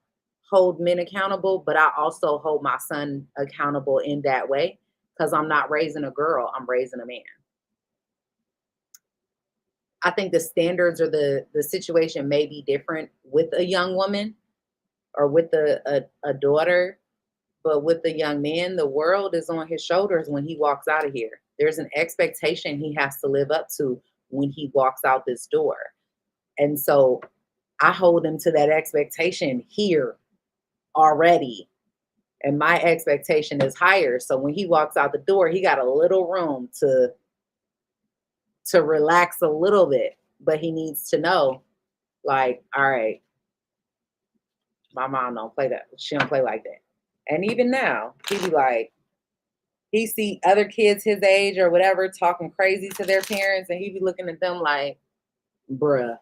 hold men accountable, but I also hold my son accountable in that way because I'm not raising a girl, I'm raising a man. I think the standards or the situation may be different with a young woman or with a daughter, but with the young man, the world is on his shoulders when he walks out of here. There's an expectation he has to live up to when he walks out this door. And so I hold him to that expectation here already. And my expectation is higher. So when he walks out the door, he got a little room to relax a little bit. But he needs to know, like, all right, my mom don't play that. She don't play like that. And even now, he be like, he see other kids his age or whatever talking crazy to their parents, and he be looking at them like, bruh,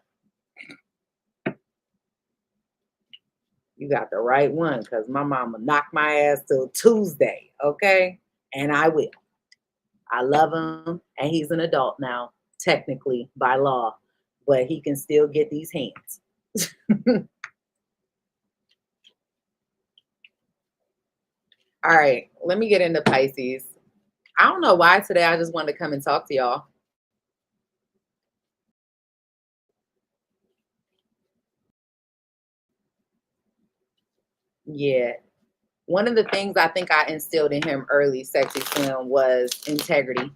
you got the right one, because my mama knocked my ass till Tuesday, okay? And I will. I love him, and he's an adult now, technically, by law, but he can still get these hands. All right, let me get into Pisces. I don't know why today I just wanted to come and talk to y'all. Yeah. One of the things I think I instilled in him early, Sexy Slim, was integrity.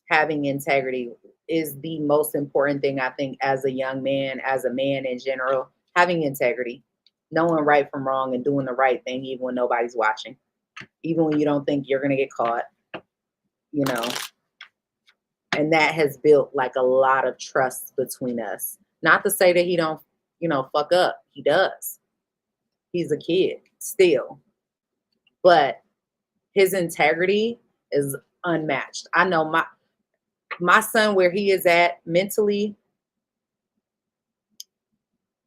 Having integrity is the most important thing, I think, as a young man, as a man in general. Having integrity, knowing right from wrong and doing the right thing even when nobody's watching, even when you don't think you're going to get caught, you know. And that has built like a lot of trust between us. Not to say that he don't, you know, fuck up. He does. He's a kid still. But his integrity is unmatched. I know my son, where he is at mentally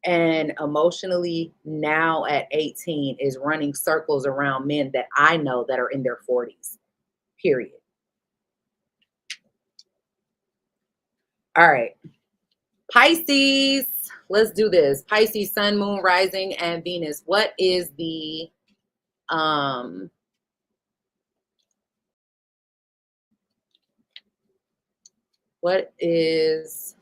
and emotionally now at 18, is running circles around men that I know that are in their 40s, period. All right. Pisces, let's do this. Pisces, sun, moon, rising, and Venus. What is the what is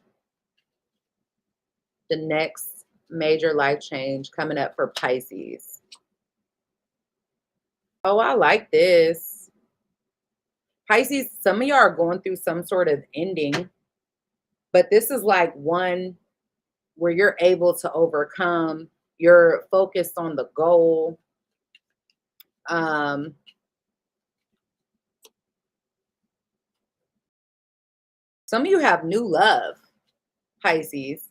the next major life change coming up for Pisces? Oh, I like this. Pisces, some of y'all are going through some sort of ending, but this is like one where you're able to overcome. You're focused on the goal. Some of you have new love, Pisces.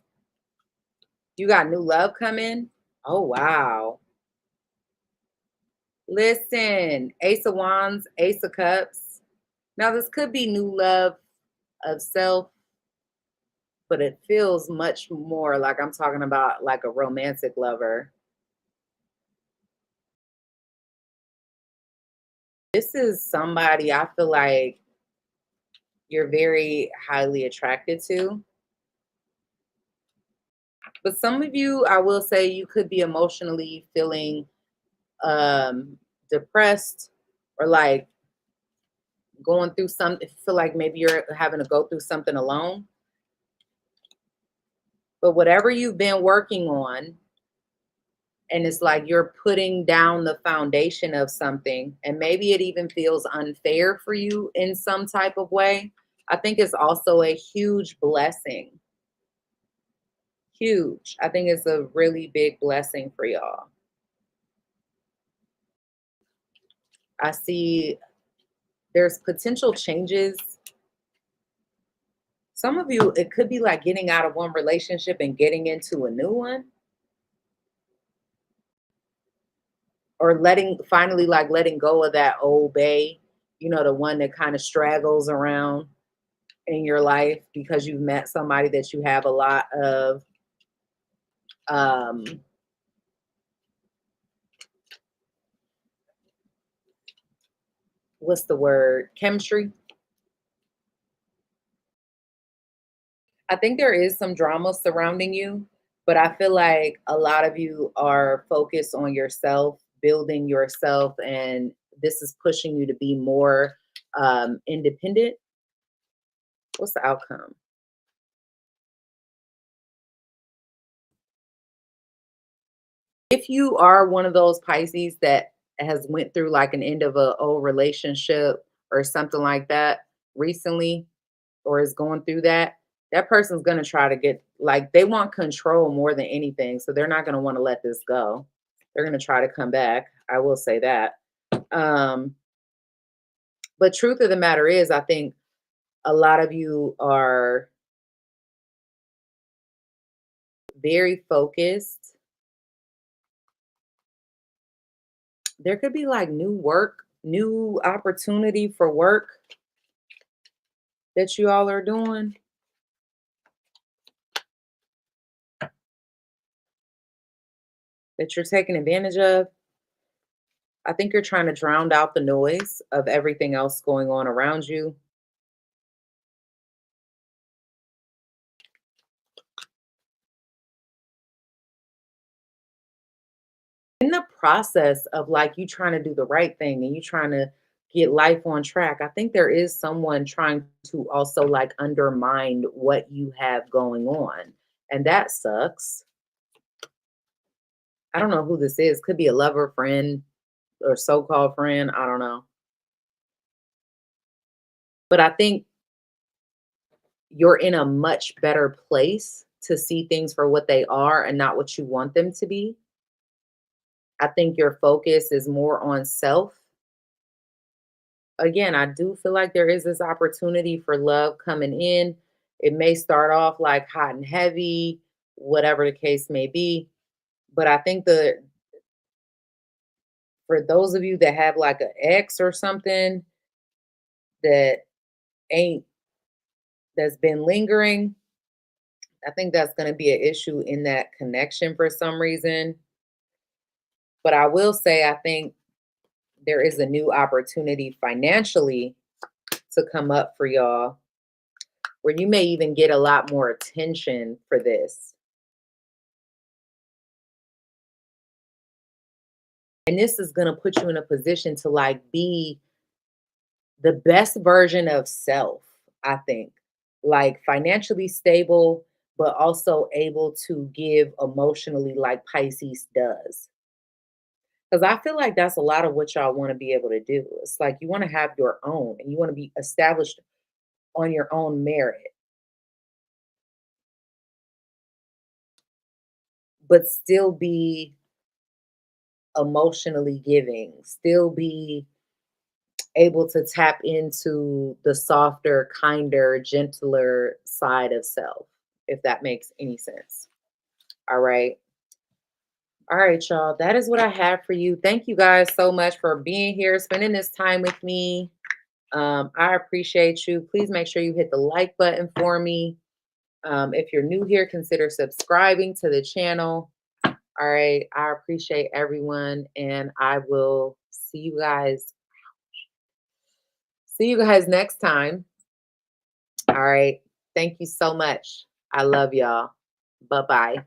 You got new love coming. Oh, wow. Listen, Ace of Wands, Ace of Cups. Now, this could be new love of self, but it feels much more like I'm talking about like a romantic lover. This is somebody I feel like you're very highly attracted to. But some of you, I will say, you could be emotionally feeling depressed or like going through something. Feel like maybe you're having to go through something alone. But whatever you've been working on, and it's like you're putting down the foundation of something, and maybe it even feels unfair for you in some type of way, I think it's also a huge blessing. Huge. I think it's a really big blessing for y'all. I see there's potential changes Some of you, it could be like getting out of one relationship and getting into a new one, or finally like letting go of that old bay, the one that kind of straggles around in your life because you've met somebody that you have a lot of um what's the word? Chemistry. I think there is some drama surrounding you, but I feel like a lot of you are focused on yourself, building yourself, and this is pushing you to be more independent. What's the outcome? If you are one of those Pisces that has went through like an end of a old relationship or something like that recently, or is going through that, that person's going to try to get, like, they want control more than anything. So they're not going to want to let this go. They're going to try to come back. I will say that. Um, but truth of the matter is, I think a lot of you are very focused. There could be like new work, new opportunity for work that you all are doing, that you're taking advantage of. I think you're trying to drown out the noise of everything else going on around you. In the process of like you trying to do the right thing and you trying to get life on track, I think there is someone trying to also like undermine what you have going on. And that sucks. I don't know who this is. Could be a lover, friend, or so-called friend. I don't know. But I think you're in a much better place to see things for what they are and not what you want them to be. I think your focus is more on self. Again, I do feel like there is this opportunity for love coming in. It may start off like hot and heavy, whatever the case may be. But I think for those of you that have like an ex or something that ain't that's been lingering, I think that's going to be an issue in that connection for some reason. But I will say, I think there is a new opportunity financially to come up for y'all, where you may even get a lot more attention for this. And this is going to put you in a position to like be the best version of self, I think. Like financially stable, but also able to give emotionally like Pisces does. Because I feel like that's a lot of what y'all want to be able to do. It's like you want to have your own and you want to be established on your own merit, but still be emotionally giving, still be able to tap into the softer, kinder, gentler side of self, if that makes any sense. All right. All right, y'all. That is what I have for you. Thank you guys so much for being here, spending this time with me. I appreciate you. Please make sure you hit the like button for me. If you're new here, consider subscribing to the channel. All right. I appreciate everyone, and I will see you guys next time. All right. Thank you so much. I love y'all. Bye-bye.